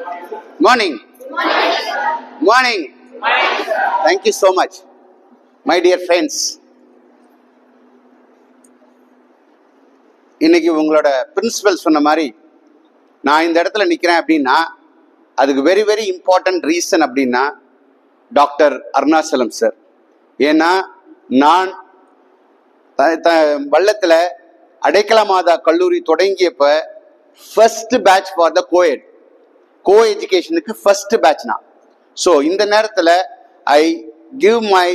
Morning. Morning. Thank you so much. My dear friends. இன்னைக்கு உங்களோட principal சொன்ன மாதிரி நான் இந்த இடத்துல நிற்கிறேன் அப்படின்னா அதுக்கு வெரி வெரி இம்பார்ட்டன்ட் ரீசன் அப்படின்னா டாக்டர் அருணாச்சலம் சார். ஏன்னா நான் வள்ளத்தில் அடைக்கல மாதா கல்லூரி தொடங்கியப்ப first batch for the co எஜுகேஷனுக்கு ஃபர்ஸ்ட் பேட்ச்னா. ஸோ இந்த நேரத்தில் I give my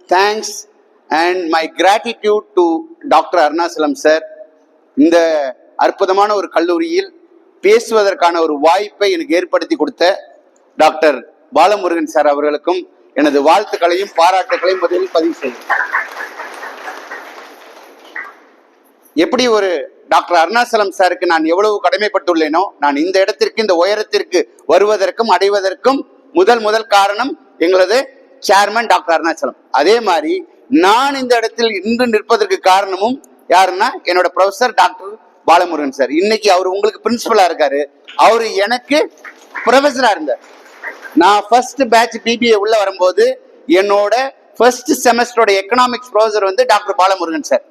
thanks and my gratitude to doctor Arunachalam sir. இந்த அற்புதமான ஒரு கல்லூரியில் பேசுவதற்கான ஒரு வாய்ப்பை எனக்கு ஏற்படுத்தி கொடுத்த டாக்டர் பாலமுருகன் சார் அவர்களுக்கும் எனது வாழ்த்துக்களையும் பாராட்டுகளையும் முதலில் பதிவு செய்யும். எப்படி ஒரு டாக்டர் அருணாச்சலம் சாருக்கு நான் எவ்வளவு கடமைப்பட்டுள்ளேனோ, நான் இந்த இடத்திற்கு இந்த உயரத்திற்கு வருவதற்கும் அடைவதற்கும் முதல் காரணம் எங்களது சேர்மன் டாக்டர் அருணாச்சலம். அதே மாதிரி நான் இந்த இடத்தில் இன்று நிற்பதற்கு காரணமும் யாருன்னா என்னோட ப்ரொஃபசர் டாக்டர் பாலமுருகன் சார். இன்னைக்கு அவர் உங்களுக்கு பிரின்சிபலா இருக்காரு, அவரு எனக்கு ப்ரொஃபஸரா இருந்தார். நான் ஃபர்ஸ்ட் பேட்ச் பிபிஏ உள்ள வரும்போது என்னோட ஃபர்ஸ்ட் செமஸ்டரோட எக்கனாமிக்ஸ் ப்ரொஃபசர் வந்து doctor Balamurugan sir.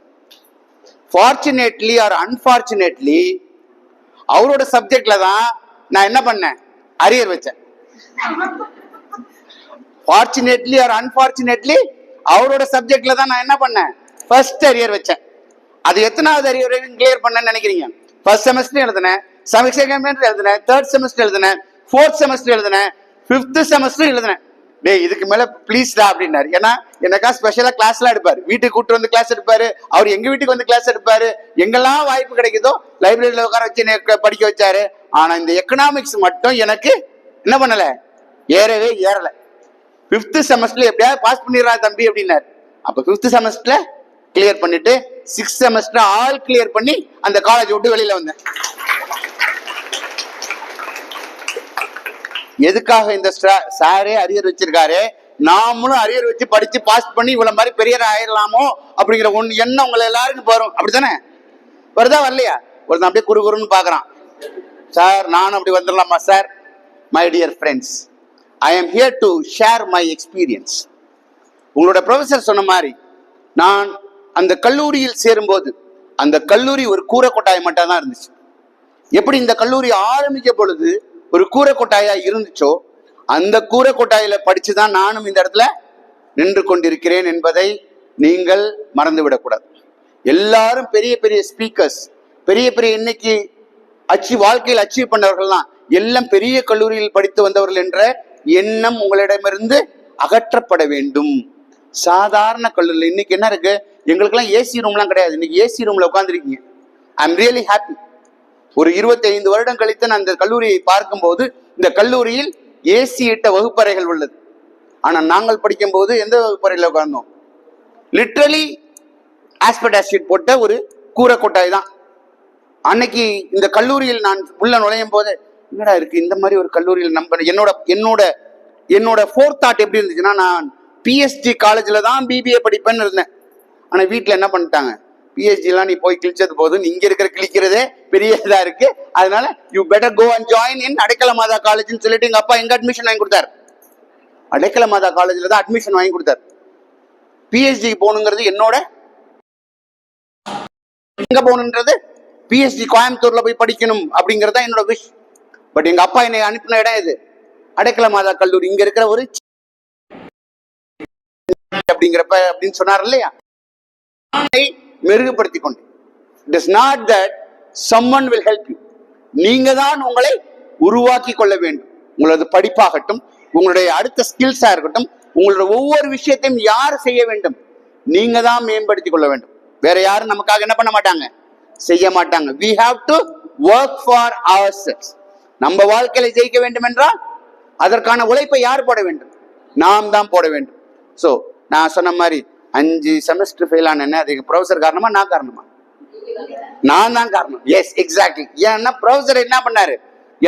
Fortunately R unfortunately அவரோட சப்ஜெக்ட்ல தான் நான் என்ன பண்ணேன், அரியர் வச்சேன். ஃபார்ச்சுனேட்லி ஆர் அன்பார்ச்சுனேட்லி அவரோட சப்ஜெக்ட்ல தான் நான் என்ன பண்ணேன், ஃபர்ஸ்ட் அரியர் வச்சேன். அது எத்தனாவது அரியர் கிளியர் பண்ணேன்னு நினைக்கிறீங்க? ஃபர்ஸ்ட் செமஸ்டர் எழுதினேன், செகண்ட் செமஸ்டர் எழுதினேன், தேர்ட் செமஸ்டர் எழுதினேன், ஃபோர்த் செமஸ்டர் எழுதினேன், ஃபிஃப்த் செமஸ்டர் எழுதினேன். டேய் இதுக்கு மேல ப்ளீஸ்டா அப்படின்னாரு. ஏன்னா எனக்கா ஸ்பெஷலா கிளாஸ்லாம் எடுப்பாரு, வீட்டுக்கு கூட்டு வந்து கிளாஸ் எடுப்பாரு, அவர் எங்க வீட்டுக்கு வந்து கிளாஸ் எடுப்பாரு, எங்கெல்லாம் வாய்ப்பு கிடைக்குதோ லைப்ரரியில உட்கார வச்சு படிக்க வச்சாரு. ஆனா இந்த எக்கனாமிக்ஸ் மட்டும் எனக்கு என்ன பண்ணல, ஏறல. ஃபிஃப்த் செமஸ்டர்ல எப்படியாவது பாஸ் பண்ணிடுறா தம்பி அப்படின்னாரு. அப்ப ஃபிஃப்த் செமஸ்டர்ல கிளியர் பண்ணிட்டு சிக்ஸ்த் செமஸ்டர் ஆல் கிளியர் பண்ணி அந்த காலேஜ் விட்டு வெளியில வந்தேன். எதுக்காக இந்த சாரே அரியர் வச்சிருக்காரு, நாமளும் அரியர் வச்சு படிச்சு பாஸ் பண்ணி இவ்வளவு மாதிரி பெரியர் ஆயிடலாமோ அப்படிங்கிற ஒண்ணு எண்ணம் உங்களை எல்லாருக்கும் வரும். அப்படித்தானே வருதா வரலையா? ஒரு அப்படியே குறுகுறுன்னு பாக்குறான், சார் நானும் அப்படி வந்துடலாமா sir? My dear friends, I am here to share my experience. உங்களோட ப்ரொஃபசர் சொன்ன மாதிரி நான் அந்த கல்லூரியில் சேரும்போது அந்த கல்லூரி ஒரு கூரை கொட்டாய் மட்டும் தான் இருந்துச்சு. எப்படி இந்த கல்லூரி ஆரம்பிக்க பொழுது ஒரு கூரை கொட்டாயா இருந்துச்சோ அந்த கூரை கொட்டாயில படிச்சுதான் நானும் இந்த இடத்துல நின்று கொண்டிருக்கிறேன் என்பதை நீங்கள் மறந்துவிடக்கூடாது. எல்லாரும் பெரிய பெரிய ஸ்பீக்கர்ஸ், பெரிய இன்னைக்கு வாழ்க்கையில் அச்சீவ் பண்ணவர்கள்லாம் எல்லாம் பெரிய கல்லூரியில் படித்து வந்தவர்கள் என்ற எண்ணம் உங்களிடமிருந்து அகற்றப்பட வேண்டும். சாதாரண கல்லூரியில் இன்னைக்கு என்ன இருக்கு, எங்களுக்கெல்லாம் ஏசி ரூம்லாம் கிடையாது. இன்னைக்கு ஏசி ரூம்ல உட்காந்துருக்கீங்க. I am really happy. ஒரு 25 வருடம் கழித்து நான் இந்த கல்லூரியை பார்க்கும்போது இந்த கல்லூரியில் ஏசி இட்ட வகுப்பறைகள் உள்ளது. ஆனா நாங்கள் படிக்கும் போது எந்த வகுப்பறையில உட்கார்ந்தோம், லிட்ரலி ஆஸ்பெட்டாஸ் ஷீட் போட்ட ஒரு கூரை கொட்டாய் தான். அன்னைக்கு இந்த கல்லூரியில் நான் உள்ள நுழையும் போது என்னடா இருக்கு இந்த மாதிரி ஒரு கல்லூரியில் நம்ம என்னோட ஃபோர்த் தாட் எப்படி இருந்துச்சுன்னா, நான் பிஎஸ்டி காலேஜ்ல தான் பிபிஏ படிப்பேன்னு இருந்தேன். ஆனா வீட்டுல என்ன பண்ணிட்டாங்க, பிஹெச்டி எல்லாம் நீ போய் கிழிச்சது போதும், இங்க இருக்கிற கிழிக்கிறதே பெரிய இதா இருக்கு, அதனால you better go and join in Adaikala Matha காலேஜ்னு சொல்லிட்டு எங்க அப்பா எங்க அட்மிஷன் வாங்கி கொடுத்தாரு. அடைக்கல மாதா காலேஜ்ல தான் அட்மிஷன் வாங்கி கொடுத்தாரு. பிஹெச்டிக்கு போகணுங்கிறது என்னோட, எங்க போகணுன்றது பிஹெச்டி கோயம்புத்தூர்ல போய் படிக்கணும் அப்படிங்கறத என்னோட விஷ். பட் எங்க அப்பா என்னை அனுப்பின இடம் இது அடைக்கல மாதா கல்லூரி. இங்க இருக்கிற ஒரு அப்படிங்கிறப்ப அப்படின்னு சொன்னார் இல்லையா, மெருகுபடுத்திக் கொண்டு it is not that someone will help you. நீங்க தான் உங்களை உருவாக்கி கொள்ள வேண்டும். உங்களது படிப்பாகட்டும், உங்களுடைய அடுத்த ஸ்கில்ஸா இருக்கட்டும், உங்களோட ஒவ்வொரு விஷயத்தையும் யார் செய்ய வேண்டும், நீங்க தான் மேம்படுத்திக் கொள்ள வேண்டும். வேற யாரும் நமக்காக என்ன பண்ண மாட்டாங்க, செய்ய மாட்டாங்க. we have to work for ourselves. நம்ம வாழ்க்கையில ஜெயிக்க வேண்டும் என்றால் அதற்கான உழைப்பை யார் போட வேண்டும், நாம் தான் போட வேண்டும். சோ நான் சொன்ன மாதிரி 5 செமஸ்டர் ஃபெயில் ஆனேன்னு அதுக்கு ப்ரொஃபசர் காரணமா நான் காரணமா? நான் தான் காரணம். Yes exactly. ஏன்னா ப்ரொஃபசர் என்ன பண்ணாரு,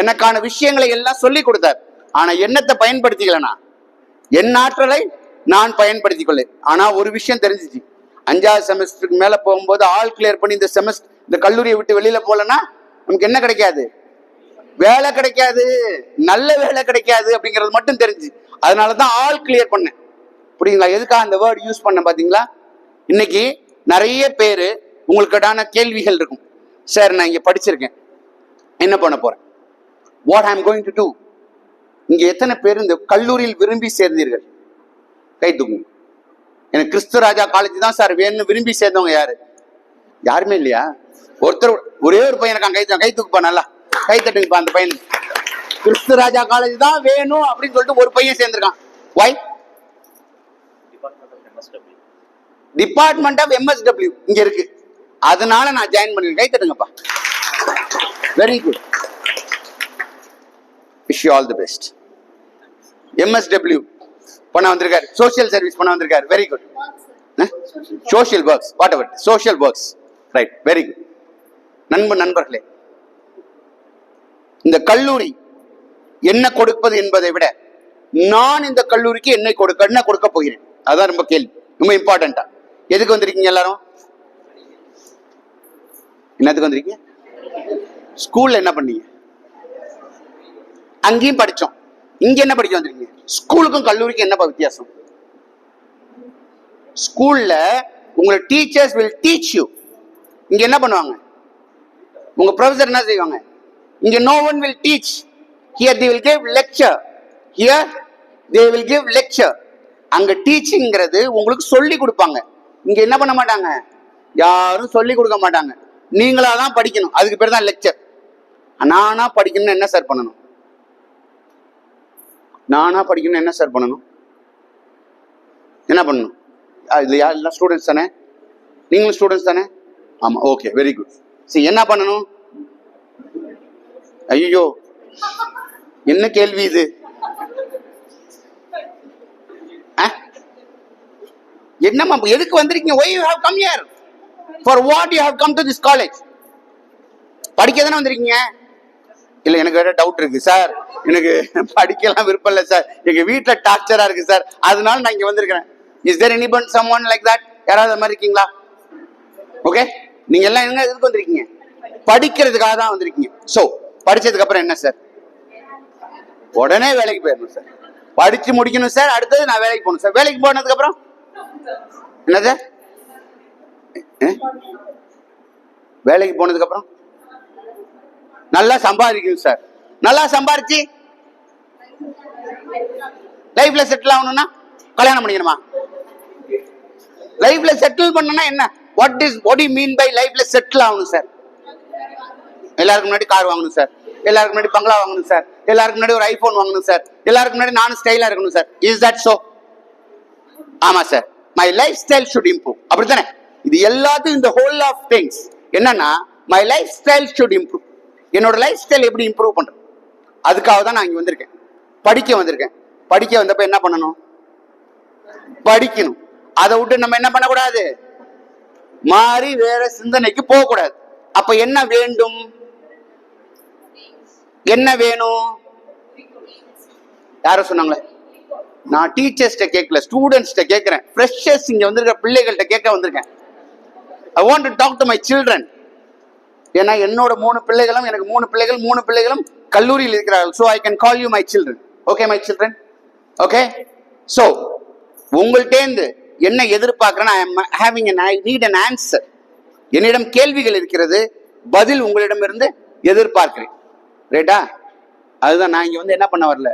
எனக்கான விஷயங்களை எல்லாம் சொல்லி கொடுத்தார். ஆனா எண்ணத்தை பயன்படுத்திக்கலனா, என் ஆற்றலை நான் பயன்படுத்திக் கொள்ள. ஆனா ஒரு விஷயம் தெரிஞ்சிச்சு, 5வது செமஸ்டருக்கு மேல போகும்போது ஆல் கிளியர் பண்ணி இந்த கல்லூரியை விட்டு வெளியில போலன்னா நமக்கு என்ன கிடைக்காது, வேலை கிடைக்காது, நல்ல வேலை கிடைக்காது அப்படிங்கிறது மட்டும் தெரிஞ்சு, அதனாலதான் ஆல் கிளியர் பண்ணேன். புரியுங்களா? எதுக்காக அந்த வேர்ட் யூஸ் பண்ண பாத்தீங்களா? இன்னைக்கு நிறைய பேரு உங்களுக்கான கேள்விகள் இருக்கும். சார் நான் இங்க படிச்சிருக்கேன், என்ன பண்ண போறேன், what I am going to do. இங்க எத்தனை பேர் இந்த கல்லூரியில் விரும்பி சேர்ந்தீர்கள்? கை தூக்குங்க. எனக்கு கிறிஸ்து ராஜா காலேஜ் தான் சார் வேணும்னு விரும்பி சேர்ந்தவங்க யாரு? யாருமே இல்லையா? ஒருத்தர், ஒரே ஒரு பையன் இருக்கான், கை தூக்குப்பா, நல்லா கை தட்டுங்கப்பா. அந்த பையன் கிறிஸ்து ராஜா காலேஜ் தான் வேணும் அப்படின்னு சொல்லிட்டு ஒரு பையன் சேர்ந்திருக்கான். வை? டிபார்ட்மெண்ட் ஆஃப் MSW இங்க இருக்கு, அதனால நான் ஜாயின் பண்ணிருக்கேன். கை தட்டுங்கப்பா. Very good, wish you all the best. MSW பண்ண வந்திருக்காரு, சோசியல் சர்வீஸ் பண்ண வந்திருக்காரு. Very good. Social works, whatever social works, right, very good. நண்பர்களே, இந்த கல்லூரி என்ன கொடுப்பது என்பதை விட நான் இந்த கல்லூரிக்கு என்ன கொடுக்க போகிறேன், அதான் ரொம்ப கேள்வி, ரொம்ப இம்பார்ட்டன்டா. எதுக்கு வந்திருக்கீங்க எல்லாரும்? என்னத்துக்கு வந்திருக்கீங்க? ஸ்கூல்ல என்ன பண்ணீங்க? அங்கேயும் படிச்சோம், இங்க என்ன படிக்க வந்திருக்கீங்க? ஸ்கூலுக்கும் கல்லூரிக்கும் என்ன வித்தியாசம்? ஸ்கூல்ல உங்களை டீச்சர்ஸ் will teach you. இங்க என்ன பண்ணுவாங்க? உங்க ப்ரொஃபசர் என்ன செய்வாங்க? இங்க no one will teach. Here they will give lecture. Here they will give lecture. அங்க டீச்சிங்கிறது உங்களுக்கு சொல்லி கொடுப்பாங்க. இங்க என்ன பண்ண மாட்டாங்க, யாரும் சொல்லி கொடுக்க மாட்டாங்க, நீங்களா தான் படிக்கணும். அதுக்கு பேர் தான் லெக்சர். நானா படிக்கணும்னு என்ன சார் பண்ணணும்? நானா படிக்கணும் என்ன சார் பண்ணணும்? என்ன பண்ணணும்? இது யார்? எல்லாம் ஸ்டூடெண்ட்ஸ் தானே? நீங்களும் ஸ்டூடெண்ட்ஸ் தானே? ஆமா, ஓகே, வெரி குட். சரி, என்ன பண்ணணும்? ஐயோ, என்ன கேள்வி இது? என்னம்மா, எதுக்கு வந்திருக்கீங்க? why you have come here? for what you have come to this college? படிக்க தானே வந்திருக்கீங்க? இல்ல, எனக்கு வேற டவுட் இருக்கு சார், எனக்கு படிக்கலாம் விருப்பம் இல்லை சார், எங்க வீட்டுல டார்ச்சரா இருக்கு சார், அதனால நான் இங்க வந்திருக்கிறேன். Is there anybody someone like that? யாராவது மாதிரி இருக்கீங்களா? ஓகே, நீங்க எல்லாம் என்ன எதுக்கு வந்திருக்கீங்க? படிக்கிறதுக்காக தான் வந்திருக்கீங்க. சோ படிச்சதுக்கு அப்புறம் என்ன சார்? உடனே வேலைக்கு போயிடணும் சார். படிச்சு முடிக்கணும் சார், அடுத்தது நான் வேலைக்கு போகணும் சார். வேலைக்கு போனதுக்கு அப்புறம் என்ன சார்? வேலைக்கு போனதுக்கு அப்புறம் நல்லா சம்பாதிக்கணும் சார். நல்லா சம்பாரிச்சு லைஃப்ல செட்டில் ஆகணும்னா கல்யாணம் பண்ணிக்கணுமா? லைஃப்ல செட்டில் பண்ணனா என்ன? what do you mean by லைஃப்ல செட்டில் ஆகணும் சார்? எல்லாருக்கும் முன்னாடி கார் வாங்கணும் சார், எல்லாருக்கும் முன்னாடி பங்களா வாங்கணும் சார், எல்லாருக்கும் முன்னாடி ஒரு ஐபோன் வாங்கணும் சார், எல்லாருக்கும் முன்னாடி நானும் ஸ்டைலா இருக்கணும் சார். Is that so? ஆமா sir, my lifestyle should improve. அப்படித்தானே? இது எல்லாத்துக்கும் இந்த ஹோல் ஆஃப் திங்ஸ் என்னன்னா, my lifestyle should improve. என்னோட லைஃப் ஸ்டைல் எப்படி இம்ப்ரூவ் பண்றது, அதுக்காக தான் நான் இங்க வந்திருக்கேன். படிக்க வந்திருக்கேன். படிக்க வந்தப்ப என்ன பண்ணணும்? படிக்கணும். அதை விட்டு நம்ம என்ன பண்ணக்கூடாது, மாறி வேற சிந்தனைக்கு போக கூடாது. அப்ப என்ன வேண்டும்? என்ன வேணும்? யாரும் சொன்னாங்களே? நான் டீச்சர்ஸ்ட கேட்கல, ஸ்டூடெண்ட்ஸ்ட கேட்கிறேன். ஃப்ரெஷர்ஸ் இங்க வந்திருக்க பிள்ளைகள்கிட்ட கேட்க வந்திருக்கேன். I want to talk to my children. ஏன்னா என்னோட 3 பிள்ளைகளும், எனக்கு 3 பிள்ளைகளும் கல்லூரியில் இருக்கிறார்கள். So I can call you my children. Okay, my children. Okay. So உங்கள்கிட்ட என்ன எதிர்பார்க்கிறேன்னா, I need an answer. என்னிடம் கேள்விகள் இருக்கிறது, பதில் உங்களிடம் இருந்து எதிர்பார்க்கிறேன். ரைட்டா? அதுதான் நான் இங்க வந்து என்ன பண்ண வரல,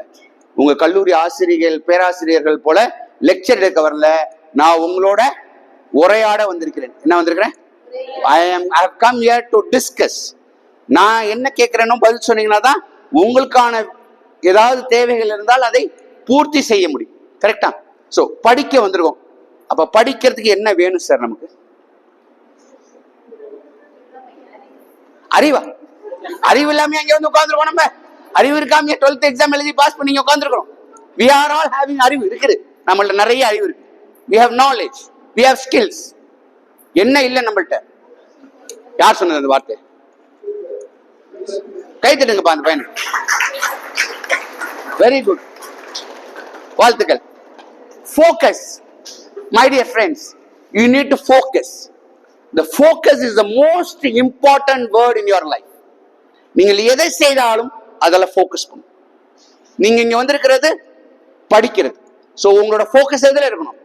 உங்க கல்லூரி ஆசிரியர்கள் பேராசிரியர்கள் போல லெக்சர் எடுக்க வரல, நான் உங்களோட உரையாட வந்திருக்கிறேன். என்ன வந்திருக்கிறேன்? I have come here to discuss. நான் என்ன கேட்கிறேனோ பதில் சொன்னீங்கன்னா தான் உங்களுக்கான ஏதாவது தேவைகள் இருந்தால் அதை பூர்த்தி செய்ய முடியும். கரெக்டா? சோ படிக்க வந்திருக்கோம். அப்ப படிக்கிறதுக்கு என்ன வேணும் சார்? நமக்கு அறிவா? அறிவு இல்லாம அங்க வந்து உட்காந்துருக்கோம். நம்ம அறிவு இருக்காம 12th எக்ஸாம் எழுதி பாஸ் பண்ணி உட்காந்துருக்கோம். we are all having அறிவு இருக்குது, நம்மள்ட்ட நிறைய அறிவு இருக்கு. we have knowledge, we have skills. என்ன இல்லை நம்மள்ட்ட? யார் சொன்னது அந்த வார்த்தை? கை தட்டுங்கப்பா அந்த பையன். வெரி குட், வாழ்த்துக்கள். focus, my dear friends, you need to focus. The focus is the most important word in your life. நீங்கள் எதை செய்தாலும் அதெல்லாம் ஃபோக்கஸ் பண்ணும். நீங்க இங்க வந்திருக்கிறது படிக்கிறது. ஸோ உங்களோட ஃபோக்கஸ் எதுல இருக்கணும்?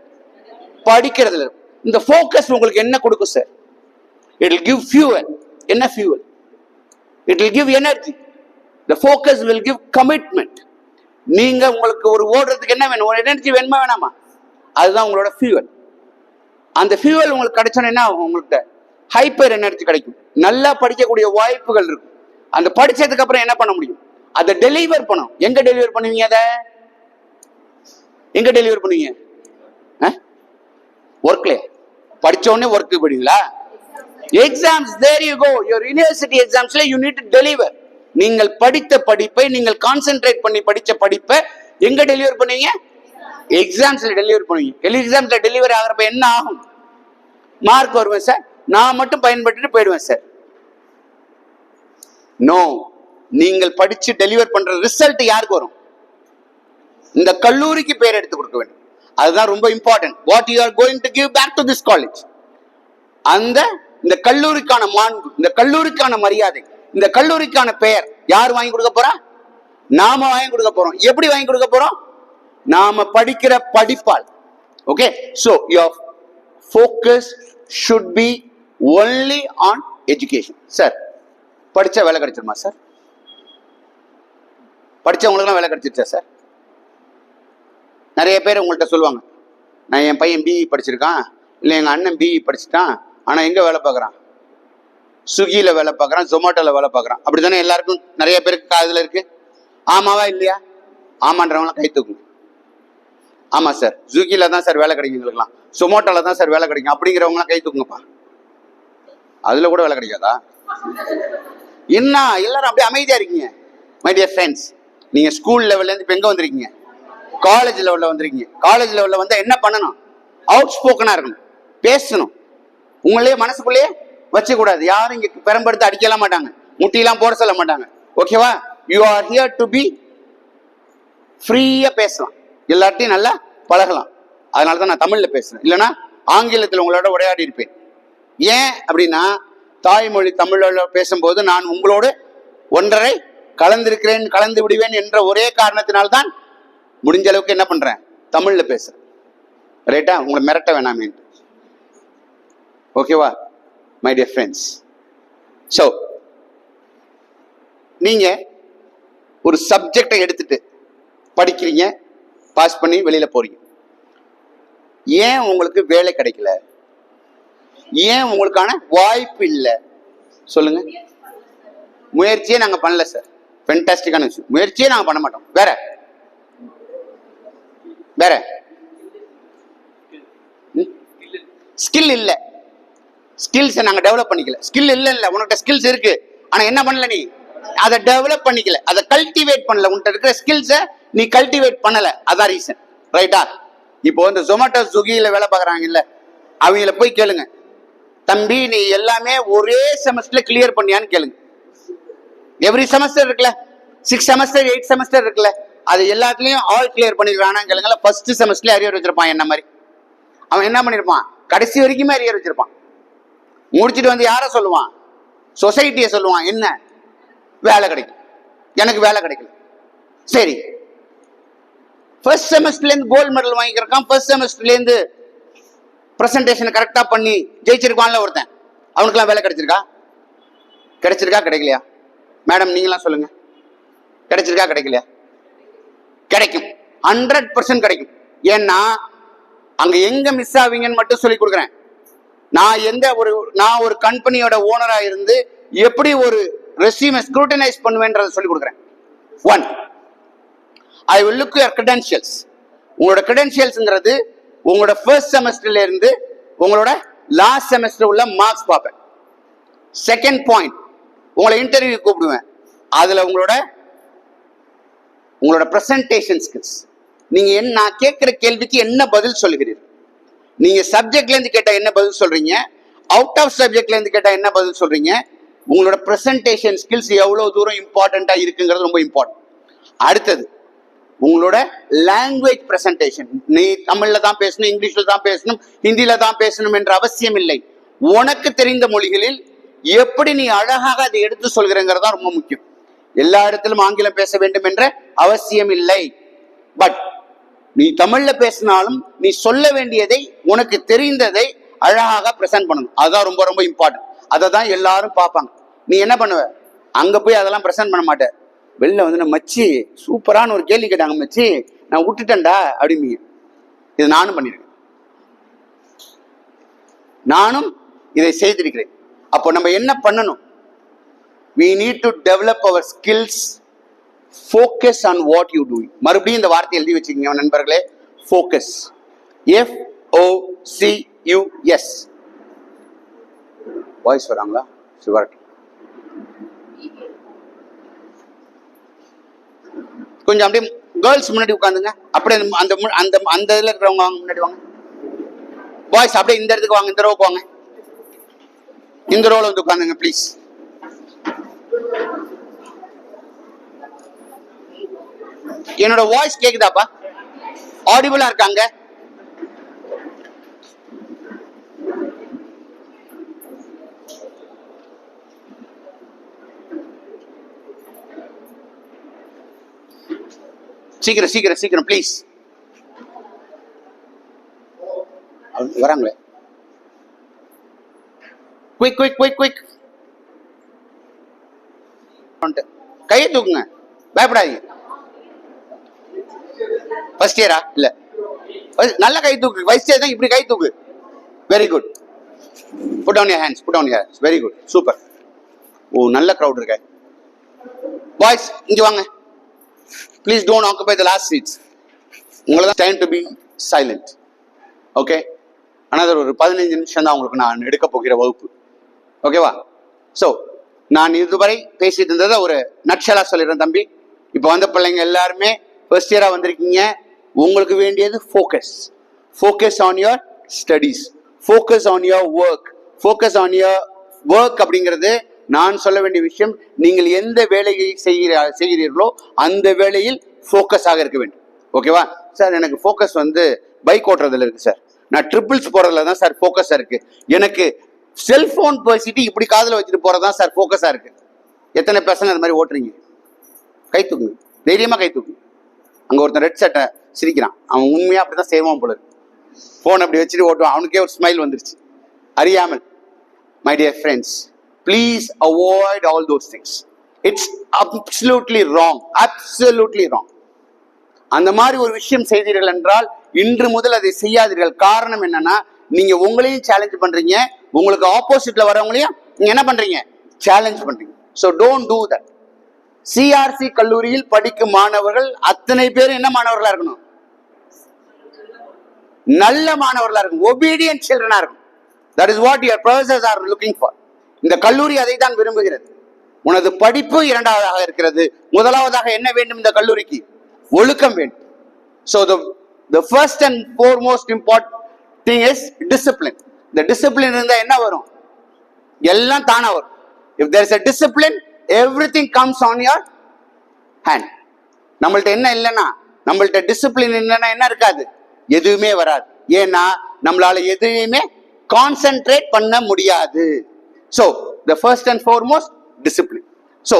படிக்கிறதுல இருக்கும். இந்த ஃபோக்கஸ் உங்களுக்கு என்ன கொடுக்கும் sir? It will give fuel. என்ன fuel? It will give energy. The focus will give commitment. நீங்க உங்களுக்கு ஒரு ஓடுறதுக்கு என்ன வேணும்? ஒரு எனர்ஜி வேணுமா வேணாமா? அதுதான் உங்களோட ஃபியூவல். அந்த ஃபியூவல் உங்களுக்கு கிடைச்சோன்னா என்ன ஆகும்? உங்கள்கிட்ட ஹைப்பர் எனர்ஜி கிடைக்கும். நல்லா படிக்கக்கூடிய வாய்ப்புகள் இருக்கும். அந்த படிச்சதுக்கு அப்புறம் என்ன பண்ண முடியும்? அதை டெலிவர் பண்ணணும். எங்க டெலிவர் பண்ணுவீங்க? அதை எங்க டெலிவர் பண்ணுவீங்க? ஒர்க்ல. படிச்ச உடனே ஒர்க்கு போடுவீங்களா? Exams, there you go. Your university எக்ஸாம்ஸ்ல யூ நீட் டு டெலிவர். நீங்கள் படித்த படிப்பை, நீங்கள் கான்சென்ட்ரேட் பண்ணி படிச்ச படிப்பை எங்க டெலிவர் பண்ணுவீங்க? எக்ஸாம்ஸ்ல டெலிவர் பண்ணுவீங்க. எக்ஸாம்ஸ்ல டெலிவரி ஆகிறப்ப என்ன ஆகும்? மார்க் வருவேன் சார், நான் மட்டும் பயன்பட்டு போயிடுவேன் சார். நோ, நீங்கள் படிச்சு டெலிவர் பண்ற ரிசல்ட் யாருக்கு வரும்? இந்த கல்லூரிக்கு பேர் எடுத்து கொடுக்க வேண்டும். அதுதான் ரொம்ப important. What you are going to give back to this college. இந்த கல்லூரிக்கான மாண்பு, இந்த கல்லூரிக்கான மரியாதை, இந்த கல்லூரிக்கான பெயர் யார் வாங்கி கொடுக்க போறா? நாம வாங்கி கொடுக்க போறோம். எப்படி வாங்கி கொடுக்க போறோம்? நாம படிக்கிற படிப்பால். Okay, so your focus should be only on education. Sir, படிச்ச வேலை கிடைச்சிருமா சார்? படிச்சவங்களுக்குலாம் வேலை கிடைச்சிருச்சா சார்? நிறைய பேர் உங்கள்கிட்ட சொல்லுவாங்க, நான் என் பையன் பிஇ படிச்சிருக்கான், இல்லை எங்கள் அண்ணன் பிஇ படிச்சுட்டான், ஆனால் எங்கே வேலை பார்க்குறான்? ஸ்விக்கியில் வேலை பார்க்குறான், ஜொமேட்டோவில் வேலை பார்க்குறான். அப்படி தானே எல்லாருக்கும், நிறைய பேருக்கு காதில் இருக்கு. ஆமாவா இல்லையா? ஆமான்றவங்களாம் கை தூக்குங்க. ஆமாம் சார், ஸ்விக்கியில் தான் சார் வேலை கிடைக்கும் எங்களுக்குலாம், ஜொமேட்டோவில் தான் சார் வேலை கிடைக்கும் அப்படிங்கிறவங்களாம் கை தூக்குங்கப்பா. அதில் கூட வேலை கிடைக்காதா? என்ன எல்லாரும் அப்படியே அமைதியாக இருக்கீங்க? மை டியர் ஃப்ரெண்ட்ஸ், நீங்கள் ஸ்கூல் லெவல்லேருந்து இப்போ எங்கே வந்திருக்கீங்க? காலேஜ் லெவலில் வந்திருக்கீங்க. காலேஜ் லெவலில் வந்து என்ன பண்ணணும்? அவுட் ஸ்போக்கனாக இருக்கணும், பேசணும். உங்களே மனசுக்குள்ளேயே வச்சக்கூடாது. யாரும் இங்கே பெரும்படுத்த அடிக்கலாம் மாட்டாங்க, முட்டியெல்லாம் போட சொல்ல மாட்டாங்க. ஓகேவா? You are here to be ஃப்ரீயாக பேசலாம், எல்லார்ட்டையும் நல்லா பழகலாம். அதனால தான் நான் தமிழில் பேசுகிறேன், இல்லைன்னா ஆங்கிலத்தில் உங்களோட உரையாடி இருப்பேன். ஏன் அப்படின்னா, தாய்மொழி தமிழோட பேசும்போது நான் உங்களோடு ஒன்றரை கலந்திருக்கிறேன், கலந்து விடுவேன் என்ற ஒரே காரணத்தினால்தான் முடிஞ்ச அளவுக்கு என்ன பண்றேன்? தமிழ்ல பேசுறேன். ரைட்டா? உங்களை மிரட்ட வேணாமே. ஓகேவா மை டியர் ஃப்ரெண்ட்ஸ்? ஸோ நீங்க ஒரு சப்ஜெக்டை எடுத்துட்டு படிக்கிறீங்க, பாஸ் பண்ணி வெளியில போறீங்க. ஏன் உங்களுக்கு வேலை கிடைக்கல? ஏன் உங்களுக்கான வாய்ப்பு இல்லை? சொல்லுங்க. முயற்சியே நாங்க பண்ணல சார். ஃபென்டாஸ்டிக்கான விஷயம். முயற்சியே நாங்க பண்ண மாட்டோம். வேற வேற ஸ்கில் இல்ல. ஸ்கில்ஸ் நாங்க டெவலப் பண்ணிக்கல. ஸ்கில் இல்ல, உனக்கு ஸ்கில்ஸ் இருக்கு, ஆனா என்ன பண்ணல? நீ அதை டெவலப் பண்ணிக்கல, அதை கல்டிவேட் பண்ணல. உன்கிட்ட இருக்கிற ஸ்கில்ஸை நீ கல்டிவேட் பண்ணல. அதான் ரீசன். ரைட்டா? இப்போ இந்த ஜொமேட்டோ ஸ்விக்கியில வேலை பார்க்குறாங்க இல்ல, அவங்கள போய் கேளுங்க, தம்பி நீ எல்லாமே ஒரே செமஸ்டர்ல கிளியர் பண்ணியான்னு கேளுங்க. எவ்ரி செமஸ்டர் இருக்குல்ல, 6 செமஸ்டர் 8 செமஸ்டர் இருக்குல்ல, அது எல்லாத்துலயும் ஆல் கிளியர் பண்ணிருக்கானா கேளுங்களா. ஃபர்ஸ்ட் செமஸ்டர்ல அரியர் வச்சிருப்பான். என்ன மாதிரி அவன் என்ன பண்ணிருப்பான்? கடைசி வரைக்குமே அரியர் வச்சிருப்பான். முடிச்சுட்டு வந்து யார சொல்லுவான்? சொசைட்டியை சொல்லுவான். என்ன வேலை கிடைக்கும், எனக்கு வேலை கிடைக்கல. சரி, ஃபர்ஸ்ட் செமஸ்டர்ல இருந்து கோல்டு மெடல் வாங்கிக்கிறான், ஃபர்ஸ்ட் செமஸ்டர்ல இருந்து பிரசன்டேஷன் கரெக்டா பண்ணி ஜெயிச்சிருக்கான்ல ஒருத்தன், அவனுக்குலாம் வேலை கிடைச்சிருக்கா? கிடைச்சிருக்கா கிடைக்கலையா? மேடம் நீங்களாம் சொல்லுங்க, கிடைச்சிருக்கா கிடைக்கலையா? கிடைக்கும், 100% கிடைக்கும். ஏன்னா அங்க எங்க மிஸ் ஆவீங்கன்னு மட்டும் சொல்லி கொடுக்குறேன். நான் ஒரு கம்பெனியோட ஓனரா இருந்து எப்படி ஒரு ரெஸ்யூமை ஸ்க்ரூட்டனைஸ் பண்ணுவேன்றதை சொல்லி கொடுக்குறேன். 1, I will look your credentials. உங்களோட கிரெடென்ஷியல்ஸ்ங்கிறது உங்களோட ஃபர்ஸ்ட் செமஸ்டர்ல இருந்து உங்களோட லாஸ்ட் செமஸ்டர் உள்ள மார்க்ஸ் பார்ப்பேன். செகண்ட் பாயிண்ட், உங்களை இன்டர்வியூ கூப்பிடுவேன். அதுல உங்களோட பிரசன்டேஷன் ஸ்கில்ஸ். நீங்க நான் கேட்கிற கேள்விக்கு என்ன பதில் சொல்லுகிறீர்கள்? நீங்க சப்ஜெக்ட்ல இருந்து கேட்டா என்ன பதில் சொல்றீங்க, அவுட் ஆஃப் சப்ஜெக்ட்ல இருந்து கேட்டா என்ன பதில் சொல்றீங்க, உங்களோட பிரசன்டேஷன் ஸ்கில்ஸ் எவ்வளவு தூரம் இம்பார்ட்டண்டா இருக்குங்கிறது ரொம்ப இம்பார்ட்டன்ட். அடுத்தது உங்களோட லாங்குவேஜ் பிரசன்டேஷன். நீ தமிழ்ல தான் பேசணும், இங்கிலீஷ்ல தான் பேசணும், ஹிந்தியில தான் பேசணும் என்ற அவசியம் இல்லை. உனக்கு தெரிந்த மொழிகளில் எப்படி நீ அழகாக அதை எடுத்து சொல்கிறங்கிறது தான் ரொம்ப முக்கியம். எல்லா இடத்திலும் ஆங்கிலம் பேச வேண்டும் என்ற அவசியம் இல்லை. பட் நீ தமிழ்ல பேசினாலும் நீ சொல்ல வேண்டியதை, உனக்கு தெரிந்ததை அழகாக பிரசன்ட் பண்ணணும். அதுதான் ரொம்ப ரொம்ப இம்பார்ட்டன்ட். அதை தான் எல்லாரும் பார்ப்பாங்க. நீ என்ன பண்ணுவ, அங்க போய் அதெல்லாம் பிரசன்ட் பண்ண மாட்டேன். வெளில வந்து நான் மச்சி சூப்பரான ஒரு கேள்வி கேட்டாங்க மச்சி, நான் விட்டுட்டேன்டா அப்படிம்பீங்க. இது நானும் பண்ணிருக்கேன், நானும் இதை செய்திருக்கிறேன். அப்போ நம்ம என்ன பண்ணணும்? We need to develop our skills, focus on what you do. மறுபடியும் இந்த வார்த்தை எழுதி வச்சுக்கோங்க நண்பர்களே, focus. FOCUS. வாய்ஸ் வராங்களா? சிவராட்டி கொஞ்சம் அப்படியே கேர்ள்ஸ் முன்னாடி உட்காந்துங்க. அப்படியே அந்த அந்த அந்த இதுல இருக்கிறவங்க வாங்க, முன்னாடி வாங்க. பாய்ஸ் அப்படியே இந்த இடத்துக்கு வாங்க, இந்த ரோக்கு வாங்க, இந்த ரோல வந்து உட்காந்துங்க ப்ளீஸ். என்னோட வாய்ஸ் கேக்குதாப்பா? ஆடிபிளா இருக்காங்க? சீக்கிரம் சீக்கிரம் சீக்கிரம் ப்ளீஸ். வராங்களே, குயிக் குயிக் குயிக் குயிக். கையை தூக்குங்க, பயப்படாதீங்க. ஃபர்ஸ்ட் இயரா? இல்ல, நல்ல கை தூக்கு. ஃபர்ஸ்ட் இயர் தான் இப்படி கை தூக்கு. Very good. Put down your hands, put down your hands. Very good, super. ஓ, நல்ல கிரவுட் இருக்க. பாய்ஸ் இங்க வாங்க. Please don't occupy the last seats. உங்களுக்கு time to be silent. Okay, another ஒரு 15 நிமிஷம் தான் உங்களுக்கு நான் எடுக்க போகிற வகுப்பு. ஓகேவா? ஸோ நான் இதுவரை பேசிட்டு இருந்ததை ஒரு நட்சலா சொல்லிடுறேன் தம்பி. இப்போ வந்த பிள்ளைங்க எல்லாருமே ஃபர்ஸ்ட் இயரா வந்திருக்கீங்க. உங்களுக்கு வேண்டியது focus. Focus on your studies, focus on your work. Focus on your work அப்படிங்கிறது நான் சொல்ல வேண்டிய விஷயம். நீங்கள் எந்த வேலையை செய்கிறீர்களோ அந்த வேலையில் ஃபோக்கஸாக இருக்க வேண்டும். ஓகேவா சார்? எனக்கு ஃபோக்கஸ் வந்து பைக் ஓட்டுறதுல இருக்கு சார், நான் ட்ரிபிள்ஸ் போறதுல தான் சார் ஃபோக்கஸா இருக்கு, எனக்கு செல்போன் பேசிட்டு இப்படி காதுல வச்சுட்டு போறதுதான் சார் ஃபோக்கஸா இருக்கு. எத்தனை பசங்க அது மாதிரி ஓட்டுறீங்க? கை தூக்குங்க, தைரியமா கை தூக்குங்க. அங்க ஒருத்தன் ரெட் சட்டை சிரிக்கிறான், அவன் உண்மையா அப்படிதான் செய்வான் போல இருக்கு. போன் அப்படி வச்சுட்டு ஓட்டுவான், அவனுக்கே ஒரு ஸ்மைல் வந்துருச்சு அறியாமல். My dear friends, please avoid all those things. It's absolutely wrong, absolutely wrong. அந்த மாதிரி ஒரு விஷயம் செய்தீர்கள் என்றால் இன்று முதல் அதை செய்யாதீர்கள். காரணம் என்னன்னா, நீங்க உங்களையும் சேலஞ்ச் பண்றீங்க, உங்களுக்கு ஆப்போசிட்ல வரவங்களையும் நீங்க என்ன பண்றீங்க? சேலஞ்ச் பண்றீங்க. So don't do that. CRC கல்லூரியில் படிக்கும் மாணவர்கள் அத்தனை பேரும் என்ன மாணவர்களா இருக்கணும்? நல்ல மாணவர்களா இருக்கும், obedient children இருக்கும். That is what your professors are looking for. இந்த கல்லூரி அதை தான் விரும்புகிறது. உனது படிப்பு இரண்டாவதாக இருக்கிறது, முதலாவதாக என்ன வேண்டும் இந்த கல்லூரிக்கு? ஒழுக்கம் வேண்டும். So the first and foremost important thing is discipline. இந்த discipline இருந்தா என்ன வரும்? எல்லாம் தானா வரும். If there is a discipline, everything comes on your hand. நம்மள்ட்ட என்ன இல்லைன்னா, நம்மள்ட்ட டிசிப்ளின் இல்லைன்னா என்ன இருக்காது? எதுவுமே வராது. ஏன்னா நம்மளால எதுவுமே கான்சென்ட்ரேட் பண்ண முடியாது. So the first and foremost discipline. So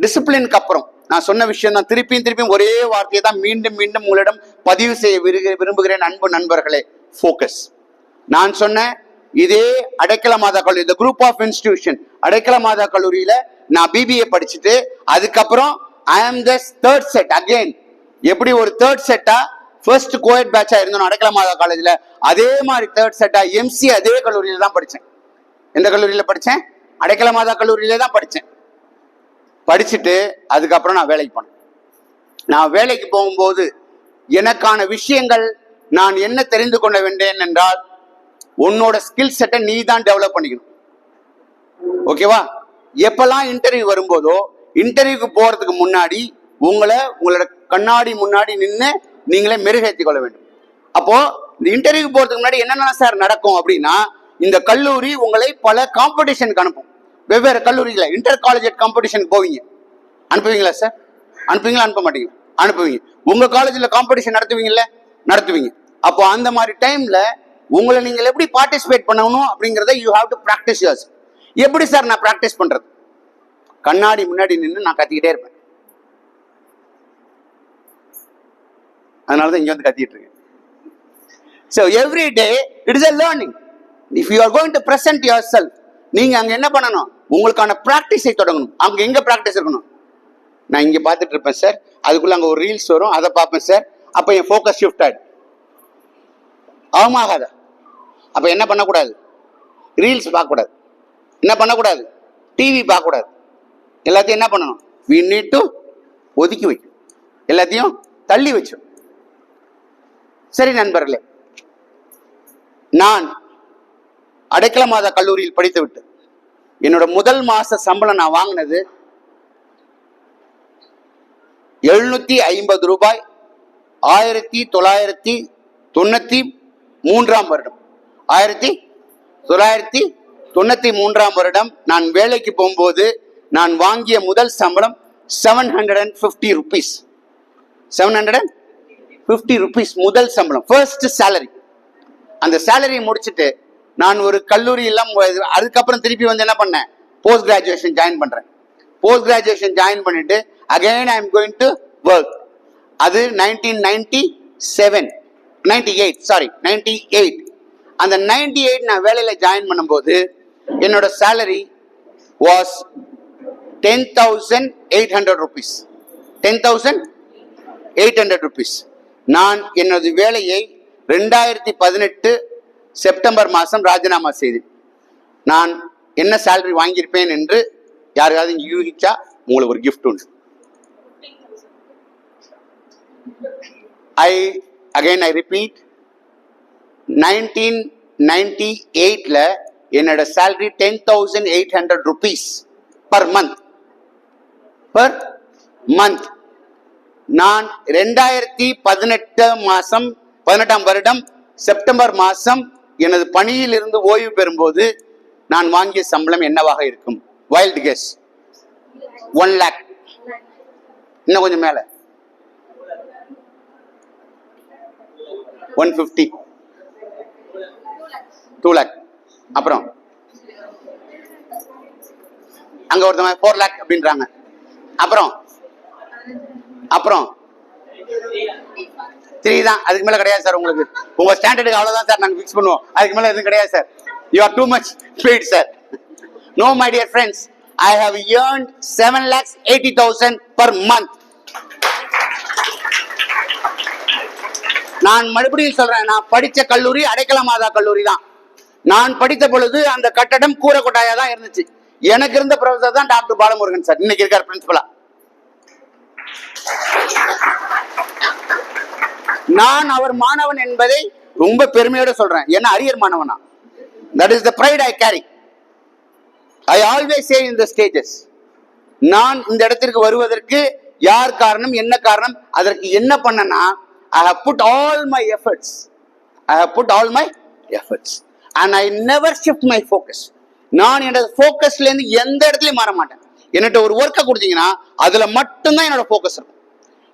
discipline க்கு அப்புறம் நான் சொன்ன விஷயம் தான், திருப்பியும் ஒரே வார்த்தையை தான் மீண்டும் மீண்டும் உங்களிடம் பதிவு செய்ய விரும்புகிறேன் அன்பு நண்பர்களே. ஃபோக்கஸ். நான் சொன்ன இதே அடைக்கல மாதா கல்லூரி, இந்த group of institution Adaikala Matha கல்லூரியில நான் பிபிஏ படிச்சுட்டு அதுக்கப்புறம் ஐ ஆம் த தேர்ட் செட் அகைன். எப்படி ஒரு தேர்ட் செட்டா ஃபர்ஸ்ட் கோயட் பேட்சா இருந்தோம் அடைக்கல மாதா காலேஜ்ல, அதே மாதிரி தேர்ட் செட்டா எம்சி அதே கல்லூரியில தான் படிச்சேன். எந்த கல்லூரியில படிச்சேன்? அடைக்கல மாதா கல்லூரியில தான் படிச்சேன். படிச்சுட்டு அதுக்கப்புறம் நான் வேலைக்கு போனேன். நான் வேலைக்கு போகும்போது எனக்கான விஷயங்கள் நான் என்ன தெரிந்து கொள்ள வேண்டேன் என்றால், உன்னோட ஸ்கில் செட்டை நீ தான் டெவலப் பண்ணிக்கணும். ஓகேவா? எப்பெல்லாம் இன்டர்வியூ வரும்போதோ, இன்டர்வியூக்கு போறதுக்கு முன்னாடி உங்களோட கண்ணாடி முன்னாடி நின்று நீங்களே மெருகேற்றிக் கொள்ள வேண்டும். அப்போ இந்த இன்டர்வியூக்கு போறதுக்கு முன்னாடி என்னென்ன சார் நடக்கும் அப்படின்னா, இந்த கல்லூரி உங்களை பல காம்படிஷனுக்கு அனுப்பும். வெவ்வேறு கல்லூரிகளை இன்டர் காலேஜ் காம்படிஷனுக்கு போவீங்க. அனுப்புவீங்களா சார்? அனுப்புவீங்களா? அனுப்ப மாட்டீங்க? அனுப்புவீங்க. உங்க காலேஜ்ல காம்படிஷன் நடத்துவீங்கல்ல? நடத்துவீங்க. அப்போ அந்த மாதிரி டைம்ல உங்களை நீங்கள் எப்படி பார்ட்டிசிபேட் பண்ணணும் அப்படிங்கிறத you have to practise yours. எப்படி சார் நான் பிராக்டிஸ் பண்றது? கண்ணாடி முன்னாடி நின்று நான் கத்திக்கிட்டே இருப்பேன். அதனாலதான் இங்க வந்து கத்திட்டு இருக்கேன். So every day it is a learning. If you are going to present yourself, நீங்க அங்க என்ன பண்ணணும்? உங்களுக்கான பிராக்டிஸை தொடங்கணும். அங்க எங்க பிராக்டிஸ் இருக்கணும்? நான் இங்க பார்த்துட்டு இருப்பேன் சார், அதுக்குள்ள அங்க ஒரு ரீல்ஸ் வரும், அதை பார்ப்பேன் சார். அப்ப என் ஃபோக்கஸ் ஷிஃப்ட் ஆயிடும். ஆகாத. அப்ப என்ன பண்ணக்கூடாது? ரீல்ஸ் பார்க்கக்கூடாது. என்ன பண்ணக்கூடாது? டிவி பார்க்கக்கூடாது. எல்லாத்தையும் என்ன பண்ணணும்? we need to ஒதுக்கி வைக்கும். எல்லாத்தையும் தள்ளி வச்சோம். சரி நண்பர்களே, நான் அடைக்கல மாதா கல்லூரியில் படித்து விட்டு என்னோட முதல் மாச சம்பளம் நான் வாங்கினது 750 ரூபாய். 1993 வருடம் 1993 வருடம் நான் வேலைக்கு போகும்போது நான் வாங்கிய முதல் சம்பளம் 750 rupees. 750 rupees முதல் சம்பளம், ஃபர்ஸ்ட் சேலரி. அந்த சேலரியை முடிச்சுட்டு நான் ஒரு கல்லூரி எல்லாம், அதுக்கப்புறம் திருப்பி வந்து என்ன பண்ணேன்? போஸ்ட் கிராஜுவேஷன் ஜாயின் பண்றேன். போஸ்ட் கிராஜுவேஷன் ஜாயின் பண்ணிட்டு again I am going to work. அது 98. அந்த 98 நான் வேலையில ஜாயின் பண்ணும்போது என்னோட சேலரி வாஸ் 10,800 rupees. 10,800 rupees. நான் என்னோட வேலையை 2018 செப்டம்பர் மாதம் ராஜினாமா செய்தேன். நான் என்ன சேலரி வாங்கியிருப்பேன் என்று யாருக்காவது இங்க யூகிச்சா உங்களுக்கு ஒரு கிஃப்ட் உண்டு. I repeat, 1998ல என்னோட சேலரி 10,800 rupees per month. நான் 2018 வருடம் செப்டம்பர் மாதம் எனது பணியில் இருந்து ஓய்வு பெறும்போது நான் வாங்கிய சம்பளம் என்னவாக இருக்கும்? Wild guess. 1 lakh. இன்னும் கொஞ்சம் மேல 150. 2 lakh. அப்புறம் அங்க ஒருத்தவங்க 4 lakh அப்படின்றாங்க. அப்புறம் 3 தான். அதுக்கு மேல கிடையாது சார். உங்களுக்கு உங்க ஸ்டாண்டர்டுக்கு அவ்வளவுதான் சார் நாங்க ஃபிக்ஸ் பண்ணுவோம். அதுக்கு மேல எதுவும் கிடையாது sir. You are too much paid, sir. No, my dear friends, I have earned 7,80,000 per month. நான் மறுபடியும் சொல்றேன், நான் படிச்ச கல்லூரி அடைக்கல மாதா கல்லூரி தான். நான் படித்த பொழுது அந்த கட்டடம் கூரை கொட்டாயா தான் இருந்துச்சு. எனக்கு இருந்த ப்ரொஃபசர் தான் டாக்டர் பாலமுருகன் சார், இன்னைக்கு இருக்கார் பிரின்சிபலா. நான் அவர் மாணவன் என்பதை ரொம்ப பெருமையோட சொல்றேன். ஏன்னா arrear மாணவனா. That is the pride I carry. I always say in the stages, நான் இந்த இடத்திற்கு வருவதற்கு யார் காரணம், என்ன காரணம், அதற்கு என்ன பண்ணனா, I have put all my efforts. And I never shift my focus. நான் என்னோட ஃபோக்கஸ்ல இருந்து எந்த இடத்துலயும் மாற மாட்டேன். என்கிட்ட ஒரு ஒர்க்கை கொடுத்தீங்கன்னா அதுல மட்டும்தான் என்னோட ஃபோக்கஸ் இருக்கும்.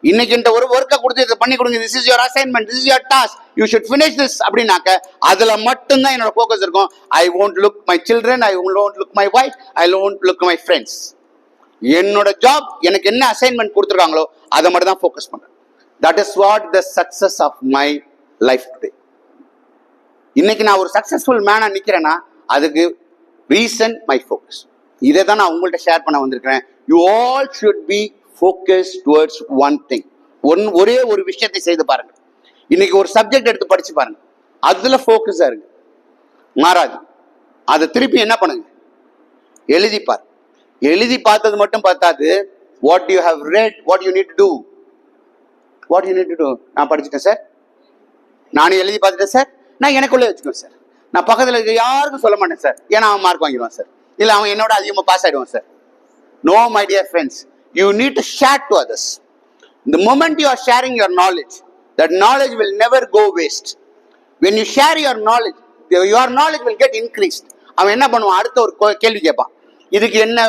இன்னைக்கு என்கிட்ட ஒரு ஒர்க்கை கொடுத்து இதை பண்ணி கொடுங்க, this is your assignment, this is your task, you should finish this அப்படின்னாக்க அதுல மட்டும்தான் என்னோட ஃபோக்கஸ் இருக்கும். I won't look my children, I won't look my wife, I won't look my friends. என்னோட ஜாப் எனக்கு என்ன அசைன்மெண்ட் கொடுத்துருக்காங்களோ அதை மட்டும் தான் ஃபோக்கஸ் பண்றேன். That is what the success of my life today. இன்னைக்கு நான் ஒரு சக்சஸ்ஃபுல் மேனா நிக்கிறேன்னா அதுக்கு ரீசன் மை ஃபோக்கஸ். இதை தான் நான் உங்கள்கிட்ட ஷேர் பண்ண வந்திருக்கிறேன். You all should be focus towards one thing. ஒரே ஒரு விஷயத்தை செய்து பாருங்க. இன்னைக்கு ஒரு சப்ஜெக்ட் எடுத்து படிச்சு பாருங்க, அதுல ஃபோக்கஸா இருக்கு, மாறாது. அதை திருப்பி என்ன பண்ணுங்க, எழுதி பாரு. எழுதி பார்த்தது மட்டும் பார்த்தாது. What you have read, what you need to do. நான் படிச்சுட்டேன் சார், நானே எழுதி பார்த்துட்டேன் சார், நான் எனக்குள்ளே வச்சுக்குவேன் சார். நான் பக்கத்தில் இருக்க யாருக்கும் சொல்ல மாட்டேன் சார், ஏன்னா அவன் மார்க் வாங்கிடுவான் சார், இல்லை அவன் என்னோட அதிகமாக பாஸ் ஆகிடுவான் sir. No my dear friends, you need to share to others. The moment you are sharing your knowledge, that knowledge will never go waste. When you share your knowledge will get increased. அவன் என்ன பண்ணுவான், அடுத்த ஒரு கேள்வி கேட்பான், இதுக்கு என்ன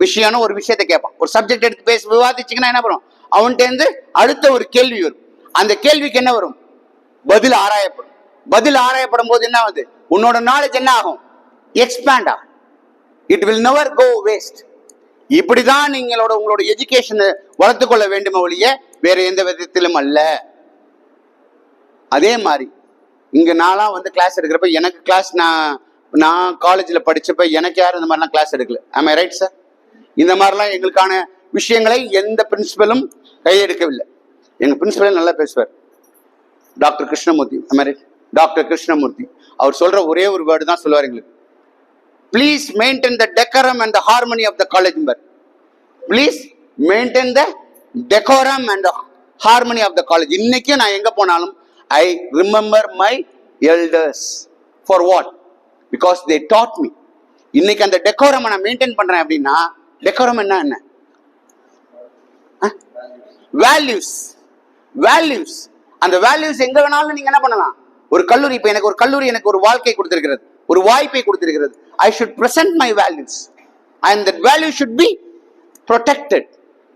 விஷயம்னு ஒரு விஷயத்தை கேட்பான். ஒரு சப்ஜெக்ட் எடுத்து பேசி விவாதிச்சிங்கன்னா என்ன பண்ணும், அவன்கிட்ட அடுத்த ஒரு கேள்வி வரும். அந்த கேள்விக்கு என்ன வரும், பதில் ஆராயப்படும். பதில் ஆராயப்படும் போது என்ன ஆகுது, உன்னோட நாலேஜ் என்ன ஆகும், எக்ஸ்பேண்ட் ஆகும். It will never go waste. இப்படிதான் நீங்களோட உங்களோட எஜுகேஷனை வளர்த்து கொள்ள வேண்டுமே ஒழிய வேற எந்த விதத்திலும் அல்ல. அதே மாதிரி இங்க நான்லாம் வந்து கிளாஸ் எடுக்கிறப்ப எனக்கு கிளாஸ் நான் காலேஜில் படிச்சப்ப எனக்கு யாரும் இந்த மாதிரிலாம் கிளாஸ் எடுக்கல. ஆம் ஐ ரைட் சார்? இந்த மாதிரிலாம் எங்களுக்கான விஷயங்களை எந்த பிரின்சிபலும் கையெடுக்கவில்லை. எங்க பிரின்சிபல் நல்லா பேசுவார், doctor Krishnamurthy. Am I right? Doctor Krishnamurthy அவர் சொல்ற ஒரே ஒரு வேர்டு தான் சொல்லுவார் எங்களுக்கு. Please maintain the decorum and the harmony of the college. Please maintain the decorum and harmony of the college. இன்னைக்கும் நான் எங்க போனாலும் I remember my elders. For what? Because they taught me. இன்னைக்கு அந்த டெக்கோரம் நான் மெயின்டைன் பண்றேன் அப்படின்னா, decorum என்ன? வேல்யூஸ். வேல்யூஸ். அந்த வேல்யூஸ் எங்க வேணாலும் நீங்க என்ன பண்ணலாம். ஒரு கல்லூரி, இப்ப எனக்கு ஒரு கல்லூரி எனக்கு ஒரு வாழ்க்கை கொடுத்திருக்கிறது, ஒரு வாய்ப்பை கொடுத்திருக்கிறது. I should present my values and that value should be protected.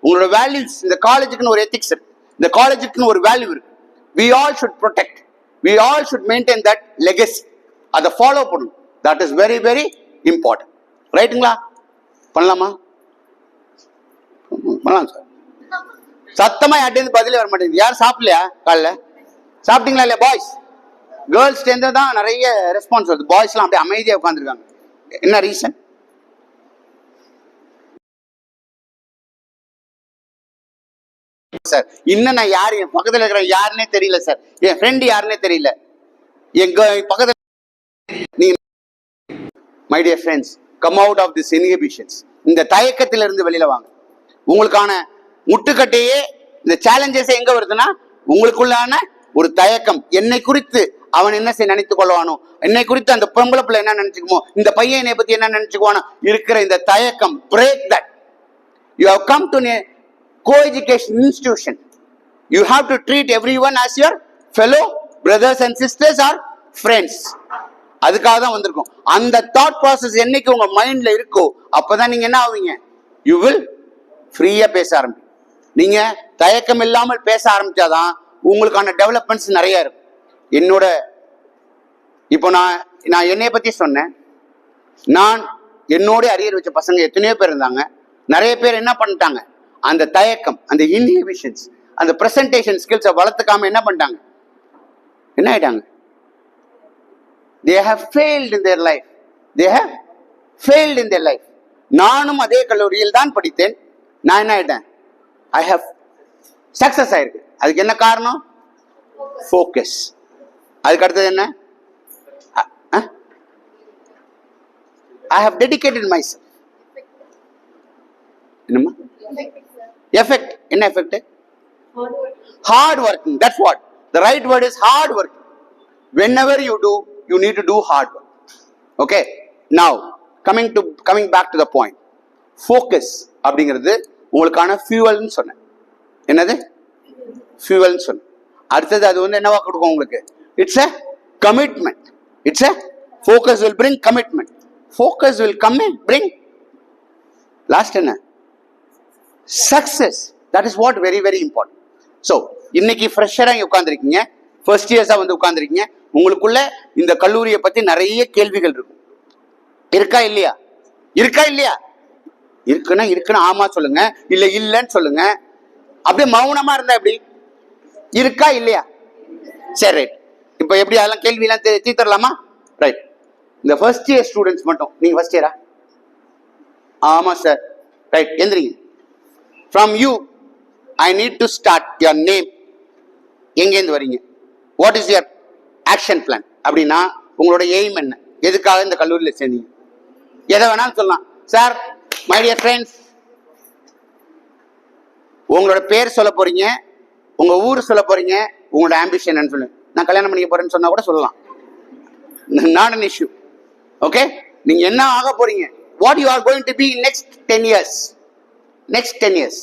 உங்களோட வேல்யூஸ், இந்த காலேஜுக்குன்னு ஒரு எத்திக்ஸ் இருக்கு, இந்த காலேஜுக்குன்னு ஒரு வேல்யூ இருக்கு. We all should protect, we all should maintain that legacy. அதை ஃபாலோ பண்ணணும். That is very very important. ரைட்டுங்களா? பண்ணலாமா? பண்ணலாம் சார். சத்தமா யார்ட்டேருந்து பதிலே வர மாட்டேங்குது. யாரும் சாப்பிடலையா? காலைல சாப்பிட்டீங்களா இல்லையா? பாய்ஸ் கேர்ள்ஸ் சேர்ந்து தான் நிறைய ரெஸ்பான்ஸ் வருது. பாய்ஸ்லாம் அப்படியே அமைதியாக உட்காந்துருக்காங்க. என்ன ரீசன்? சார் இன்னும் நான் யாரு, என் பக்கத்தில் இருக்கிற யாருன்னே தெரியல சார். என் ஃப்ரெண்ட் யாருன்னே தெரியல. எங்க பக்கத்தில் நீங்க my dear friends, come out of this inhibitions. இந்த தயக்கத்திலிருந்து வெளியில வாங்க. உங்களுக்கான முட்டுக்கட்டையே, இந்த சேலஞ்சஸ் எங்க வருதுன்னா, உங்களுக்குள்ளான ஒரு தயக்கம். என்னை குறித்து அவன் என்ன நினைத்துக் கொள்வானோ, என்னை குறித்து அந்த பொம்பளை பிள்ளை என்ன நினைச்சுக்குமோ, இந்த பையன் என்னை பத்தி என்ன நினைச்சுக்குவானோ இருக்கிற இந்த தயக்கம். Break that. You have come to co-education institution. You have to treat everyone as your fellow brothers and sisters or friends. அதுக்காக தான் வந்திருக்கோம். அந்த தாட் ப்ராசஸ் என்னைக்கு உங்க மைண்ட்ல இருக்கோ அப்பதான் நீங்க என்ன ஆவீங்க? யூ வில் ஃப்ரீயா பேச ஆரம்பிங்க. நீங்க தயக்கம் இல்லாமல் பேச ஆரம்பிச்சாதான் உங்களுக்கான டெவலப்மெண்ட்ஸ் நிறைய இருக்கும். என்னோட இப்போ நான் என்னைய பத்தி சொன்னேன். நான் என்னோட அரியர் வச்ச பசங்க எத்தனையோ பேர் இருந்தாங்க. நிறைய பேர் என்ன பண்ணிட்டாங்க, அந்த தயக்கம், அந்த இன்ஹிபிஷன்ஸ், அந்த பிரசன்டேஷன் ஸ்கில்ஸை வளர்த்துக்காம என்ன பண்ணிட்டாங்க, என்ன ஆயிட்டாங்க? They have failed in their life. They have failed in their life. நானும் அதே கல்லூரியில் தான் படித்தேன். நான் என்ன ஆயிட்டேன்? I have சக்சஸ் ஆயிருக்கு. அதுக்கு என்ன காரணம்? ஃபோக்கஸ். அதுக்கு அடுத்தது என்ன? I have dedicated myself. என்னம்மா? எஃபெக்ட். என்ன effect? Hard working. That's what. The right word is hard working. Whenever you do, you need to do hard work. Okay? Now, coming back to the point. Focus அப்படிங்கிறது உங்களுக்கான ஃபியூவல்னு சொன்னேன். என்னது? ஃபியூவல்னு சொன்னேன். அடுத்தது அது வந்து என்னவா கொடுக்கும் உங்களுக்கு? It's a commitment. It's a focus will bring commitment. Focus will come and bring last என்ன? Success. That is what very very important. So, இன்னைக்கு ஃப்ரெஷரா இங்க உட்கார்ந்திருக்கீங்க, ஃபர்ஸ்ட் இயர்ஸா வந்து உட்கார்ந்திருக்கீங்க. உங்களுக்குள்ள இந்த கல்லூரியை பத்தி நிறைய கேள்விகள் இருக்கும். இருக்கா இல்லையா? இருக்கா இல்லையா? இருக்குன்னா ஆமா சொல்லுங்க, இல்ல இல்லன்னு சொல்லுங்க. அப்படியே மௌனமா இருந்தா எப்படி? இருக்கா இல்லையா? சரி, ரைட். இப்போ எப்படி அதெல்லாம் கேள்வி எல்லாம் தீர்த்தரலாமா? ரைட். இந்த ஃபர்ஸ்ட் இயர் ஸ்டூடெண்ட்ஸ் மட்டும். நீங்க ஃபர்ஸ்ட் இயரா? ஆமா சார். ரைட், எந்திரிங்க. From you, I need to start your name. எங்கேருந்து வரீங்க? What is your action plan? அப்படின்னா உங்களோட எய்ம் என்ன? எதுக்காக இந்த கல்லூரியில் சேர்ந்தீங்க? எதை வேணாலும் சொல்லலாம். சார், மை டியர் ஃப்ரெண்ட்ஸ், உங்களோட பேர் சொல்ல போறீங்க, உங்க ஊர் சொல்ல போறீங்க, உங்களோட ஆம்பிஷன் என்னன்னு சொல்லுங்க. நான் கல்யாணம் பண்ணிக்க போறேன்னு சொன்னா கூட சொல்லலாம். Not an issue. ஓகே? நீங்க என்ன ஆக போறீங்க? What you are going to be in next 10 years. Next 10 years.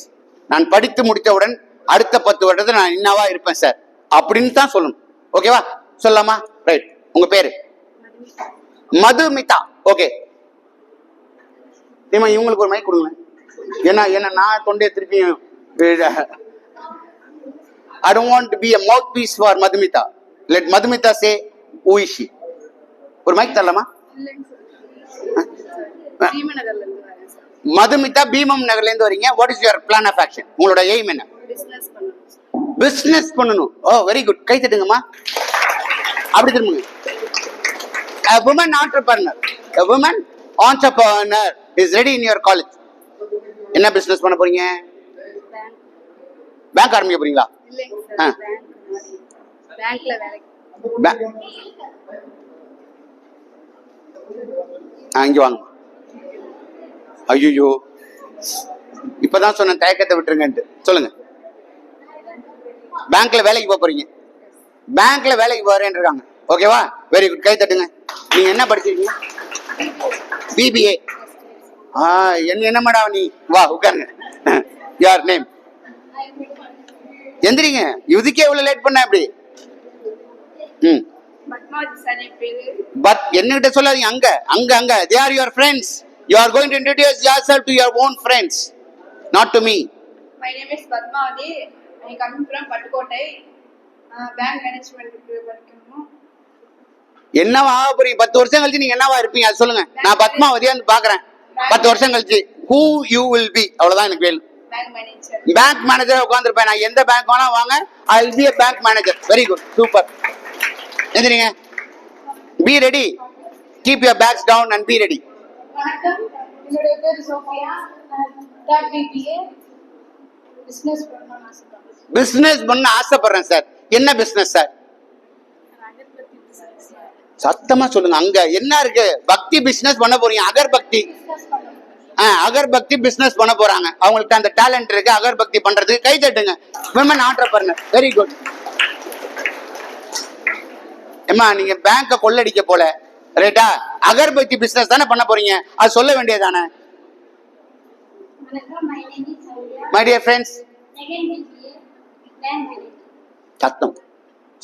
நான் படித்து முடித்தவுடன் அடுத்த 10 வருடத்தில் நான் என்னவா இருப்பேன் சார் அப்படின்னு தான் சொல்லணும். ஓகேவா? சொல்லலாமா? ரைட். உங்க பேரு? மதுமிதா. ஓகே. இவங்களுக்கு ஒரு மைக் கொடுங்க. ஏன்னா நான் தொண்டையை திருப்பியும் I don't want to be a mouthpiece for Madhumita. Let Madhumita say who is she. ஒரு மைக் தரலாமா? மதுமிதா பீமம் நகர்ல இருந்து வரீங்க. What is your plan of action? உங்களோட எய்ம் என்ன? பிசினஸ் பண்ணணும். ஓ வெரி குட், கை தட்டுங்கம்மா. அப்படி திரும்புங்க. A woman entrepreneur, a woman entrepreneur is ready in your college. என்ன பிசினஸ் பண்ண போறீங்க? பேங்க் ஆரம்பிக்க போறீங்களா? பேங்க்ல வேலை. இங்க வாங்க. ஐயோ, இப்பதான் சொன்ன தயக்கத்தை விட்டுருங்கன்ட்டு. சொல்லுங்க. பேங்க்ல வேலைக்கு போக போறீங்க. பேங்க்ல வேலைக்கு போறேன்னு இருக்காங்க. ஓகேவா? வெரி குட், கை தட்டுங்க. நீங்க என்ன படிச்சிருக்கீங்க? பிபிஏ. என்ன மேடம் நீ? வா உட்காருங்க. யார் நேம்? எந்திரிங்க. இதுக்கே இவ்வளவு லேட் பண்ண எப்படி? பட் என்னகிட்ட சொல்லாதீங்க. அங்க அங்க அங்க they are your friends. You are going to introduce yourself to your own friends, not to me. My name is Padmavati. I come from Pattukottai. Bank management படிக்கணும். என்னவா போறீங்க? 10 வருஷம் கழிச்சு நீங்க என்னவா இருப்பீங்க அது சொல்லுங்க. நான் பத்மாவதியா வந்து பாக்குறேன். 10 வருஷம் கழிச்சு who you will be, அவ்வளவுதான் எனக்கு வேணும். பேங்க் மேனேஜர் உட்கார்ந்திருப்பேன். நான் எந்த பேங்க் வேணா வாங்க, I will be a bank manager. Very good, super. எந்திரிங்க. Be ready. Keep your bags down and be ready. வணக்கம், என்னுடைய பேர் சோஃபியா. Dot BBA. பிசினஸ் பண்ணனும் ஆசைப்படுறேன். பிசினஸ் பண்ண ஆசைப்படுறேன் சார். என்ன பிசினஸ் சார்? சத்தமா சொல்லுங்க. அங்க என்ன இருக்கு? பக்தி பிசினஸ் பண்ண போறீங்க. அகர்பக்தி. அகர்பக்தி பிசினஸ் பண்ண போறாங்க. அவங்களுக்கு அந்த டேலண்ட் இருக்கு அகர்பக்தி பண்றதுக்கு. கை தட்டுங்க. Women entrepreneur. Very good. ஏமா நீங்க பேங்க கொள்ளடிக்க போல, ரைட்டா? அகர்பக்தி பிசினஸ் தானே பண்ண போறீங்க. அது சொல்ல வேண்டியதானே? மை டியர் ஃப்ரெண்ட்ஸ், சத்தம்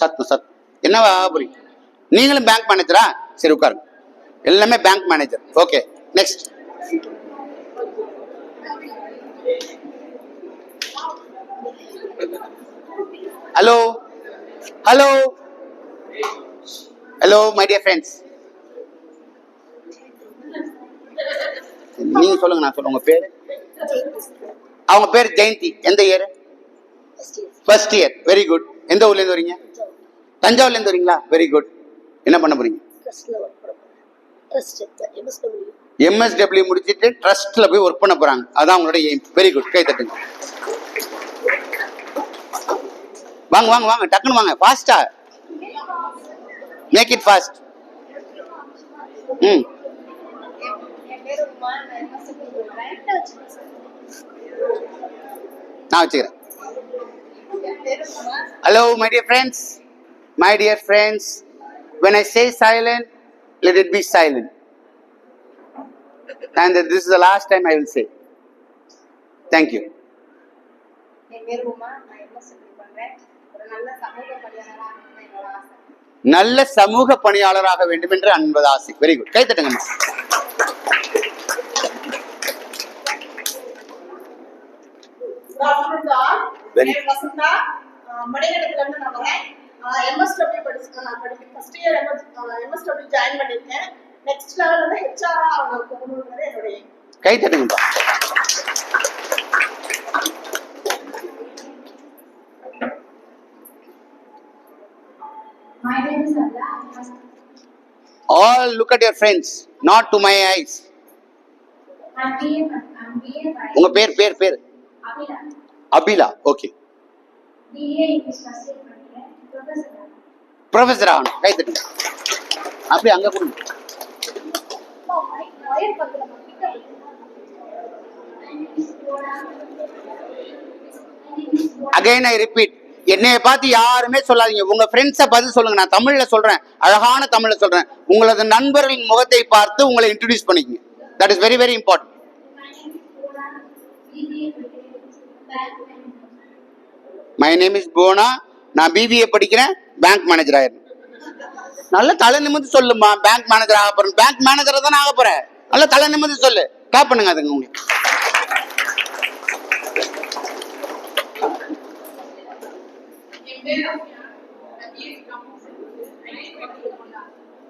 சத்தம் சத்தம். என்னவா புரியும்? நீங்களும் பேங்க் மேனேஜரா? சரி உட்காருங்க. எல்லாமே bank manager. Okay, next. Hello hello hello my dear friends. நீங்க சொல்லுங்க, நான் சொல்லுங்க. உங்க பேரு? அவங்க பேர் ஜெயந்தி. எந்த year? First year. Very good. எந்த ஊர்ல இருந்து வரீங்க? தஞ்சாவூர்ல இருந்து வரீங்களா? Very good. என்ன பண்ண போறீங்க? MSW முடிச்சிட்டு ட்ரஸ்ட்ல போய் ஒர்க் பண்ண போறாங்க. அதான் உங்களோட எய்ம். வெரி குட், கை தட்டுங்க. வாங்க வாங்க வாங்க, டக்குன்னு வாங்க. ஃபாஸ்டா மேக் இட் ஃபாஸ்ட். நான் வச்சுக்கிறேன். Hello my dear friends, my dear friends, when I say silent, let it be silent, and this is the last time I will say. Thank you. நல்ல சமூக பணியாளராக வேண்டும் என்று அன்பது ஆசை. வெரி குட், கை தட்டுங்க. மணிகண்டத்துல இருந்து நான் வரேன். MSW படிக்கிறேன். ஃபர்ஸ்ட் இயர் MSW ஜாயின் பண்ணிருக்கேன். நெக்ஸ்ட் லெவல் வந்து HR ஆக போகணும்ன்றது என்னுடைய. கை தட்டுங்கப்பா. My name is Abla. All look at your friends, not to my eyes. I'm BA. உங்க பேர் பேர் பேர்? Abila. Abila. Okay. BA English first year படிக்கிறேன். ப்ரொஃபசர் ஆகணும். கை தட்டுங்க. அப்படியே அங்க கொடுங்க. Again I repeat, என்னைய பார்த்து யாருமே சொல்லாதீங்க. உங்க ஃப்ரெண்ட்ஸை பார்த்து சொல்லுங்க. நான் தமிழ்ல சொல்றேன், அழகான தமிழ்ல சொல்றேன். உங்களது நண்பர்களின் முகத்தை பார்த்து உங்களை இன்ட்ரோடியூஸ் பண்ணிக்கங்க. That is very very important. My name is போனா. நான் BBA படிக்கிறேன். பேங்க் மேனேஜர் ஆயிரும். நல்ல தலை நிமிர்ந்து சொல்லுமா. பேங்க் மேனேஜர் ஆக போறேன். பேங்க் மேனேஜர் தானே ஆக போறேன். நல்ல தலை நிமிர்ந்து சொல்லு. கிளாப் பண்ணுங்க அதுங்க உங்களுக்கு.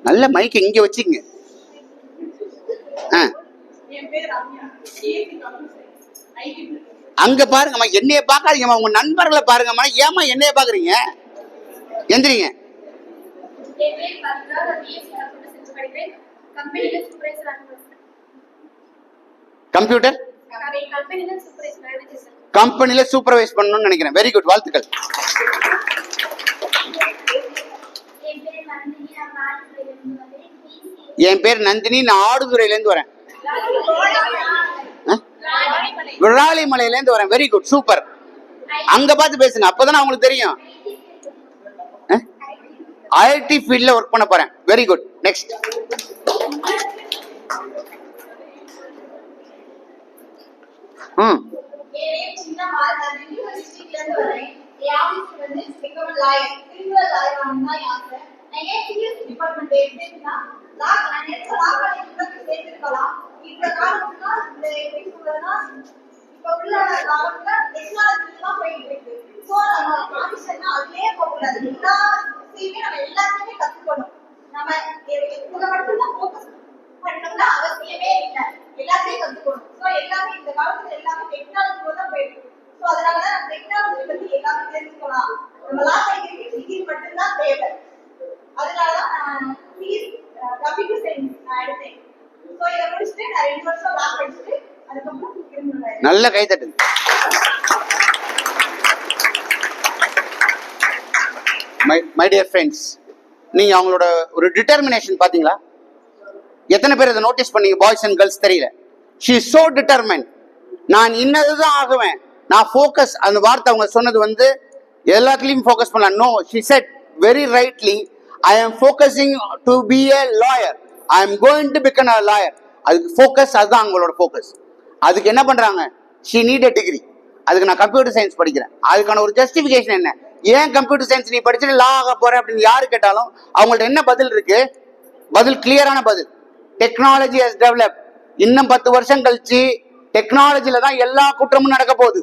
நல்ல மைக் இங்க வச்சுக்கங்க. என் பேர் ரம்யா. அங்க பாருங்கம்மா, என்னைய பாக்காதீங்கம்மா, உங்க நண்பர்களை பாருங்கம்மா. ஏமா என்னைய பாக்குறீங்க? எந்திரிங்க. என் பேர் பத்ரா, நான் பிஎஸ்சி கம்ப்யூட்டர் சயின்ஸ் படிக்கிறேன். கம்பெனில சூப்பர்வைசர் கம்ப்யூட்டர் கம்பெனில சூப்பர்வைசர் மேனேஜர் சார். கம்பெனில சூப்பர்வைஸ் பண்ணணும்னு நினைக்கிறேன். வெரி குட், வாழ்த்துக்கள். என் பேர் நந்தினி, நான் ஆடுதுறையில இருந்து வரேன். என் பேர் நந்தினி, நான் ஆடுதுறையில இருந்து வரேன். விராலிமலையில இருந்து வரேன். Very good, super. அங்க பார்த்து பேசுங்க, அப்பதானே அவங்களுக்கு தெரியும். ஐடி ஃபீல்ட்ல ஒர்க் பண்ண போறேன். Very good, next. எல்லாத்தையுமே கத்துக்கணும். நம்ம இதுல மட்டும்தான் ஃபோக்கஸ் பண்ணணும்னா அவசியமே இல்லை. எல்லாத்தையும் கத்துக்கணும். சோ எல்லாமே இந்த காலத்துல எல்லாமே டெக்னாலஜியோட தான் போயிருக்கு. சோ அதனாலதான் நம்ம டெக்னாலஜி பத்தி எல்லாமே தெரிஞ்சுக்கலாம். நம்ம லாஸ்ட் டிகிரி மட்டும்தான் தேவை. அதனாலதான் நான் கம்ப்யூட்டர் சயின்ஸ் நான் எடுத்தேன். சோ இதை முடிச்சுட்டு நான் 2 வருஷம் லா படிச்சுட்டு அதுக்கப்புறம் திரும்ப நல்ல கை தட்டுங்க. மை டியர் ஃப்ரெண்ட்ஸ், நீங்க அவங்களோட ஒரு டிட்டர்மினேஷன் பாத்தீங்களா? எத்தனை பேர் அதை நோட்டீஸ் பண்ணீங்க? பாய்ஸ் அண்ட் கேர்ள்ஸ் தெரியல. She is so determined. நான் இன்னதுதான் ஆகுவேன், நான் ஃபோக்கஸ். அந்த வார்த்தை அவங்க சொன்னது வந்து எல்லாத்துலயும் ஃபோக்கஸ் பண்ணலாம். No, she said very rightly, I am focusing to be a lawyer, I am going to become a lawyer. அதுக்கு ஃபோக்கஸ், அதுதான் அவங்களோட ஃபோக்கஸ். அதுக்கு என்ன பண்றாங்க? She need a degree. அதுக்கு நான் கம்ப்யூட்டர் சயின்ஸ் படிக்கிறேன். அதுக்கான ஒரு ஜஸ்டிஃபிகேஷன் என்ன? ஏன் கம்ப்யூட்டர் சயின்ஸ் நீ படிச்சுட்டு லா ஆக போற அப்படின்னு யாரு கேட்டாலும் அவங்கள்ட்ட என்ன பதில் இருக்கு? பதில் கிளியரான பதில், டெக்னாலஜி ஹஸ் டெவலப்ட். இன்னும் 10 வருஷம் கழிச்சு டெக்னாலஜில தான் எல்லா குற்றமும் நடக்க போகுது.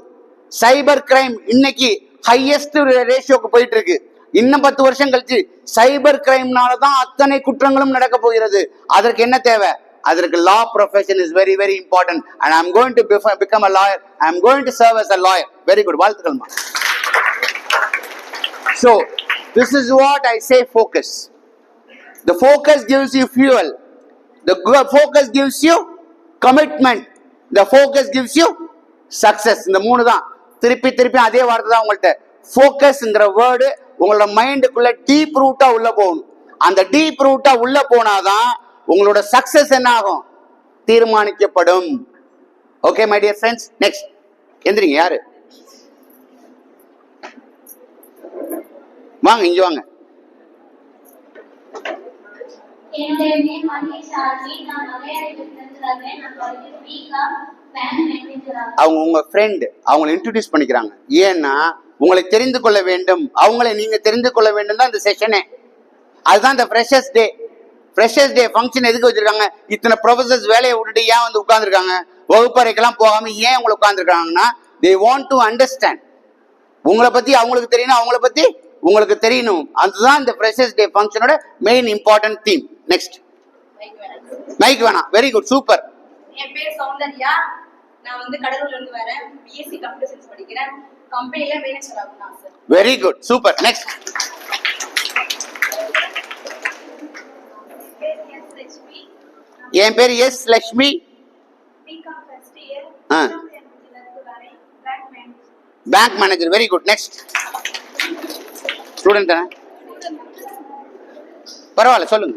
சைபர் கிரைம் இன்னைக்கு ஹையஸ்ட் ரேஷியோக்கு போயிட்டு இருக்கு. இன்னும் 10 வருஷம் கழிச்சு சைபர் கிரைம்னால தான் அத்தனை குற்றங்களும் நடக்க போகிறது. அதற்கு என்ன தேவை? அதற்கு law profession is very very important. And I am going to become a lawyer, I am going to serve as a lawyer. Very good, வாழ்த்துக்கள்மா. So this is what I say, focus. The focus gives you fuel. The focus gives you commitment. The focus gives you success. இந்த மூணு தான். திருப்பி திருப்பி அதே வார்த்தை தான் உங்கள்கிட்ட. ஃபோக்கஸ்ங்கிற வேர்டு உங்களோட மைண்டுக்குள்ள டீப் ரூட்டா உள்ள போகணும். அந்த டீப் ரூட்டா உள்ள போனாதான் உங்களோட சக்சஸ் என்ன ஆகும்? தீர்மானிக்கப்படும். Okay my dear friends, next. எந்திரிங்க. யாரு? வாங்க, இங்க வாங்க. அவங்க உங்க ஃப்ரெண்ட், அவங்களை இன்ட்ரோடியூஸ் பண்ணிக்கிறாங்க. ஏன்னா உங்களை தெரிந்து கொள்ள வேண்டும், அவங்களை நீங்க தெரிந்து கொள்ள வேண்டும் தான் இந்த செஷனே. அதுதான் இந்த ஃப்ரெஷர்ஸ் டே. ஃப்ரெஷர்ஸ் டே ஃபங்க்ஷன் எதுக்கு வச்சிருக்காங்க? இத்தனை ப்ரொஃபசர்ஸ் வேலையை விட்டுட்டு ஏன் வந்து உட்கார்ந்துருக்காங்க? வகுப்பறைக்கெல்லாம் போகாம ஏன் உங்களை உட்கார்ந்துருக்காங்கன்னா, they want to understand. உங்களை பத்தி அவங்களுக்கு தெரியணும், அவங்கள பத்தி உங்களுக்கு தெரியணும். அதுதான் இந்த ஃப்ரெஷர்ஸ் டே ஃபங்க்ஷனோட main important theme. Next. Mike வேணாம். Very good, super. என் பேர் சௌந்தர்யா, நான் வந்து கடலூர்ல இருந்து வரேன். பிஎஸ்சி கம்ப்யூட்டர் சயின்ஸ் படிக்கிறேன். கம்பெனில மேனேஜர் ஆகணும் sir. Very good, super. Next. என் பேர் S Lakshmi. Bank manager. Very good, next. Student தானே, பரவாயில்ல, சொல்லுங்க.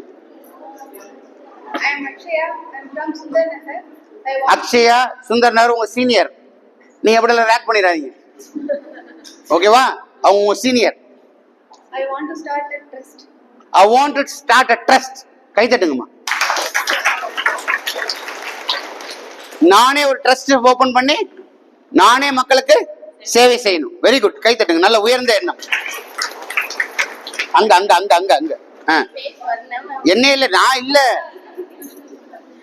அக்ஷயா சுந்தர் நகர் உங்க சீனியர். நீங்க எப்படிலாம் ரேக் பண்ணிடாதீங்க, ஓகேவா? அவங்க உங்க senior. I want to start a trust. I want to start a trust. கை தட்டுங்கம்மா. நானே ஒரு ட்ரஸ்ட் ஓபன் பண்ணி நானே மக்களுக்கு சேவை செய்யணும். வெரி குட், கை தட்டுங்க. நல்ல உயர்ந்த எண்ணம். அங்க அங்க அங்க அங்க அங்க என்ன இல்ல, நான் இல்ல.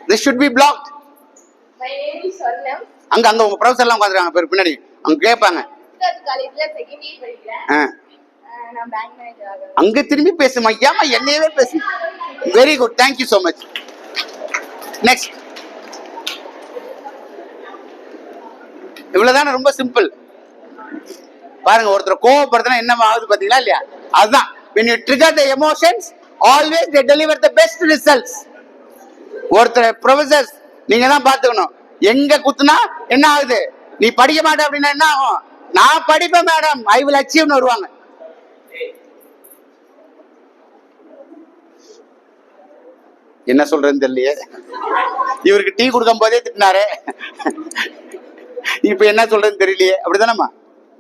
This should be blocked. My name is Swarnam. அங்க அங்க உங்க ப்ரொஃபசர் எல்லாம் உட்கார்ந்திருக்காங்க பேர் பின்னாடி. அங்க கேட்பாங்க. காலேஜ்ல செகண்ட் இயர் படிக்கிறேன். நான் பேங்க் மேனேஜர் ஆகணும். அங்க திரும்பி பேசுமா, ஏமா என்னையவே பேசு. Very good, thank you so much. Next. இவ்வளவுதானே, ரொம்ப சிம்பிள். பாருங்க, ஒருத்தர் கோவப்படுத்தினா என்ன ஆகுது பாத்தீங்களா இல்லையா? அதுதான் when you trigger the emotions always they deliver the best results. ஒருத்தர் ப்ரொஃபசர்ஸ் நீங்க தான் பாத்துக்கணும், எங்க குத்துனா என்ன ஆகுது, நீ படிக்க மாட்ட அப்படின்னா என்ன ஆகும், நான் படிப்பேன் மேடம் ஐ வில் அச்சீவ்னு வருவாங்க. என்ன சொல்றதுன்னு தெரியலையே, இவருக்கு டீ கொடுக்கும் போதே திட்டினாரு, இப்ப என்ன சொல்றதுன்னு தெரியலையே. அப்படிதானம்மா?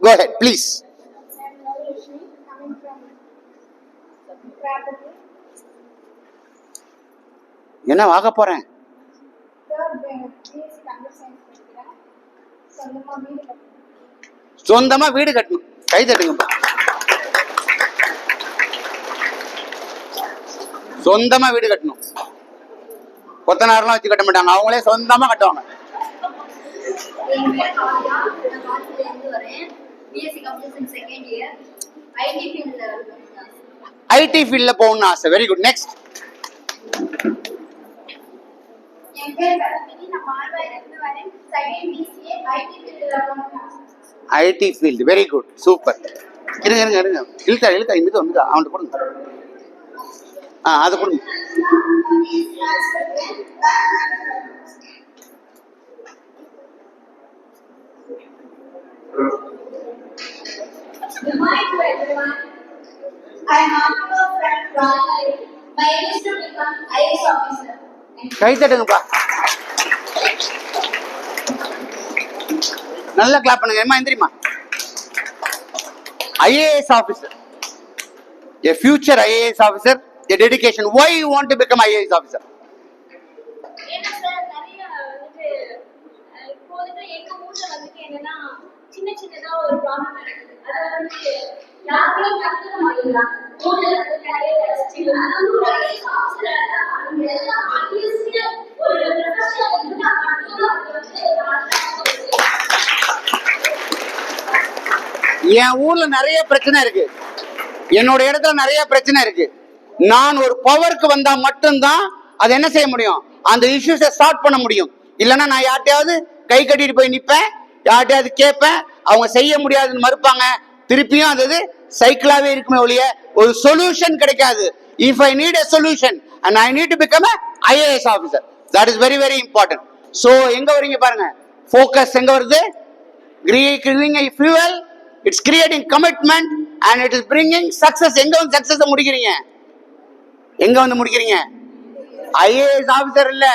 கோ ஹெட் ப்ளீஸ். என்ன வாங்க போறேன்? சொந்தமா வீடு கட்டணும். கை தட்டுங்கப்பா. சொந்தமா வீடு கட்டணும். கொத்தனாரெல்லாம் வச்சு கட்ட மாட்டாங்க, அவங்களே சொந்தமா கட்டுவாங்க. ஐடி ஃபீல்ட்ல போகணும்னு ஆசை. Very good. Next. ID field very good, super. இருங்க இருங்க இருங்க, இழுத்தா இழுத்தா இது வந்து அவன்கிட்ட கொடுங்க. அது கொடுங்க. Good morning to everyone. I am Anupa from Raleigh. My aim is to become IAS officer. கை தட்டுங்கப்பா. நல்லா கிளாப் பண்ணுங்க. ஏமா எந்திரிமா. IAS officer, a future IAS officer, a dedication. Why you want to become IAS officer? ஏன்னா sir நிறைய இப்போ எங்க ஊர்ல என்னன்னா சின்னதா ஒரு ப்ராப்ளம் நடக்குது. அதை யாருக்கும் கத்துக்க மாட்டேங்கிறாங்க. ஊர்ல நிறைய டெஸ்டிங் அது ஒரு ஐஏஎஸ் ஆஃபீஸரா இருந்தா எல்லாம் ஆப்வியஸ்லி ஒரு ப்ரொஃபஷனல் இருந்தா என் ஊர்ல நிறைய பிரச்சனை இருக்கு, என்னோட இடத்துல நிறைய பிரச்சனை இருக்கு. நான் ஒரு பவருக்கு வந்தா மட்டும்தான் அதை என்ன செய்ய முடியும், அந்த இஷ்யூஸை சால்வ் பண்ண முடியும். இல்லைன்னா நான் யார்ட்டையாவது கை கட்டிட்டு போய் நிப்பேன், யார்ட்டையாவது கேட்பேன், அவங்க செய்ய முடியாதுன்னு மறுப்பாங்க. திருப்பியும் அது சைக்கிளாவே இருக்குமே ஒழிய ஒரு சொல்யூஷன் கிடைக்காது. If I need a solution and I need to become a IAS officer, that is very very important. So எங்க வரீங்க பாருங்க, focus எங்க வருது, giving a fuel, it's creating commitment and it is bringing success. எங்க வந்து success முடிக்கிறீங்க, எங்க வந்து முடிக்கிறீங்க, IAS officer இல்ல,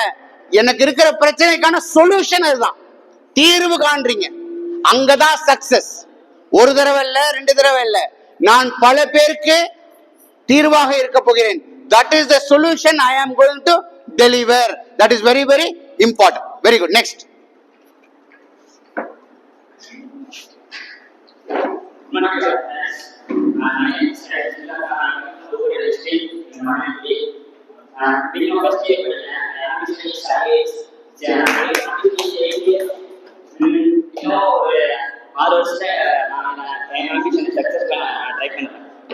எனக்கு இருக்கிற பிரச்சனைக்கான சொல்யூஷன் அதுதான், தீர்வு காண்றீங்க, அங்கதான் சக்சஸ். ஒரு தடவை இல்ல, ரெண்டு தடவை இல்ல, நான் பல பேருக்கு தீர்வாக இருக்க போகிறேன். That is the solution I am going to deliver. That is very very important. Very good. Next.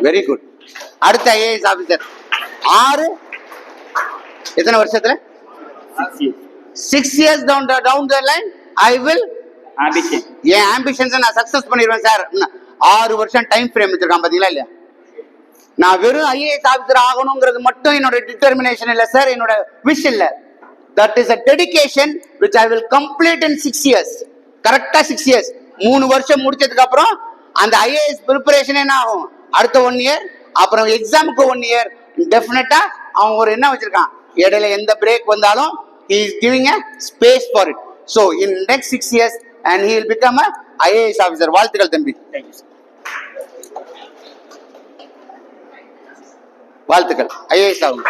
Very good. அடுத்த ஐஏஎஸ் ஆபீசர் 6 எத்தனை வருஷத்துல 6 years down the line I will N ambitions நான் சக்சஸ் பண்ணிடுவேன் சார். 6 வருஷம் time frame வச்சிருக்கான் பாத்தீங்களா இல்லையா? நான் வெறும் ஐஏஎஸ் ஆபீசர் ஆகணுங்கிறது மட்டும் என்னோட டிட்டர்மினேஷன் இல்ல சார், என்னோட விஷ் இல்ல. That is a dedication which I will complete in 6 years. கரெக்டா 6 years. 3 வருஷம் முடிச்சதுக்கு அப்புறம் அந்த ஐஏஎஸ் ப்ரிப்பரேஷன் என்ன ஆகும், அடுத்த 1 year, அப்புறம் எக்ஸாமுக்கு 1 year. டெஃபினட்டா அவன் ஒரு என்ன வச்சிருக்கான், இடையில எந்த பிரேக் வந்தாலும் he is giving a space for it. So in next 6 years and he will become a IAS officer. வாழ்த்துக்கள் தம்பி. Thank you. வாழ்த்துக்கள். ஐஏஎஸ் ஆகும்.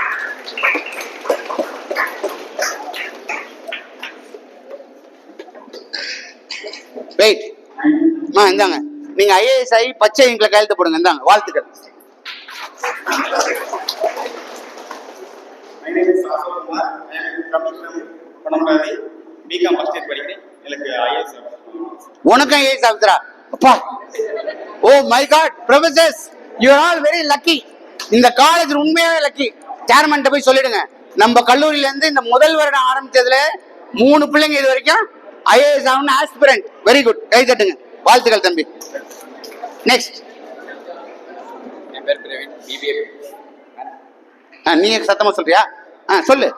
வெயிட் மா, இந்தாங்க, நீங்க ஐஏஎஸ் ஆகி பச்சை இங்கில கையெழுத்து போடுங்க. இந்தாங்க வாழ்த்துக்கள். உனக்கும் ஐஏஎஸ் ஆஃபீஸரா? அப்பா, oh my god, professors you are all very lucky. இந்த காலேஜ் உண்மையாவே லக்கி. சேர்மன்ட்ட போய் சொல்லிடுங்க, நம்ம கல்லூரியில இருந்து இந்த முதல் வருடம் ஆரம்பிச்சதுல 3 பிள்ளைங்க இது வரைக்கும் ஐஏஎஸ் ஆகணும் ஆஸ்பிரண்ட். வெரி குட், கை தட்டுங்க. வாழ்த்துக்கள் தம்பி. நெக்ஸ்ட். என் பேர் பிரவீன், பிபிஏ. நீ சத்தமா சொல்றியா? சொல்லு,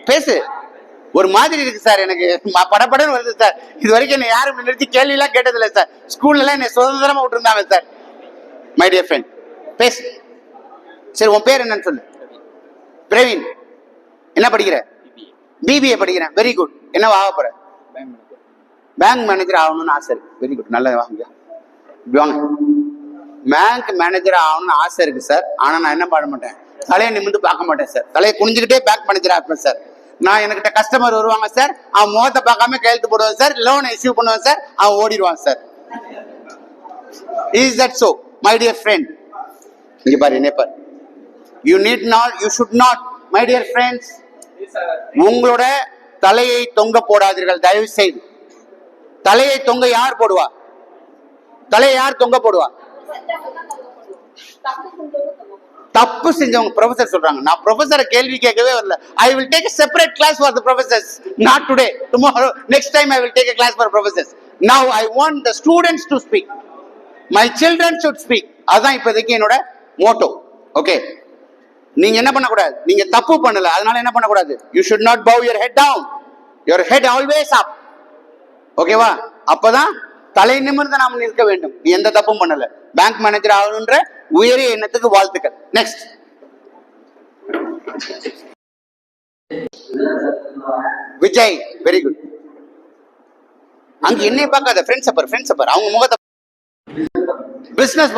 பேசு. ஒரு மாதிரி இருக்கு சார், எனக்கு படப்படன்னு வருது சார். இது வரைக்கும் என்ன யாரும் நிறுத்தி கேள்வி எல்லாம் கேட்டதில்லை சார். ஸ்கூல்ல எல்லாம் என்ன சுதந்திரமா விட்டுருந்தாங்க சார். மை டியர் ஃப்ரெண்ட், பேசு. சரி, உன் பேர் என்னன்னு சொல்லு. பிரவீன், என்ன படிக்கிற? பிபிஏ படிக்கிறேன். Very good. என்ன ஆக போற? பேங்க் மேனேஜர் ஆகணும்னு ஆசை இருக்கு. வெரி குட், நல்லது. வாங்க, இப்படி வாங்க. பேங்க் மேனேஜர் ஆகணும்னு ஆசை இருக்கு சார். ஆனா நான் என்ன பண்ண மாட்டேன், தலையை நிமிந்து பார்க்க மாட்டேன் சார். தலையை குனிஞ்சுக்கிட்டே பேங்க் மேனேஜரா இருப்பேன் சார். நான் என்கிட்ட கஸ்டமர் வருவாங்க சார், அவன் முகத்தை பார்க்காம கையெழுத்து போடுவேன் சார், லோன் இஷ்யூ பண்ணுவேன் சார், அவன் ஓடிடுவான் sir. Is that so my dear friend? இங்க பாரு, என்ன பாரு. You need not, you should not. My dear friends, உங்களோட தலையை தொங்க போடாதீர்கள் தயவு செய்து. தலையை தொங்க யார் போடுவா? தலையை யார் தொங்க போடுவா? தப்பு செஞ்சவங்க. ப்ரொஃபசர் சொல்றாங்க. நான் ப்ரொஃபசரை கேள்வி கேட்கவே வரல. ஐ will take a separate class for the professors. Not today, tomorrow, next time I will take a class for professors. Now I want the students to speak. My children should speak. அதான் இப்போதைக்கு என்னோட Moto. Okay, நீங்க என்ன பண்ணக்கூடாது, நீங்க தப்பு பண்ணல, அதனால என்ன பண்ணக்கூடாது, you should not bow your head down, your head always up. ஓகேவா? அப்பதான் தலை நிமிர்ந்து நாம் நிற்க வேண்டும். நீ எந்த தப்பும் பண்ணல. பேங்க் மேனேஜர் ஆகணுன்ற உயரிய எண்ணத்துக்கு வாழ்த்துக்கள். நெக்ஸ்ட். Vijay, very good. அங்க என்னைய பார்க்காத, ஃப்ரெண்ட்ஸ் அப்பர் அவங்க முகத்தை பிசினஸ்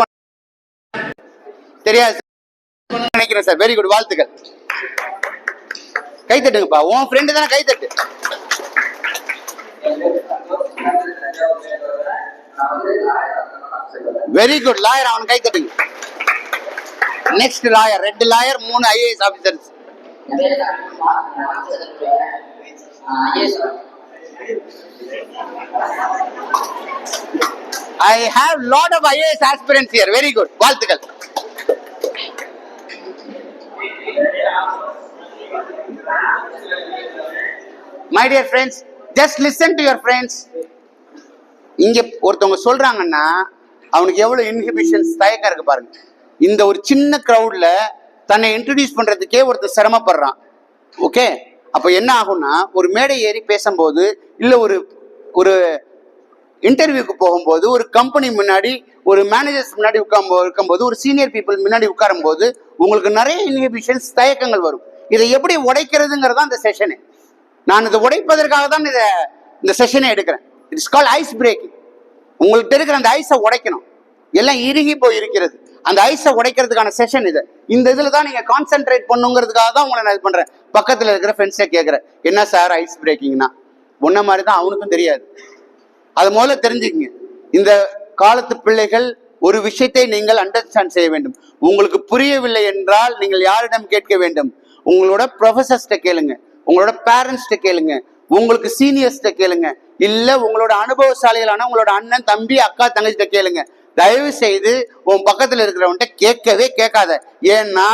தெரியாது நினைக்கிறேன் சார். வெரி குட், வாழ்த்துக்கள். கை தட்டுங்கப்பா. உன் ஃப்ரெண்டு தானே, கை தட்டு. Very good, lawyer. அவன் கை தட்டுங்க. Next lawyer. 2 lawyer, 3 IAS officers. I have lot of IAS aspirants here. Very good, வாழ்த்துக்கள். My dear friends, just listen to your friends. இங்க ஒருத்தவங்க சொல்றாங்கன்னா அவனுக்கு எவ்வளவு இன்ஹிபிஷன்ஸ், தயக்கம் இருக்கு பாருங்க. இந்த ஒரு சின்ன கிரவுட்ல தன்னை இன்ட்ரடியூஸ் பண்றதுக்கே ஒருத்தர் சிரமப்படுறான். ஓகே, அப்ப என்ன ஆகும்னா, ஒரு மேடை ஏறி பேசும்போது, இல்ல ஒரு இன்டர்வியூக்கு போகும்போது, ஒரு கம்பெனி முன்னாடி, ஒரு மேனேஜர்ஸ் முன்னாடி இருக்கும்போது, ஒரு சீனியர் பீப்புள் முன்னாடி உட்காரும் போது உங்களுக்கு நிறைய இன்ஹிபிஷன்ஸ், தயக்கங்கள் வரும். இதை எப்படி உடைக்கிறதுங்கிறதா இந்த செஷனு. நான் இதை உடைப்பதற்காக தான் இந்த செஷனை எடுக்கிறேன். It's call ice breaking. உங்கள்கிட்ட இருக்கிற அந்த ஐஸை உடைக்கணும். எல்லாம் இறுகி போய் இருக்கிறது. அந்த ஐஸை உடைக்கிறதுக்கான செஷன் இது. இந்த இதுல தான் நீங்க கான்சென்ட்ரேட் பண்ணுங்கிறதுக்காக தான் உங்களை நான் இது பண்றேன். பக்கத்துல இருக்கிற ஃப்ரெண்ட்ஸே கேட்கிறேன், என்ன சார் ஐஸ் பிரேக்கிங்னா? உன்ன மாதிரி தான் அவனுக்கும் தெரியாது. அது முதல்ல தெரிஞ்சுக்கங்க. இந்த காலத்து பிள்ளைகள் ஒரு விஷயத்தை நீங்கள் அண்டர்ஸ்டாண்ட் செய்ய வேண்டும். உங்களுக்கு புரியவில்லை என்றால் நீங்கள் யாரிடம் கேட்க வேண்டும்? உங்களோட ப்ரொஃபசர்ஸ்ட கேளுங்க, உங்களோட பேரண்ட்ஸ்ட கேளுங்க, உங்களுக்கு சீனியர்ஸ்ட கேளுங்க, இல்ல உங்களோட அனுபவசாலிகளான உங்களோட அண்ணன், தம்பி, அக்கா, தங்கச்சிட்ட கேளுங்க. தயவு செய்து உன் பக்கத்துல இருக்கிறவன்ட்ட கேட்கவே கேட்காத. ஏன்னா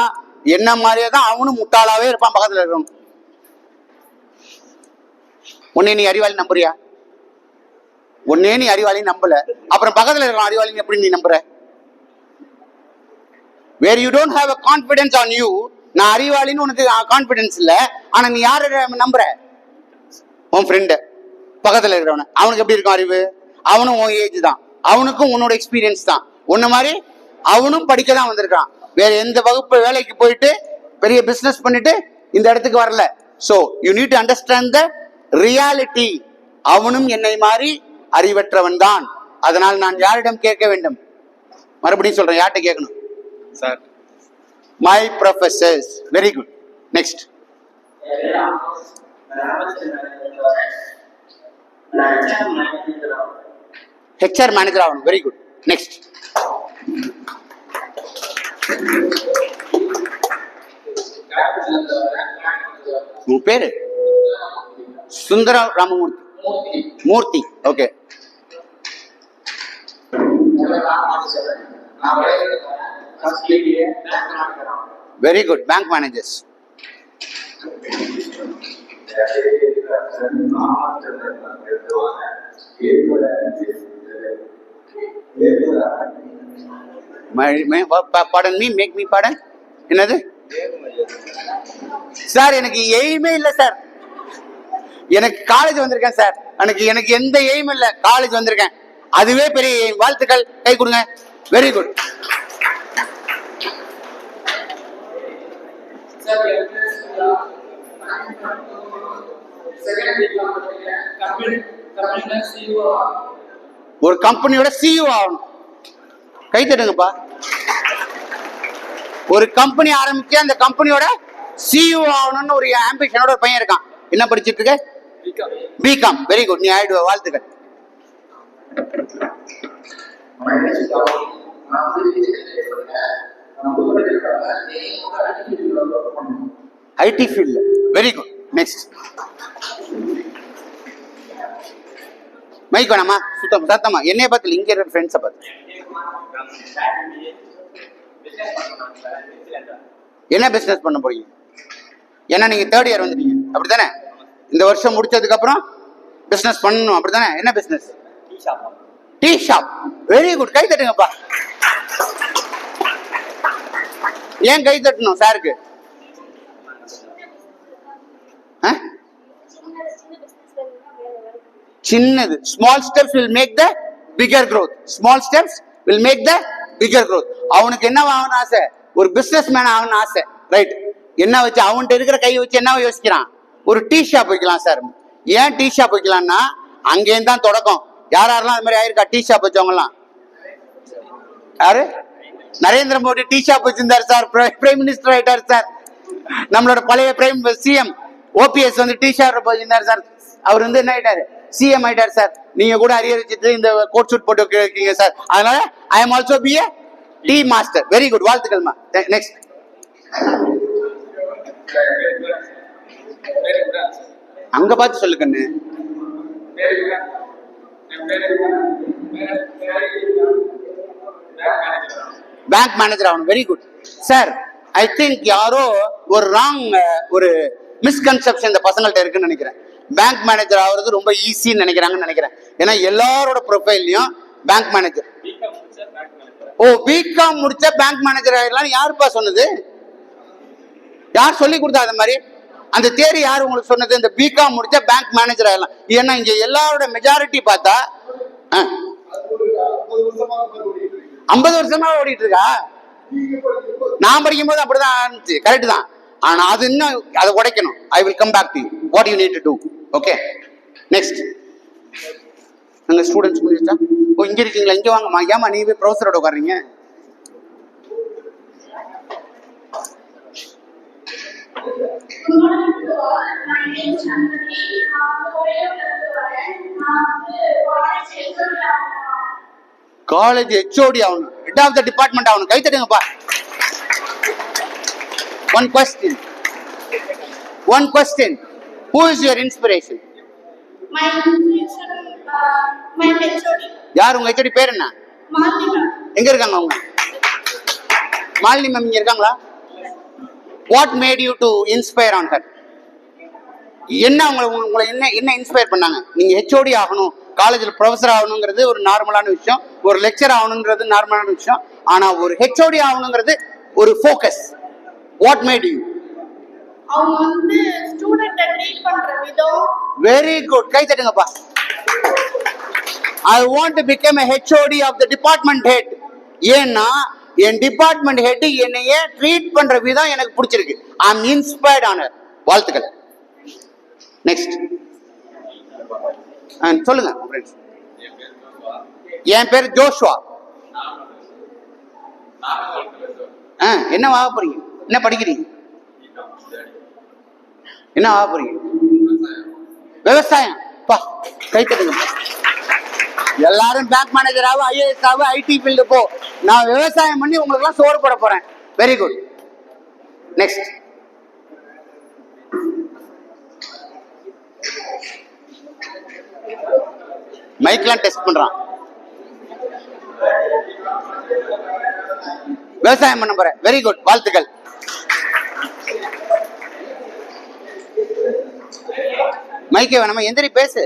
என்ன மாதிரியே தான் அவனும் முட்டாளாவே இருப்பான் பக்கத்துல இருக்கிறவன். உன்னை நீ அறிவாளி நம்புறியா? உன்னே நீ அறிவாளி நம்பல, அப்புறம் பக்கத்துல இருக்கிற அறிவாளி எப்படி நீ நம்புற? Where you don't have a confidence on you, நான் அறிவாளின்னு உனக்கு கான்பிடன்ஸ் இல்ல, ஆனா நீ யார நம்புற? உன் ஃப்ரெண்டு பக்கத்துல இருக்கிறவன. அவனுக்கு எப்படி இருக்கும் அறிவு? அவனும் உன் ஏஜ் தான், அவனுக்கும் உன்னோட எக்ஸ்பீரியன்ஸ் தான். உன்ன மாதிரி அவனும் படிக்க தான் வந்திருக்கான். வேற எந்த வகுப்பு வேலைக்கு போயிட்டு பெரிய பிசினஸ் பண்ணிட்டு இந்த இடத்துக்கு வரல. So you need to understand the reality. அவனும் என்னை மாதிரி அறிவற்றவன் தான். அதனால் நான் யாரிடம் கேட்க வேண்டும்? மறுபடியும் சொல்றேன், யார்கிட்ட கேட்கணும்? Sir, my professors. Very good. Next. HR manager ஆகணும். Very good. நெக்ஸ்ட். உங்க பேரு? Sundara Ramamoorthy. Moorthy. Okay. Very good. Bank managers. Pardon me make me pardon என்னது சார்? எனக்கு எய்மே இல்லை சார். எனக்கு காலேஜ் வந்திருக்கேன் சார். எனக்கு எந்த எய்ம் இல்லை, காலேஜ் வந்திருக்கேன், அதுவே பெரிய எய்ம். வாழ்த்துக்கள், கை கொடுங்க. Very good. ஒரு கம்பெனியோட சிஇஓ ஆகணும். கை தட்டுங்கப்பா. ஒரு கம்பெனி ஆரம்பிச்சு அந்த கம்பெனியோட சிஇஓ ஆகணும்னு ஒரு ஆம்பிஷனோட ஒரு பையன் இருக்கான். என்ன படிச்சிட்டு இருக்க? பிகாம். வெரி குட், நீ ஆயிடுவ. வாழ்த்துக்கள். IT field. Very good. Next. Mic வேணாமா? சுத்தம் சத்தமா. என்னைய பார்த்துல, இங்க இருக்கிற ஃப்ரெண்ட்ஸை பார்த்து. என்ன பிசினஸ் பண்ண போறீங்க? ஏன்னா நீங்க 3rd இயர் வந்துட்டீங்க, அப்படித்தானே? இந்த வருஷம் முடிச்சதுக்கு அப்புறம் பிசினஸ் பண்ணணும், அப்படித்தானே? என்ன business? Tea shop. Very good, கை தட்டுங்கப்பா. ஏன் கை தட்டணும் சாருக்கு? சின்னது. Small steps will make the bigger growth. Small steps will make the bigger growth. அவனுக்கு என்ன ஆகணும் ஆசை? ஒரு பிசினஸ் மேன் ஆகணும் ஆசை. ரைட். என்ன வச்சு அவன்கிட்ட இருக்கிற கையை வச்சு என்ன யோசிக்கிறான்? ஒரு டீ ஷாப் வைக்கலாம் சார். ஏன் டீ ஷாப் வைக்கலாம்னா அங்கேயும் தான் தொடக்கம். யாரெல்லாம் அது மாதிரி ஆயிருக்கா டீ ஷாப் வச்சவங்கலாம்? யாரு? நரேந்திர மோடி டீ ஷாப் வச்சிருந்தாரு சார், பிரைம் மினிஸ்டர் ஆயிட்டாரு சார். நம்மளோட பழைய பிரைம் சிஎம் ஓபிஎஸ் வந்து டீ ஷாப் வச்சிருந்தாரு சார். அவர் வந்து என்ன ஆயிட்டாரு? சிஎம் ஆயிட்டாரு சார். நீங்க கூட அரியர் வச்சுட்டு இந்த கோட் சூட் போட்டு இருக்கீங்க சார். அதனால I am also B A T master. Very good, வாழ்த்துக்கள்மா. நெக்ஸ்ட். அங்க பார்த்து சொல்லு கண்ணு. பேங்க் மேனேஜர் ஆகணும். Very good sir. I think யாரோ ஒரு ராங் ஒரு மிஸ்கன்செப்ஷன் இந்த பசங்கள்ட்ட இருக்குன்னு நினைக்கிறேன். பேங்க் மேனேஜர் ஆகுறது ரொம்ப ஈஸின்னு நினைக்கிறாங்கன்னு நினைக்கிறேன். ஏன்னா எல்லாரோட ப்ரொஃபைல்லையும் பேங்க் மேனேஜர். ஓ, பிகாம் முடிச்சா பேங்க் மேனேஜர் ஆயிடலாம் யாருப்பா சொன்னது? யார் சொல்லி கொடுத்தா அந்த மாதிரி? அந்த தேரி யார் உங்களுக்கு சொன்னது? இந்த பிகாம் முடிச்சா பேங்க் மேனேஜர் ஆயிடலாம். ஏன்னா இங்க எல்லாரோட மெஜாரிட்டி பார்த்தா 50 வருஷமா ஓடிட்டு இருக்கா. நான் படிக்கும் போது அப்படிதான் ஆரம்பிச்சு. கரெக்ட் தான். ஆனா அது இன்னும் அதை உடைக்கணும். I will come back to you. What you need to do. Okay, next. நாங்க ஸ்டூடெண்ட்ஸ் முடிச்சா. ஓ, இங்க இருக்கீங்களா? இங்க வாங்கம்மா. ஏமா நீ போய் ப்ரொஃபஸரோட உட்காருங்க. காலேஜ் ஹெச்ஓடி ஆகணும். ஹெட் ஆஃப் த டிபார்ட்மெண்ட் ஆகணும். கை தட்டுங்கப்பா. One question. Who is your inspiration? My inspiration, my HOD. யார் உங்க ஹெச்ஓடி? பேர் என்ன? Malini ma'am. எங்க இருக்காங்க அவங்க? மாலினி மேம் இங்க இருக்காங்களா? What made you to inspire on her? என்ன உங்களை என்ன இன்ஸ்பயர் பண்ணாங்க? நீங்க ஹெச்ஓடி ஆகணும், காலேஜில் ப்ரொஃபஸர் ஆகணுங்கிறது ஒரு நார்மலான விஷயம், ஒரு லெக்சர் ஆகணுங்கிறது நார்மலான விஷயம். ஆனா ஒரு ஹெச்ஓடி ஆகணுங்கிறது ஒரு ஃபோக்கஸ். What made you? அவங்க வந்து ஸ்டூடண்ட்ட ட்ரீட் பண்ற விதம். வெரி குட், கை தட்டுங்கப்பா. I want to become a HOD of the department head. ஏன்னா என் டிபார்ட்மெண்ட் ஹெட் என்னையே ட்ரீட் பண்ற விதம் எனக்கு பிடிச்சிருக்கு. I am inspired on her. வாழ்த்துக்கள். நெக்ஸ்ட். சொல்லுங்க ஃப்ரெண்ட்ஸ். என் பேர் ஜோஷுவா. என்ன ஆக போறீங்க? என்ன படிக்கிறீங்க? என்ன ஆக போறீங்க? விவசாயம். பா, கை தட்டுங்க. எல்லாரும் பேங்க் மேனேஜர் ஆகும், ஐஏஎஸ் ஆகும், ஐடி ஃபீல்டு போ. நான் விவசாயம் பண்ணி உங்களுக்கு எல்லாம் சோறு போட போறேன். Very good. நெக்ஸ்ட். மைக்லாம் டெஸ்ட் பண்றான். விவசாயம் பண்ண போறேன். வெரி குட், வாழ்த்துக்கள். மைக்கே வேணாமா, எந்திரி பேசு.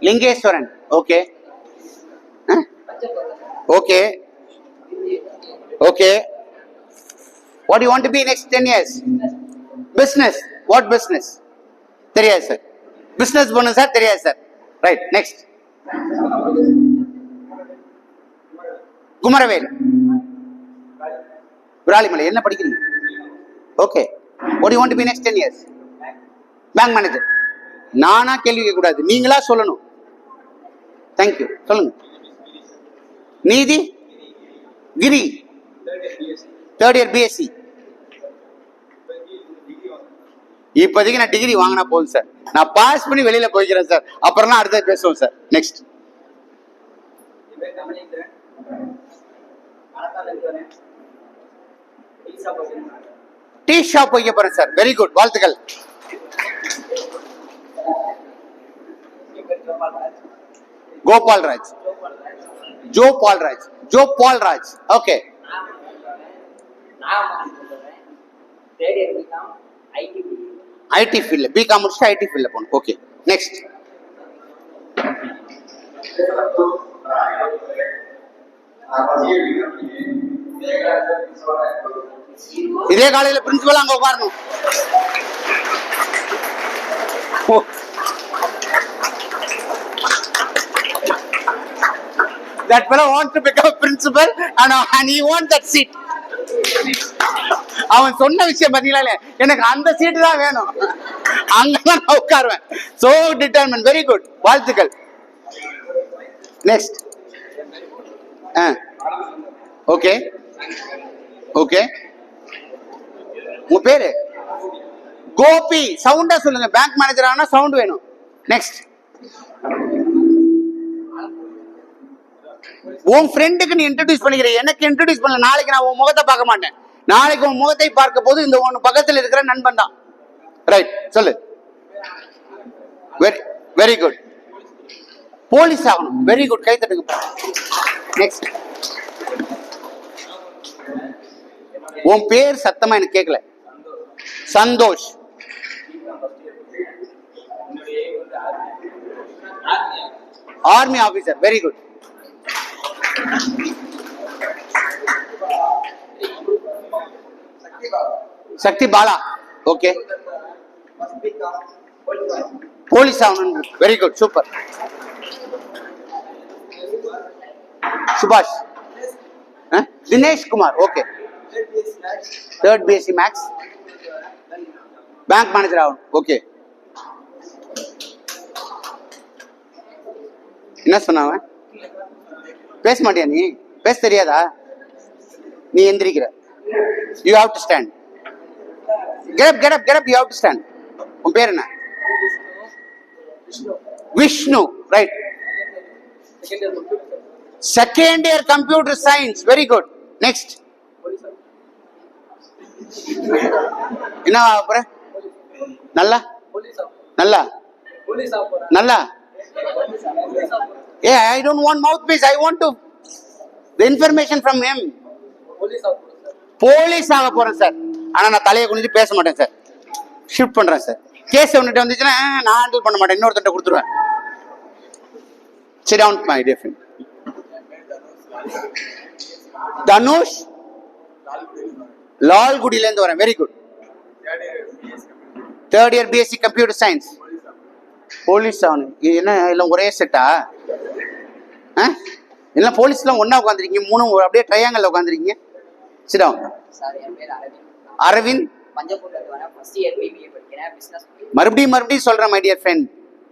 Lingeswaran. Okay okay okay. What do you want to be next 10 years? Business. What business? தெரியாது சார். பிசினஸ் பண்ணு சார், தெரியாது sir. Right, next. Kumaravel. Viralimalai. என்ன படிக்கிறீங்க? Okay. What do you want to be next 10 years? Bank manager. நானா கேள்வி கேட்க கூடாது, நீங்களா சொல்லணும். தேங்க்யூ. சொல்லுங்க. நீதி கிரி. Third year BSc. இப்போதைக்கு நான் டிகிரி வாங்கினா போதும் சார், நான் பாஸ் பண்ணி வெளியில போய்க்கிறேன் சார், அப்புறம்லாம் அடுத்த பேசுவோம் சார். நெக்ஸ்ட். டீ ஷாப் வைக்க போறேன் சார். வெரி குட், வாழ்த்துக்கள். கோபால்ராஜ். ஜோபால்ராஜ். ஜோபால்ராஜ். ஓகே. ஐடி ஃபீல்ட்ல பிகாம் முடிச்சுட்டு ஐடி ஃபீல்ட்ல போகணும். Okay, next. இதே காலையில பிரின்சிபல் அங்க உட்காரணும். That fellow wants to become a principal and he wants that seat. அவன் சொன்ன விஷயம் பாத்தீங்களா, எனக்கு அந்த சீட்டு தான் வேணும், அங்கதான் நான் உட்காருவேன். So determine. வெரி குட், வாழ்த்துக்கள். நெக்ஸ்ட். Okay okay. உங்க பேரு? கோபி. சவுண்டா சொல்லுங்க, பேங்க் மேனேஜர் ஆனா சவுண்ட் வேணும். நெக்ஸ்ட். உன் ஃப்ரெண்டுக்கு நீ இன்ட்ரோடியூஸ் பண்ணிக்கிற, எனக்கு இன்ட்ரோடியூஸ் பண்ணல. நாளைக்கு நான் உன் முகத்தை பார்க்க மாட்டேன், நாளைக்கு உன் முகத்தை பார்க்க போது இந்த ஒன்னு பக்கத்தில் இருக்கிற நண்பன் தான். ரைட், சொல்லு. Very very good. போலீஸ் ஆகணும். வெரி குட், கை தட்டுங்க. நெக்ஸ்ட். உன் பேர் சத்தமா எனக்கு கேட்கல. Santhosh. Army officer. Very good. Sakthi Bala. Okay. Police ஆகணும். Very good, super. Subash. Dinesh Kumar. Okay. Third BSc maths. Bank manager ஆகணும். ஓகே. என்ன சொன்னாவன்? பேச மாட்டியா நீ? பேச தெரியாதா? நீ எந்திரிக்கிற. You have to stand. Get up. You have to stand. உன் பேர் என்ன? Vishnu. Right. Second year computer science. Very good. Next. என்ன அப்புறம்? நல்லா நல்லா நல்லா. Yeah, I don't want mouthpiece. I want to the information from him. Police ஆக போறேன் சார். ஆனா நான் தலையை குனிஞ்சு பேச மாட்டேன் சார். ஷிஃப்ட் பண்றேன் சார். கேஸ் ஒன்னுட்டு வந்துச்சுன்னா நான் ஹேண்டில் பண்ண மாட்டேன், இன்னொருத்தட்ட கொடுத்துருவேன். Sit down, my dear friend. Dhanush. லால்குடியில இருந்து வரேன். Very good. Third year BSc computer science. Police ஆகணும். என்ன எல்லாம் ஒரே செட்டா? எல்லாம் போலீஸ்லாம் ஒன்னா உட்காந்துருக்கீங்க, மூணு அப்படியே ட்ரையாங்கல்ல உட்காந்துருக்கீங்க. சிடா. அரவிந்த். மறுபடியும் சொல்றேன் மை டியர் ஃப்ரெண்ட்,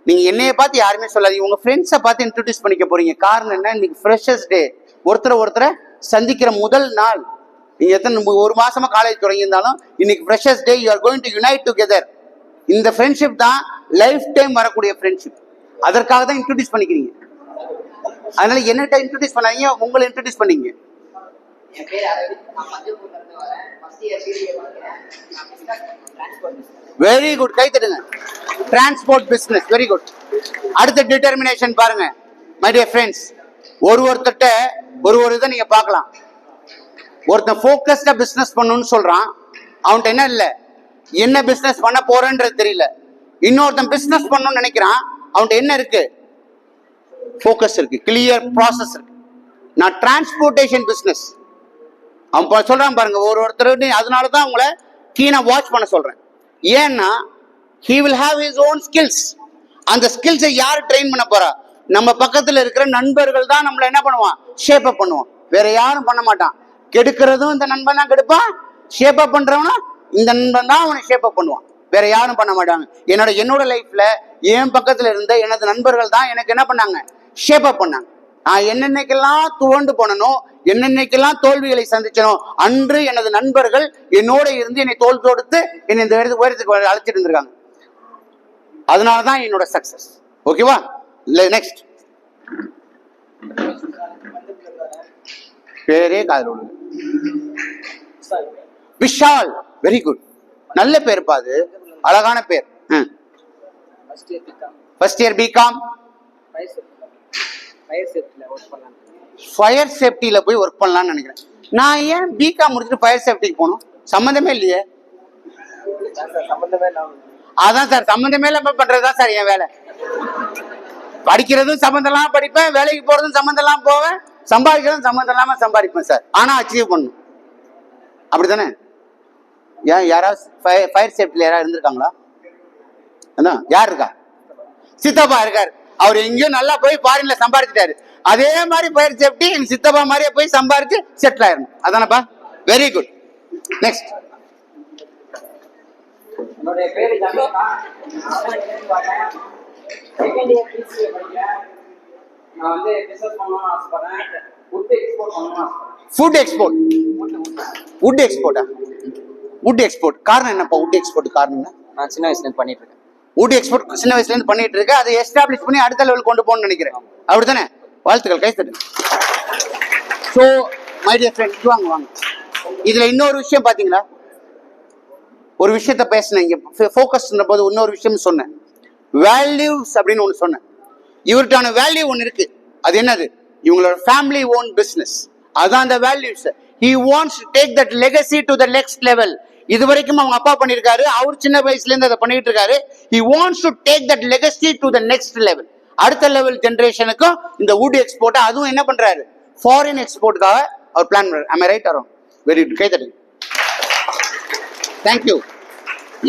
நீங்க என்னைய பார்த்து யாருமே சொல்லாதீங்க, உங்க ஃப்ரெண்ட்ஸை பார்த்து இன்ட்ரோடியூஸ் பண்ணிக்க போறீங்க. காரணம் என்ன? இன்னைக்கு ஃப்ரெஷர்ஸ் டே. ஒருத்தரை சந்திக்கிற முதல் நாள். நீங்க எத்தனை ஒரு மாசமா காலேஜ் தொடங்கி இருந்தாலும் இன்னைக்கு freshers day. You are going to unite together. இந்த ஃப்ரெண்ட்ஷிப் தான் லைஃப் டைம் வரக்கூடிய ஃப்ரெண்ட்ஷிப். அதற்காக தான் இன்ட்ரோடியூஸ் பண்ணிக்கிறீங்க. அதனால என்னட்ட இன்ட்ரோடியூஸ் பண்ணாதீங்க, உங்களை இன்ட்ரோடியூஸ் பண்ணீங்க. வெரி குட், கை தட்டுங்க. Transport business. Very good. அடுத்த டிட்டர்மினேஷன் பாருங்க மை டியர் ஃப்ரெண்ட்ஸ். ஒருத்தட்ட ஒரு இதை நீங்க பார்க்கலாம். ஒருத்தன் ஃபோக்கஸ்டா பிசினஸ் பண்ணணும்னு சொல்றான், அவன்கிட்ட என்ன இல்லை, என்ன பிசினஸ் பண்ண போறேன்றது தெரியல. இன்னொருத்தன் பிசினஸ் பண்ணணும்னு நினைக்கிறான், அவன்கிட்ட என்ன இருக்கு, ஃபோக்கஸ் இருக்கு, கிளியர் ப்ராசஸ் இருக்கு. நான் டிரான்ஸ்போர்ட்டேஷன் பிசினஸ் அவன் சொல்றான் பாருங்க, ஒருத்தர். அதனாலதான் உங்களை கீனா வாட்ச் பண்ண சொல்றேன். ஏன்னா he will have his own skills. அந்த ஸ்கில்ஸை யார் ட்ரெயின் பண்ண போறா? நம்ம பக்கத்துல இருக்கிற நண்பர்கள் தான் நம்மள என்ன பண்ணுவான், ஷேப் அப் பண்ணுவான். வேற யாரும் பண்ண மாட்டான். கெடுக்கிறதும் இந்த நண்பன் தான் கெடுப்பான், ஷேப் அப் பண்றவனா இந்த நண்பன் தான் அவனை ஷேப் அப் பண்ணுவான். வேற யாரும் பண்ண மாட்டாங்க. என்னோட லைஃப்ல என் பக்கத்துல இருந்த எனது நண்பர்கள் தான் எனக்கு என்ன பண்ணாங்க, ஷேப் அப் பண்ணாங்க. நான் என்னென்னைக்கெல்லாம் துவண்டு போனனோ, என்னென்னைக்கெல்லாம் தோல்விகளை சந்திச்சனோ, அன்று எனது நண்பர்கள் என்னோட இருந்து என்னை தோல் தொடுத்து என்னை இந்த உயரத்துக்கு அழைச்சிட்டு இருந்திருக்காங்க. அதனாலதான் என்னோட சக்சஸ். ஓகேவா? நெக்ஸ்ட் பேரே காதல் விஷால். வெரி குட், நல்ல பேர் பாது, அழகான பேர். ஃபர்ஸ்ட் இயர் பிகாம் ஃபயர் சேஃப்டியில போய் ஒர்க் பண்ணலாம்னு நினைக்கிறேன். நான் ஏன் பிகாம் முடிச்சுட்டு ஃபயர் சேஃப்டிக்கு போகணும்? சம்மந்தமே இல்லையே. அதான் சார், சம்மந்தமே இல்லாம பண்றதுதான் சார் என் வேலை. படிக்கிறதும் சம்மந்தம் இல்லாம படிப்பேன், வேலைக்கு போறதும் சம்மந்தம் இல்லாம போவேன், சம்பாதிக்கிறதும் சம்மந்தம் இல்லாம சம்பாதிப்பேன் சார். ஆனா அச்சீவ் பண்ணணும், அப்படித்தானே? ஏன் யாராவது ஃபயர் சேஃப்டில யாராவது இருந்திருக்காங்களா? யார் இருக்கா? சித்தப்பா இருக்காரு. அவர் எங்கேயோ நல்லா போய் ஃபாரின்ல சம்பாதிச்சிட்டாரு. அதே மாதிரி ஃபயர் சேஃப்டி எங்க சித்தப்பா மாதிரியே போய் சம்பாதிச்சு செட்டில் ஆயிடணும். அதானப்பா? Very good. நெக்ஸ்ட். என்னுடைய பேரு நான் வந்து பிசினஸ் பண்ணணும்னு ஆசைப்படுறேன். ஃபுட் எக்ஸ்போர்ட் பண்ணணும்னு ஆசைப்படுறேன். Food export. வுட் எக்ஸ்போர்ட்டா? வுட் எக்ஸ்போர்ட் காரணம் என்னப்பா? வுட் எக்ஸ்போர்ட் காரணம் என்ன? நான் சின்ன வயசுல இருந்து பண்ணிட்டு இருக்கேன். வுட் எக்ஸ்போர்ட் சின்ன வயசுல இருந்து பண்ணிட்டு இருக்கு. அதை எஸ்டாப்ளிஷ் பண்ணி அடுத்த லெவல் கொண்டு போகணும்னு நினைக்கிறேன். அப்படித்தானே? வாழ்த்துக்கள், கைத்தட்டு. ஸோ மை டியர் ஃப்ரெண்ட், வாங்க. இதுல இன்னொரு விஷயம் பாத்தீங்களா? ஒரு விஷயத்த பேசினேன் இங்க ஃபோக்கஸ் போது, இன்னொரு விஷயம் சொன்னேன், வேல்யூஸ் அப்படின்னு ஒன்று சொன்னேன். இவருக்கான வேல்யூ ஒன்று இருக்கு. அது என்னது? இவங்களோட ஃபேமிலி ஓன் பிசினஸ். அதான் அந்த values. He wants to take that legacy to the next level. இது வரைக்கும் அவங்க அப்பா பண்ணிருக்காரு, அவர் சின்ன வயசுல இருந்து அதை பண்ணிட்டு இருக்காரு. He wants to take that legacy to the next level. அடுத்த லெவல் ஜெனரேஷனுக்கும் இந்த வுட் எக்ஸ்போர்ட், அதுவும் என்ன பண்றாரு, ஃபாரின் எக்ஸ்போர்ட்டுக்காக அவர் பிளான் பண்றாரு. am I right or wrong? Very good, கைதட்டு. தேங்க்யூ.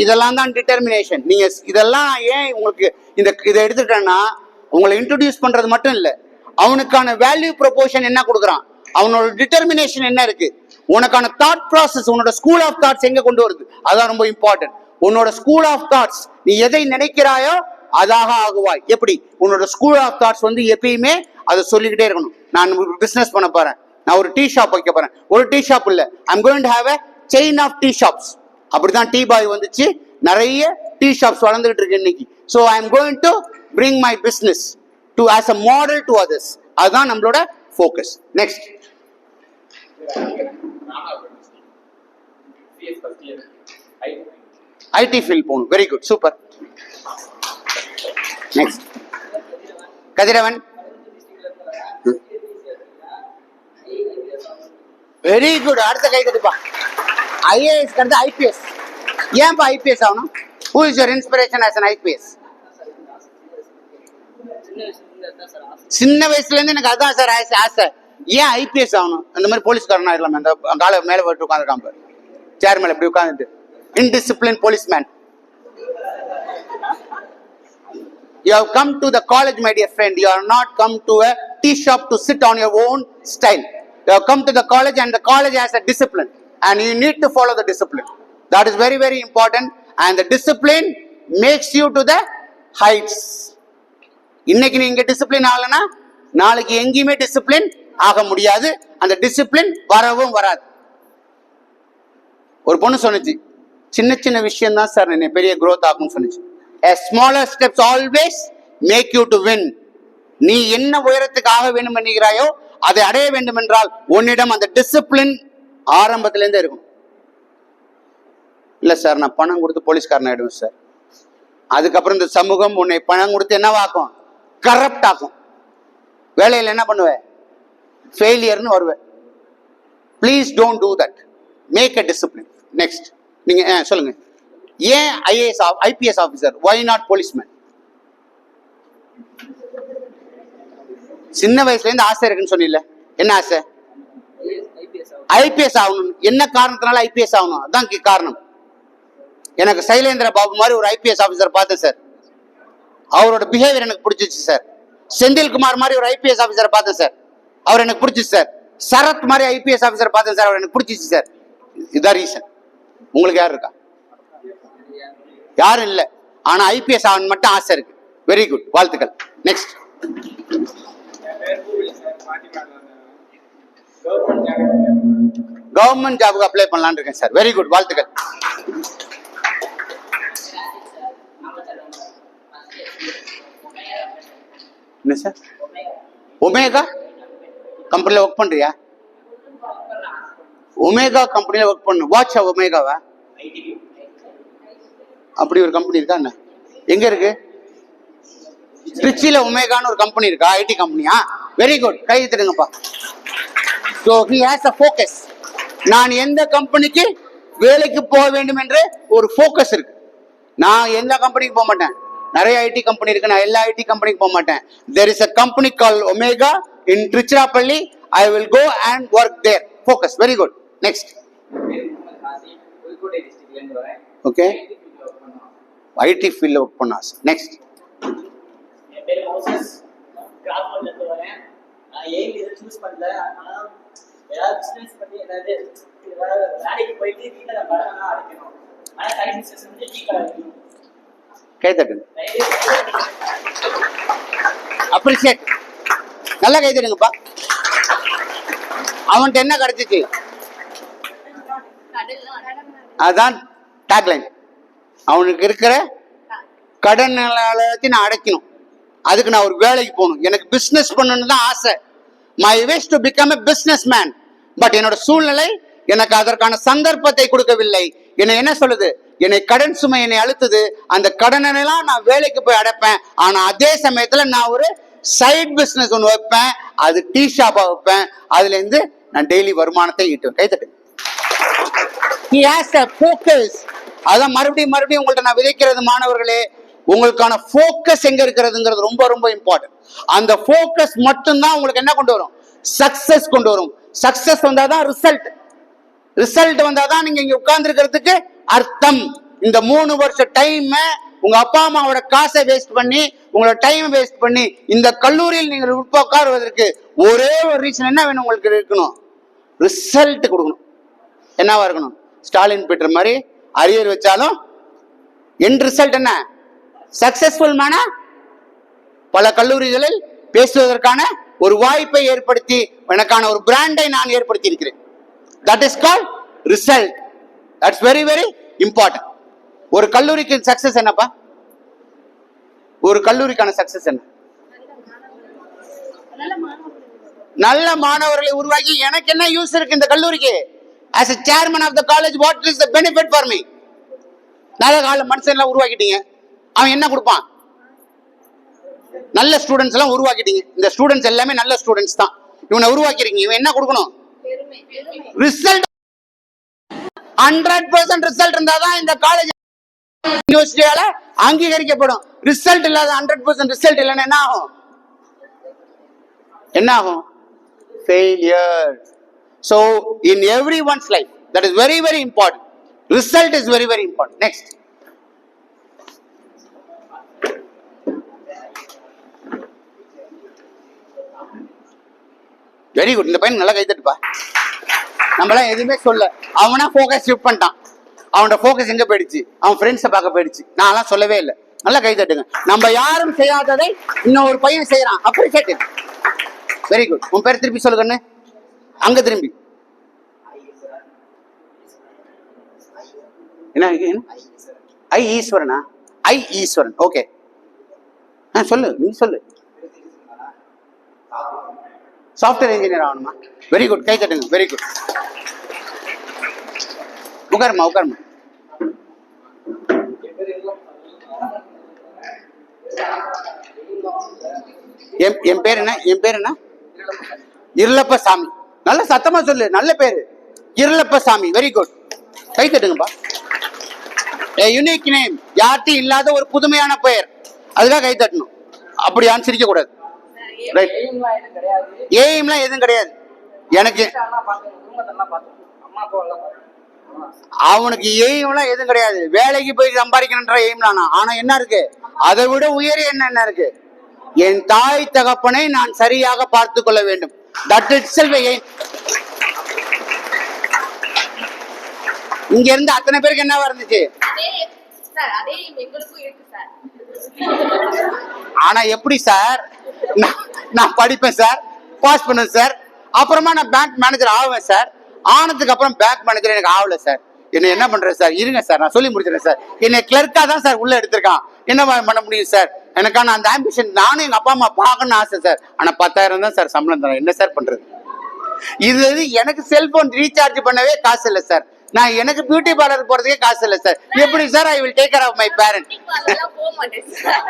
இதெல்லாம் தான் டிட்டர்மினேஷன். நீங்க இதெல்லாம் ஏன் உங்களுக்கு இதை எடுத்துட்டேன்னா, உங்களை இன்ட்ரோடியூஸ் பண்றது மட்டும் இல்ல, அவனுக்கான வேல்யூ ப்ரொபோர்ஷன் என்ன கொடுக்குறான், அவனோட டிட்டர்மினேஷன் என்ன இருக்கு, உனக்கான தாட் ப்ராசஸ், உன்னோட ஸ்கூல் ஆஃப் தாட்ஸ் எங்க கொண்டு வருது, அதான் ரொம்ப இம்பார்ட்டன்ட். உன்னோட ஸ்கூல் ஆஃப் தாட்ஸ், நீ எதை நினைக்கிறாயோ அதாக ஆகுவாய். எப்படி? உன்னோட ஸ்கூல் ஆஃப் தாட்ஸ் வந்து எப்பயுமே அதை சொல்லிக்கிட்டே இருக்கணும். நான் பிசினஸ் பண்ண போறேன், நான் ஒரு டீ ஷாப் வைக்க போறேன். ஒரு டீ ஷாப் இல்ல, I'm going to have a chain of tea shops. அப்படிதான் டீ பாய் வந்துச்சு, நிறைய டீ ஷாப்ஸ் வளர்ந்துகிட்டு இருக்கு இன்னைக்கு. So I am going to bring my business to as a model to others. அதுதான் நம்மளோட ஃபோக்கஸ். நெக்ஸ்ட். ஐடி ஃபீல்ட் போகணும். Very good, super. Next. கதிரவன். Very good, அடுத்த கை கட்டுப்பா. IAS கண்டு ஐபிஎஸ். ஏன்பா ஐபிஎஸ் ஆகணும்? Who is your inspiration as an IPS? சின்ன வயசுல இருந்து எனக்கு அதான் சார் ஆசை. ஏன் ஐபிஎஸ் ஆகணும்? அந்த மாதிரி போலீஸ்காரன் ஆயிடலாம். அந்த காலை மேல போட்டு உட்காந்துருக்கான் பாரு, சேர் மேல இப்படி உட்காந்துட்டு, indisciplined policeman. You have come to the college, my dear friend. You are not come to a tea shop to sit on your own style. You have come to the college, and the college has a discipline, and you need to follow the discipline. That is very, very important, and the discipline makes you to the heights. இன்னைக்கு நீங்க discipline ஆகலனா நாளைக்கு எங்கேயுமே discipline ஆக முடியாது. அந்த discipline வரவும் வராது. ஒரு பொண்ணு சொன்னுச்சு, சின்ன சின்ன விஷயம் தான் சார் என்ன பெரிய growth ஆகும்னு சொன்னுச்சு. A smaller steps always make you to win. நீ என்ன உயரத்துக்கு ஆக வேண்டும் என்கிறாயோ அதை அடைய வேண்டும் என்றால் உன்னிடம் அந்த டிசிப்ளின் ஆரம்பத்திலேருந்தே இருக்கும். இல்ல சார், நான் பணம் கொடுத்து போலீஸ்காரன் ஆயிடுவேன் சார். அதுக்கப்புறம் இந்த சமூகம் உன்னை பணம் கொடுத்து என்னவாக்கும்? கரப்ட் ஆக்கும். வேலையில் என்ன பண்ணுவேன்? ஃபெயிலியர்னு வருவேன். Please don't do that. Make a discipline. Next நீங்க சொல்லுங்க. ஏன் IPS officer? Why not policeman? சின்ன வயசுல இருந்து ஆசை இருக்குன்னு சொன்னீங்கல்ல, என்ன ஆசை? ஐபிஎஸ் ஆகணும். என்ன காரணத்தினால ஐபிஎஸ் ஆகணும்? அதான் காரணம். எனக்கு சைலேந்திர பாபு மாதிரி ஒரு ஐபிஎஸ் ஆஃபீஸர் பார்த்தேன் சார். அவரோட பிஹேவியர் எனக்கு பிடிச்சிச்சு சார். செந்தில்குமார் மாதிரி ஒரு ஐபிஎஸ் ஆஃபீஸரை பார்த்தேன் சார். அவர் எனக்கு பிடிச்சிச்சு சார். சரத் மாதிரி ஐபிஎஸ் ஆஃபீஸர் பார்த்தேன் சார். அவர் எனக்கு பிடிச்சிச்சு சார். இதுதான் ரீசன். உங்களுக்கு யார் இருக்கா? யாரும் இல்லை. ஆனா ஐபிஎஸ் ஆகணும் மட்டும் ஆசை இருக்கு. வெரி குட், வாழ்த்துக்கள். நெக்ஸ்ட். கவர்மெண்ட் ஜாபுக்கு அப்ளை பண்ணலான்னு இருக்கேன் சார். வெரி குட், வாழ்த்துக்கள். என்ன சார்? ஒமேகா கம்பெனில ஒர்க் பண்றியா? ஒமேகா கம்பெனில ஒர்க் பண்ணு. வாட்ச் ஒமேகாவா? அப்படி ஒரு கம்பெனி இருக்கா என்ன? எங்க இருக்கு? திருச்சியில ஒமேகான்னு ஒரு கம்பெனி இருக்கா? ஐடி கம்பெனியா? வெரி குட், கை தட்டுங்கப்பா. So he has a focus. நான் எந்த கம்பெனிக்கு வேலைக்கு போக வேண்டும் என்று ஒரு ஃபோக்கஸ் இருக்கு. நான் எந்த கம்பெனிக்கு போக மாட்டேன். நிறைய ஐடி கம்பெனி இருக்கு, நான் எல்லா ஐடி கம்பெனிக்கு போக மாட்டேன். There is a company called Omega in Trichirappalli. I will go and work there. Focus. Very good. Next. Okay. IT ஃபீல்ட்ல ஒர்க் பண்ண ஆசை. நெக்ஸ்ட். என் பேர் மோசஸ். கிராஃப்ட்ல இருந்து வரேன். நான் ஏன் இதை சூஸ் பண்ணல. ஆனா ஏதாவது பிசினஸ் பண்ணி ஏதாவது வேலைக்கு போயிட்டு வீட்டில் கடனை அடைக்கணும். ஆனா சைட் பிசினஸ் வந்து டீ கடை வைக்கணும். கை தட்டுங்க. அப்ரிஷியேட். நல்லா கை தட்டுங்கப்பா. அவன்கிட்ட என்ன கிடைச்சிச்சு? அதான் டேக்லைன். அவனுக்கு இருக்கிற கடன் நான் அடைக்கணும். அதுக்கு நான் ஒரு வேலைக்கு போகணும். எனக்கு பிசினஸ் பண்ணணும்னு தான் ஆசை. My wish to become a business man. But என்னோட சூழ்நிலை எனக்கு அதற்கான சந்தர்ப்பத்தை கொடுக்கவில்லை. என்னை என்ன சொல்லுது? என்னை கடன் சுமை என்னை அழுத்துது. அந்த கடனெல்லாம் நான் வேலைக்கு போய் அடைப்பேன். ஆனா அதே சமயத்துல நான் ஒரு சைட் பிசினஸ் ஒன்று வைப்பேன். அது டீ ஷாப்பா வைப்பேன். அதுல இருந்து நான் டெய்லி வருமானத்தை ஈட்டுவேன். கைத்தட்டு. He has a focus. அதான் மறுபடியும் உங்கள்ட்ட நான் விதைக்கிறது மாணவர்களே, உங்களுக்கான ஃபோக்கஸ் எங்க இருக்கிறதுங்கிறது ரொம்ப ரொம்ப இம்பார்ட்டன்ட். அந்த ஃபோக்கஸ் மட்டும்தான் உங்களுக்கு என்ன கொண்டு வரும்? சக்சஸ் கொண்டு வரும். சக்சஸ் வந்தாதான் ரிசல்ட் வந்தாதான் நீங்க இங்க உட்கார்ந்து இருக்கிறதுக்கு அர்த்தம். இந்த 3 வருஷ டைம் உங்க அப்பா அம்மாவோட காசை வேஸ்ட் பண்ணி, உங்களோட டைம் வேஸ்ட் பண்ணி இந்த கல்லூரியில் நீங்கள் உட்காருவதற்கு ஒரே ஒரு ரீசன் என்ன வேணும்? உங்களுக்கு இருக்கணும், ரிசல்ட் கொடுக்கணும். என்னவா இருக்கணும்? ஸ்டாலின் பீட்டர் மாதிரி அரியர் வச்சாலும் எண்ட் ரிசல்ட் என்ன? சக்சஸ்ஃபுல் மேனா பல கல்லூரிகளில் பேசுவதற்கான ஒரு வாய்ப்பை ஏற்படுத்தி எனக்கான ஒரு பிராண்டை நான் ஏற்படுத்தி இருக்கிறேன். That is called result. That's very very important. ஒரு கல்லூரிக்கு சக்சஸ் என்னப்பா? ஒரு கல்லூரிக்கான சக்சஸ் என்ன? நல்ல மாணவர்களை உருவாக்கி எனக்கு என்ன யூஸ் இருக்கு இந்த கல்லூரிக்கு? as a chairman of the college, what is the benefit for me? நல்ல கால மனுஷன் எல்லாம் உருவாக்கிட்டீங்க, அவன் என்ன கொடுப்பான்? நல்ல ஸ்டூடெண்ட்ஸ் எல்லாம் உருவாக்கிட்டீங்க. இந்த ஸ்டூடெண்ட்ஸ் எல்லாமே நல்ல ஸ்டூடெண்ட்ஸ் தான். இவனை உருவாக்கிருக்கீங்க, இவன் என்ன கொடுக்கணும்? ரிசல்ட். 100% ரிசல்ட் இருந்தாதான் இந்த காலேஜ் யூனிவர்சிட்டியால அங்கீகரிக்கப்படும். ரிசல்ட் இல்லாத 100% ரிசல்ட் இல்லைன்னா என்ன ஆகும்? Failure. So in everyone's life, that is very very important. Result is very very important. Next. Very good. இந்த பையன் நல்லா கை தட்டுப்பா. நம்மளாம் எதுவுமே சொல்ல, அவனா ஃபோக்கஸ் ஷிஃப்ட் பண்ணிட்டான். அவனோட ஃபோக்கஸ் எங்க போயிடுச்சு? அவன் ஃப்ரெண்ட்ஸை பார்க்க போயிடுச்சு. நான்லாம் சொல்லவே இல்லை. நல்லா கை தட்டுங்க. நம்ம யாரும் செய்யாததை இன்னும் ஒரு பையன் செய்யறான். அப்ரிஷியேட். Very good. உன் பேர் திருப்பி சொல்லுங்கன்னு. அங்க திரும்பி என்ன? ஐ ஈஸ்வரனா? ஐ ஈஸ்வரன். ஓகே, சொல்லு, நீ சொல்லு. சாஃப்ட்வேர் இன்ஜினியர் ஆகணுமா? வெரி குட், கை தட்டுங்க. Very good. உட்காருமா. என் பேர் என்ன? இருளப்பசாமி. நல்ல சத்தமா சொல்லு, நல்ல பேரு இருளப்பசாமி. வெரி குட், கை தட்டுங்கப்பா. யூனிக் நேம், யார்ட்டும் இல்லாத ஒரு புதுமையான பெயர், அதுக்காக கை தட்டணும். அப்படி அனுசரிக்க கூடாது. ரைட், எய்ம்லாம் எதுவும் கிடையாது. எய்ம்லாம் எதுவும் கிடையாது. எனக்கு எல்லாம் பார்த்தேன், குடும்பத்தெல்லாம் பார்த்தேன், அம்மா அப்பாவெல்லாம் பார்த்தேன். அவனுக்கு எய்ம்லாம் எதுவும் கிடையாது. வேலைக்கு போய் சம்பாதிக்கணுன்ற எய்ம்லானா. ஆனா என்ன இருக்கு, அதை விட உயரிய என்ன இருக்கு, என் தாய் தகப்பனை நான் சரியாக பார்த்து கொள்ள வேண்டும். That itself aim. இங்க இருந்து அத்தனை பேருக்கு என்னவா இருந்துச்சு, அதே எங்களுக்கும் இருக்கு சார். ஆனா எப்படி சார், நான் படிப்பேன் சார், பாஸ் பண்ணுவேன் சார், அப்புறமா நான் பேங்க் மேனேஜர் ஆவேன் சார், ஆனதுக்கு அப்புறம் பேங்க் மேனேஜர் எனக்கு ஆகல சார், என்ன பண்றேன் சார், இருங்க சார் நான் சொல்லி முடிச்சிடறேன் சார், என்னை கிளர்க்கா தான் சார் உள்ள எடுத்திருக்கான், என்ன பண்ண முடியும் சார், எனக்கான அந்த ஆம்பிஷன், நானும் எங்க அப்பா அம்மா பார்க்கணும்னு ஆசை சார், ஆனா 10,000 தான் சார் சம்பளம் தரேன், என்ன சார் பண்றது. இது எனக்கு செல்போன் ரீசார்ஜ் பண்ணவே காசு இல்லை சார், நான் எனக்கு பியூட்டி பார்லர் போறதுக்கே காசு இல்லை சார், எப்படி sir I will take care of my parent. போக மாட்டேன் sir.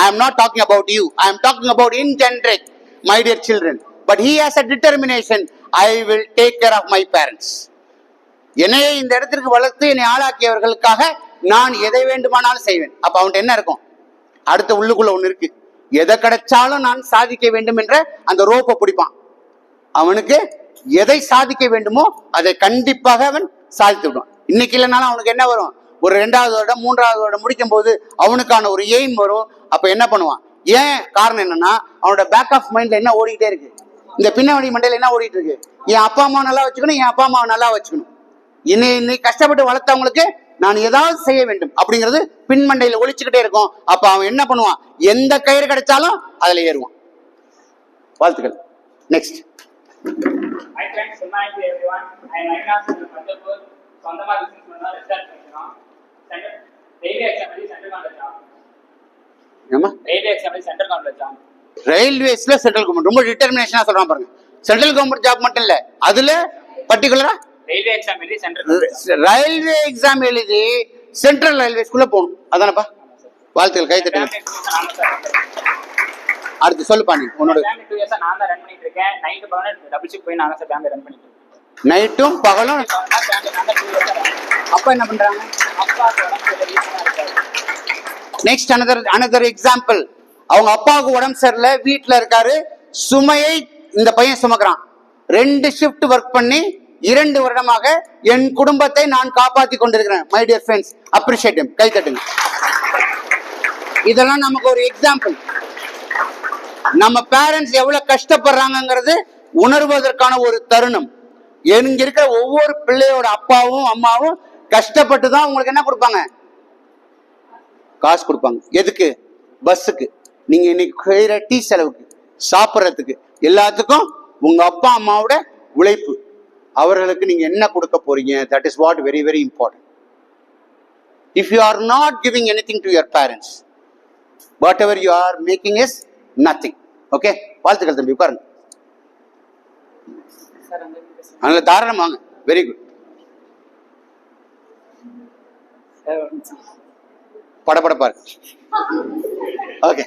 I am not talking about you. I am talking about in general, my dear children. But he has a determination. I will take care of my parents. என்னையே இந்த இடத்திற்கு வளர்த்து என்னை ஆளாக்கியவர்களுக்காக நான் எதை வேண்டுமானாலும் செய்வேன். அப்ப அவன்கிட்ட என்ன இருக்கும், அடுத்த உள்ளுக்குள்ள ஒண்ணு இருக்கு, எதை கிடைச்சாலும் நான் சாதிக்க வேண்டும் என்ற அந்த ரோப்பை பிடிப்பான். அவனுக்கு எதை சாதிக்க வேண்டுமோ அதை கண்டிப்பாக அவன் சாதித்து விடுவான். இன்னைக்கு இல்லைனாலும் அவனுக்கு என்ன வரும், ஒரு 2வது வருடம் 3வது வருடம் முடிக்கும் போது அவனுக்கான ஒரு எய்ம் வரும். அப்ப என்ன பண்ணுவான், ஏன் காரணம் என்னன்னா அவனோட பேக் ஆஃப் மைண்ட்ல என்ன ஓடிக்கிட்டே இருக்கு, இந்த பின்னவடி மண்டையில என்ன ஓடிட்டு இருக்கு, என் அப்பா அம்மா நல்லா வச்சுக்கணும், என் அப்பா அம்மாவை நல்லா வச்சுக்கணும், இன்னைக்கு கஷ்டப்பட்டு வளர்த்தவங்களுக்கு நான் ஏதாவது செய்ய வேண்டும் அப்படிங்கிறது பின்மண்டையில ஒழிச்சுக்கிட்டே இருக்கும். அப்ப அவன் என்ன பண்ணுவான், எந்த கயிறு கிடைச்சாலும் அதுல ஏறுவான். வாழ்த்துக்கள். Next. Hi friends, good morning to everyone. I am Avinash from Pandapur. சொந்தமா பிசினஸ் பண்ணா ரெஸ்டாரண்ட் வைக்கிறோம். ரயில்வே எக்ஸாம் எழுதி சென்ட்ரல் கவர்மெண்ட் ஜாப். ஏமா ரயில்வே எக்ஸாம் எழுதி சென்ட்ரல் கவர்மெண்ட் ஜாப். ரயில்வேஸ்ல சென்ட்ரல் கவர்மெண்ட் ரொம்ப டிட்டர்மினேஷனா சொல்றான் பாருங்க. சென்ட்ரல் கவர்மெண்ட் ஜாப் மட்டும் இல்ல, அதுல பர்டிகுலரா ரயில்வே எக்ஸாம் எழுதி சென்ட்ரல் ரயில்வே எக்ஸாம் எழுதி சென்ட்ரல் ரயில்வேஸ்குள்ள போகணும். அதானப்பா, வாழ்த்துக்கள், கை தட்டுங்க. அடுத்து சொல்லுப்பா, நீ உன்னோட 2 இயர்ஸா நான் தான் ரன் பண்ணிட்டு இருக்கேன். நைட் பகலும் டபுள் ஷிஃப்ட் போய் நான் தான் பேங்க் ரன் பண்ணிட்டு இருக்கேன். நைட்டும் பகலும். அப்பா என்ன பண்றாங்க, நெக்ஸ்ட் அனதர் எக்ஸாம்பிள். அவங்க அப்பாவுக்கு உடம்பு சரியில்லை, வீட்டுல இருக்காரு, சுமையை இந்த பையன் சுமக்கிறான். 2 ஷிஃப்ட் ஒர்க் பண்ணி 2 வருடமாக என் குடும்பத்தை நான் காப்பாத்தி கொண்டிருக்கிறேன். My dear friends, appreciate him, கை தட்டுங்க. இதெல்லாம் நமக்கு ஒரு எக்ஸாம்பிள். நம்ம பேரண்ட்ஸ் எவ்வளவு கஷ்டப்படுறாங்கிறது உணர்வதற்கான ஒரு தருணம். இங்க இருக்கிற ஒவ்வொரு பிள்ளையோட அப்பாவும் அம்மாவும் கஷ்டப்பட்டு தான் உங்களுக்கு என்ன கொடுப்பாங்க, காசு கொடுப்பாங்க. எதுக்கு, பஸ்ஸுக்கு, நீங்க இன்னைக்கு செய்யற டீ செலவுக்கு, சாப்பிட்றதுக்கு, எல்லாத்துக்கும் உங்க அப்பா அம்மாவோட உழைப்பு. அவர்களுக்கு நீங்க என்ன கொடுக்க போறீங்க, that is what very very important. If you are not giving anything to your parents, what ever you are making is nothing. Okay, வாழ்த்துக்கள் தம்பி, உட்காருங்க. அதனால தாராளம் வாங்க. Very good. படப்படப்பா இருக்கு. ஓகே,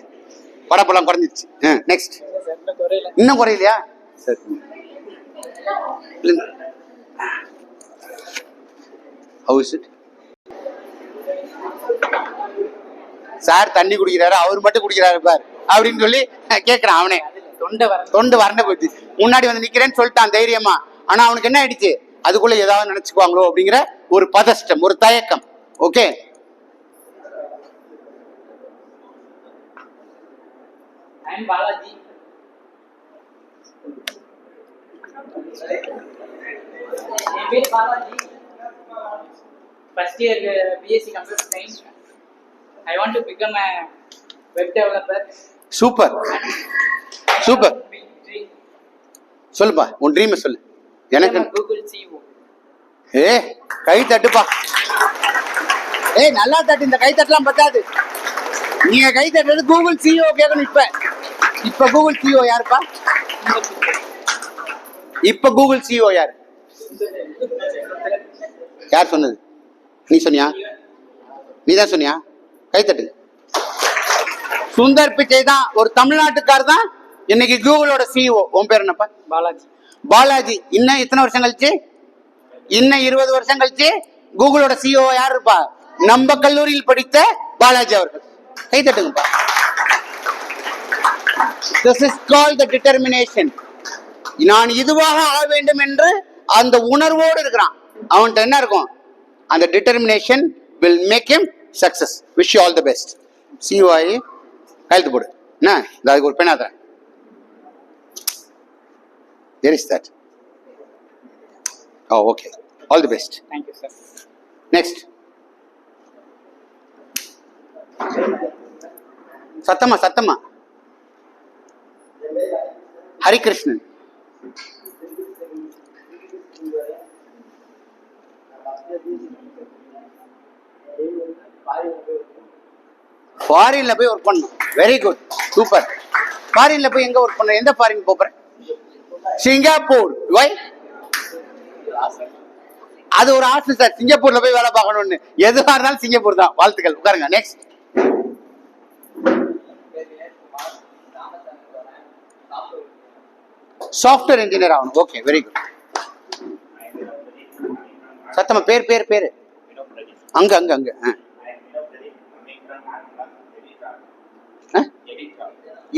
படப்பெல்லாம் குறைஞ்சிருச்சு. நெக்ஸ்ட். இன்னும் குறையிலையா? சரி. How is it? சார் தண்ணி குடிக்கிறாரு, அவர் மட்டும் குடிக்கிறாரு பார் அப்படின்னு சொல்லி கேட்கிறான். அவனே தொண்டு வறண்டு போச்சு. முன்னாடி வந்து நிக்கிறேன்னு சொல்லிட்டான் தைரியமா. ஆனா அவனுக்கு என்ன ஆயிடுச்சு, அதுக்குள்ள ஏதாவது நினைச்சுக்குவாங்களோ அப்படிங்கிற ஒரு பதஷ்டம், ஒரு தயக்கம். Okay, I am Balaji. என் பேர் Balaji. First year BSc computer science. I want to become a web developer. Super super. சொல்லுப்பா, உன் ட்ரீம் சொல்லு. எனக்கு கூகுள் CEO. கை தட்டுப்பா. நல்லா தட்டு, இந்த கை தட்டலாம் பத்தாது. நீங்க கை தட்டுறது கூகுள் CEO கேட்கணும். இப்ப கூகுள் CEO யாருப்பா? இப்ப கூகுள் CEO யாரு? யார் சொன்னது? நீ சொன்னியா? நீதான் சொன்னியா? கை தட்டு. சுந்தர் பிச்சை தான் ஒரு தமிழ்நாட்டுக்கார் தான் இன்னைக்கு கூகுளோட சிஇஓ. உன் பேர் என்னப்பா? பாலாஜி. பாலாஜி. இன்னும் எத்தனை வருஷம் கழிச்சு? இன்னும் 20 வருஷம் கழிச்சு கூகுளோட சிஇஓ யார் இருப்பா? நம்ம கல்லூரியில் படித்த பாலாஜி அவர்கள். கை தட்டுங்கப்பா. This is called the determination. நான் இதுவாக ஆக வேண்டும் என்று அந்த உணர்வோடு இருக்கிறான். அவன்கிட்ட என்ன இருக்கும்? அந்த determination will make him success. Wish you all the best. See you ஆகி கையெழுத்து போடு. என்ன அதுக்கு ஒரு பெண்ணா தரேன். There is that. Oh, okay. All the best. Thank you, sir. Next. சத்தமா ஹரிகிருஷ்ணன். ஃபாரின்ல போய் ஒர்க் பண்ணணும். Very good, super. ஃபாரின்ல போய் எங்க ஒர்க் பண்ண? எந்த ஃபாரின் போறேன்? சிங்கப்பூர். வை? அது ஒரு ஆசை சார், சிங்கப்பூர்ல போய் வேலை பார்க்கணும்னு. எதுவா இருந்தாலும் சிங்கப்பூர் தான். வாழ்த்துக்கள். உட்காருங்க. நெக்ஸ்ட். சாஃப்ட்வேர் இன்ஜினியர் ஆகணும். Okay, very good. சத்தமா பேரு அங்க அங்க அங்க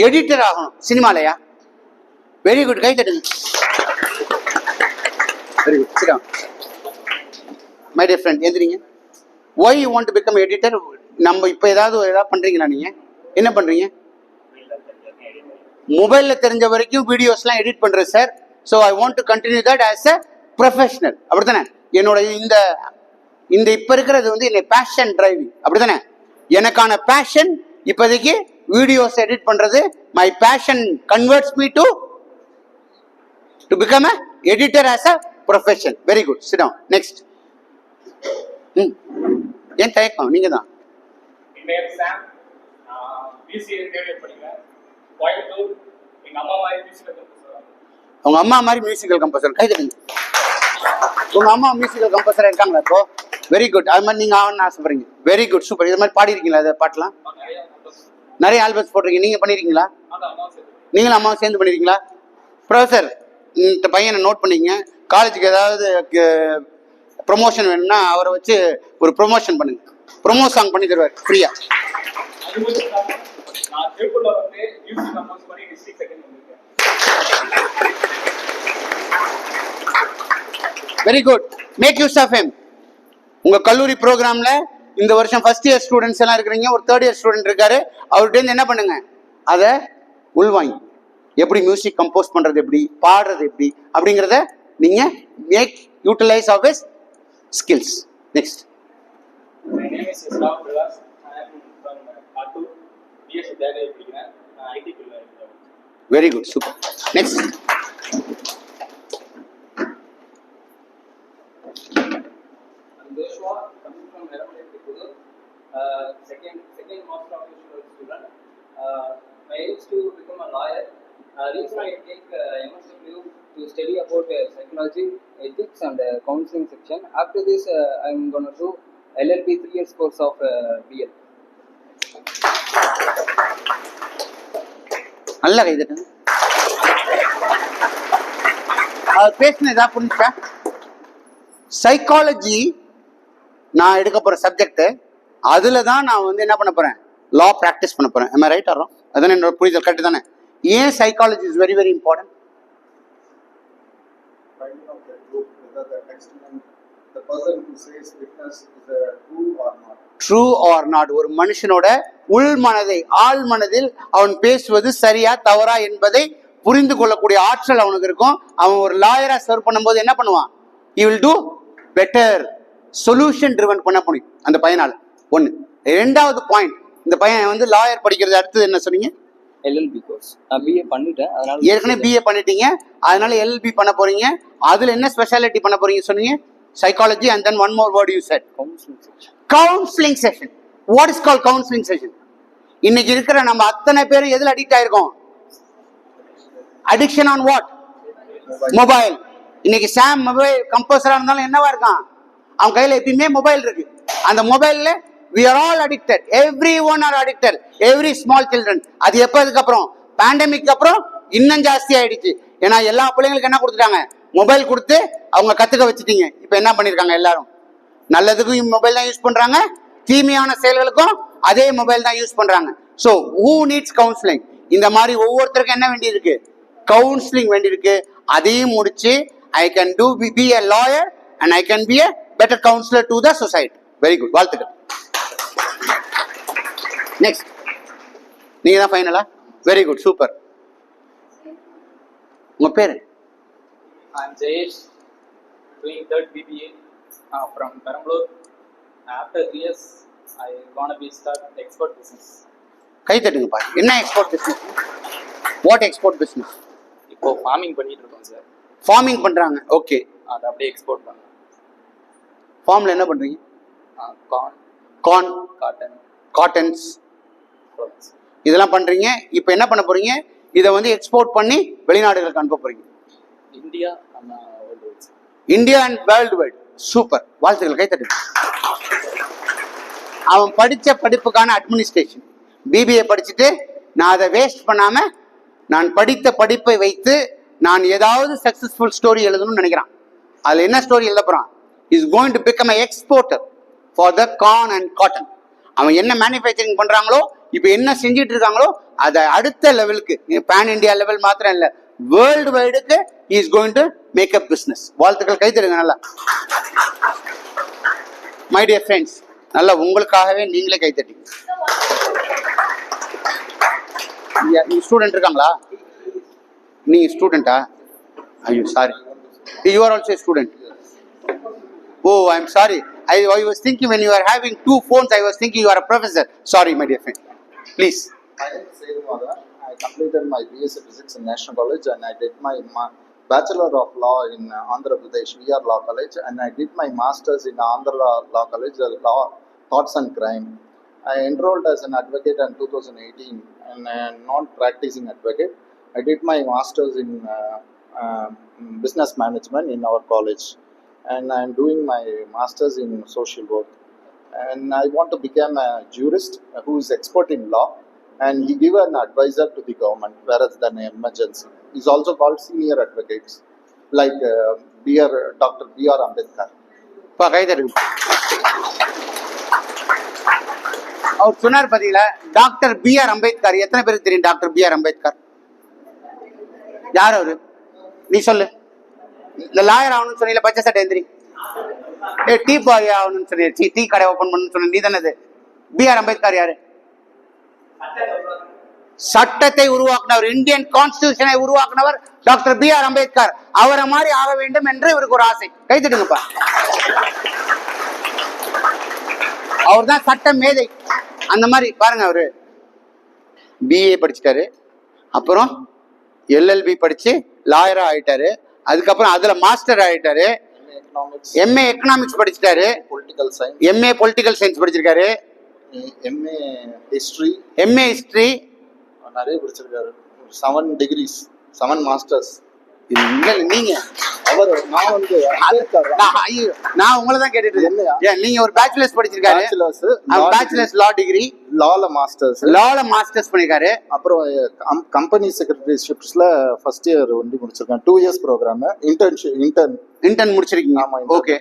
எடிட்டர் ஆகணும் சினிமாலயா? வெரி குட், கை தட்டுங்க. Very good. Sit down. My dear friend, எந்திரிங்க. why you want to become editor? நம்ம இப்போ ஏதாவது பண்றீங்களா? நீங்க என்ன பண்றீங்க? மொபைல்ல தெரிஞ்ச வரைக்கும் வீடியோஸ்லாம் எடிட் பண்றேன் sir. So I want to continue that as a professional. அப்படித்தானே? என்னோட இந்த இப்ப இருக்கிறது வந்து என்னை பேஷன் டிரைவிங். அப்படித்தானே? எனக்கான பேஷன் இப்போதைக்கு வீடியோஸ் எடிட் பண்றது. My passion converts me to become a editor as a profession. Very good. Sit down. Next. ஏன் தயக்கம்? நீங்க தான். உங்க அம்மா மாதிரி மியூசிக்கல் கம்போசர். கை தட்டுங்க. உங்க அம்மா மியூசிக்கல் கம்போசர் இருக்காங்களா இப்போ? Very good. அது மாதிரி நீங்க ஆகணும்னு ஆசைப்படுறீங்க. Very good, super. இது மாதிரி பாடி இருக்கீங்களா? அதை பாட்டெல்லாம் நிறைய ஆல்பம்ஸ் போட்டிருக்கீங்க. நீங்க பண்ணிருக்கீங்களா? நீங்களும் அம்மாவும் சேர்ந்து பண்ணிருக்கீங்களா? ப்ரொஃபசர், இந்த பையனை நோட் பண்ணிங்க. காலேஜுக்கு ஏதாவது ப்ரொமோஷன் வேணும்னா அவரை வச்சு ஒரு ப்ரொமோஷன் பண்ணுங்க. ப்ரொமோ சாங் பண்ணி தருவார் ஃப்ரீயா. Very good. Make use of him. உங்க கல்லூரி ப்ரோக்ராம்ல இந்த வருஷம் ஃபர்ஸ்ட் இயர் ஸ்டூடெண்ட்ஸ் எல்லாம் இருக்கிறீங்க. ஒரு தேர்ட் இயர் ஸ்டூடெண்ட் இருக்காரு. அவர்கிட்ட என்ன பண்ணுங்க? அதை உள்வாங்கி எப்படி மியூசிக் கம்போஸ் பண்றது, எப்படி பாடுறது, எப்படி அப்படிங்கிறத நீங்க make utilise of his skills. Next. My name is Islam Vilas. I am from Kattur. BSc Dagger படிக்கிறேன். IT field இருக்கேன். Very good, super. Next. Joshua, coming from Neramalai, Tripura. Second master of visual student. I used to become a lawyer. Reason I take MSW to study about psychology, ethics, and counseling section. After this, I am going to do LLB 3 years course of BL. நல்லா கை தட்டுங்க. அவர் பேசினதா புரிஞ்சா? Psychology நான் எடுக்க போற subject. அதுல தான் நான் வந்து என்ன பண்ண போறேன்? லா பிராக்டிஸ் பண்ண போறேன். am I right or wrong? அதான் என்னோட புரிதல். கரெக்ட் தானே? ஏன் psychology is very very important? True R not. ஒரு மனுஷனோட உள் மனதை, ஆழ் மனதில் அவன் பேசுவது சரியா தவறா என்பதை புரிந்து கொள்ளக்கூடிய ஆற்றல் அவனுக்கு இருக்கும். அவன் ஒரு லாயரா சர்வ் பண்ணும்போது என்ன பண்ணுவான்? he will do better solution driven பண்ண முடியும் அந்த பையனால. ஒண்ணு. ரெண்டாவது பாயிண்ட், இந்த பையன் வந்து லாயர் படிக்கிறது. அடுத்தது என்ன சொன்னீங்க? LLB course. நான் BA பண்ணிட்டேன். அதனால ஏற்கனவே BA பண்ணிட்டீங்க, அதனால LLB பண்ண போறீங்க. அதுல என்ன ஸ்பெஷாலிட்டி பண்ண போறீங்க சொன்னீங்க? Psychology. And then one more word you said, counselling session. What is called counselling session? இன்னைக்கு இருக்கிற நம்ம அத்தனை பேரும் எதுல அடிக்ட் ஆயிருக்கோம்? Addiction on what? மொபைல். இன்னைக்கு சாம் மொபைல் கம்போசரா இருந்தாலும் என்னவா இருக்கான்? அவன் கையில எப்பயுமே மொபைல் இருக்கு. அந்த மொபைல்ல we are all addicted. Everyone are addicted. Every small children. அது எப்ப? அதுக்கு அப்புறம் பேண்டமிக் அப்புறம் இன்னும் ஜாஸ்தி ஆயிடுச்சு. ஏன்னா எல்லா பிள்ளைங்களுக்கும் என்ன கொடுத்துட்டாங்க, மொபைல் கொடுத்து அவங்க கத்துக்க வச்சுட்டீங்க. இப்ப என்ன பண்ணிருக்காங்க, எல்லாரும் நல்லதுக்கும் மொபைல் தான் யூஸ் பண்றாங்க, தீமையான செயல்களுக்கும் அதே மொபைல் தான் யூஸ் பண்றாங்க. So who needs counselling? இந்த மாதிரி ஒவ்வொருத்தருக்கும் என்ன வேண்டி இருக்கு, கவுன்சிலிங் வேண்டி இருக்கு. அதையும் முடிச்சு I can to be a lawyer and I can be a better counselor to the society. Very good, வாழ்த்துக்கள். நெக்ஸ்ட் நீங்க தான் ஃபைனலா? Very good, super. உங்க பேரு? I'm Jayesh, doing 3rd BBA from Perambalur. After 3 years, I gonna be start export business. கை தட்டுங்க பாரு. என்ன export business? What export business? இப்போ ஃபார்மிங் பண்ணிட்டு இருக்கோம் சார். ஃபார்மிங் பண்றாங்க. ஓகே, அதை அப்படியே எக்ஸ்போர்ட் பண்ணலாம். ஃபார்ம்ல என்ன பண்றீங்க? கார்ன், கார்ன், காட்டன், காட்டன்ஸ் இதெல்லாம் பண்றீங்க. இப்போ என்ன பண்ண போறீங்க? இதை வந்து எக்ஸ்போர்ட் பண்ணி வெளிநாடுகளுக்கு அனுப்ப போறீங்க. இந்தியா நம்ம world wide. India and world wide. Super, வாழ்த்துக்கள், கை தட்டுங்க. அவன் படிச்ச படிப்புக்கான அட்மினிஸ்ட்ரேஷன் பிபிஏ படிச்சுட்டு நான் அதை வேஸ்ட் பண்ணாம நான் படித்த படிப்பை வைத்து நான் ஏதாவது சக்சஸ்ஃபுல் ஸ்டோரி எழுதணும்னு நினைக்கிறான். அதுல என்ன ஸ்டோரி எழுத போறான்? Is going to become exporter for the corn and cotton. அவன் என்ன மேனுஃபேக்சரிங் பண்றாங்களோ, இப்போ என்ன செஞ்சுட்டு இருக்காங்களோ அதை அடுத்த லெவலுக்கு, பேன் இந்தியா லெவல் மாத்திரம் இல்ல, வேர்ல்டு வைடுக்கு is going to make up business. வாழ்த்துக்கள், கை தருங்க நல்லா. மை டியர் ஃப்ரெண்ட்ஸ், நல்லா உங்களுக்காகவே நீங்களே கை தட்டிங்க. நீங்க ஸ்டூடெண்ட் இருக்காங்களா? நீங்க ஸ்டூடெண்டா? ஐயோ sorry, you are also student. Oh, I'm sorry. I was thinking when you are having 2 phones, I was thinking you are a professor. Sorry, my dear friend. Please. My name is Sedumadha. I completed my BSc Physics in National College and I did my Bachelor of Law in Andhra Pradesh, VR Law College, and I did my Masters in Andhra Law College, Law, Thoughts and Crime. I enrolled as an advocate in 2018 and a non-practicing advocate. I did my Masters in Business Management in our college. And I'm doing my master's in social work, and I want to become a jurist who is expert in law, and he give an advisor to the government whereas than an emergency. He's also called senior advocates like Dr. B.R. Ambedkar. அவர் சொன்னார் பாத்தீங்களா, doctor B.R. Ambedkar. எத்தனை பேருக்கு தெரியும் doctor B.R. Ambedkar? யார் அவரு? நீ சொல்லு. இந்த லாயர் ஆகணும்னு சொன்னீங்க, பச்சை சட்டை எந்திரி. டீ பாய் ஆகணும்னு சொன்னீங்க, டீ கடை ஓபன் பண்ணணும்னு சொன்ன நீ தானே. B.R. அம்பேத்கர் யாரு? சட்டத்தை உருவாக்குனவர், இந்தியன் கான்ஸ்டிடியூஷனை உருவாக்குனவர் டாக்டர் B.R. அம்பேத்கர். அவரை மாதிரி ஆக வேண்டும் என்று இவருக்கு ஒரு ஆசை. கை தட்டுங்கப்பா. அவர் தான் சட்ட மேதை. அந்த மாதிரி பாருங்க, அவரு BA படிச்சுட்டாரு, அப்புறம் LLB படிச்சு லாயரா ஆயிட்டாரு, அதுக்கப்புறம் அதுல மாஸ்டர் ஆயிட்டாரு, MA எக்கனாமிக்ஸ் படிச்சிட்டாரு, MA பொலிட்டிக்கல் சயின்ஸ் படிச்சிருக்காரு, MA ஹிஸ்டரி நிறைய படிச்சிருக்காரு. 7 degrees, 7 masters. நீங்க நான் உங்களை தான் கேட்டுட்டு நீங்க ஒரு பேச்சுலர்ஸ் படிச்சிருக்காரு, பேச்சுலர்ஸ் லா டிகிரி, லால மாஸ்டர்ஸ் பண்ணிருக்காரு. அப்புறம் கம்பெனி செக்ரட்டரிஷிப்ஸ்ல ஃபர்ஸ்ட் இயர் வந்து முடிச்சிருக்கேன். 2 years ப்ரோக்ராம் இன்டர்ன் முடிச்சிருக்கீங்க. ஆமா, ஓகே.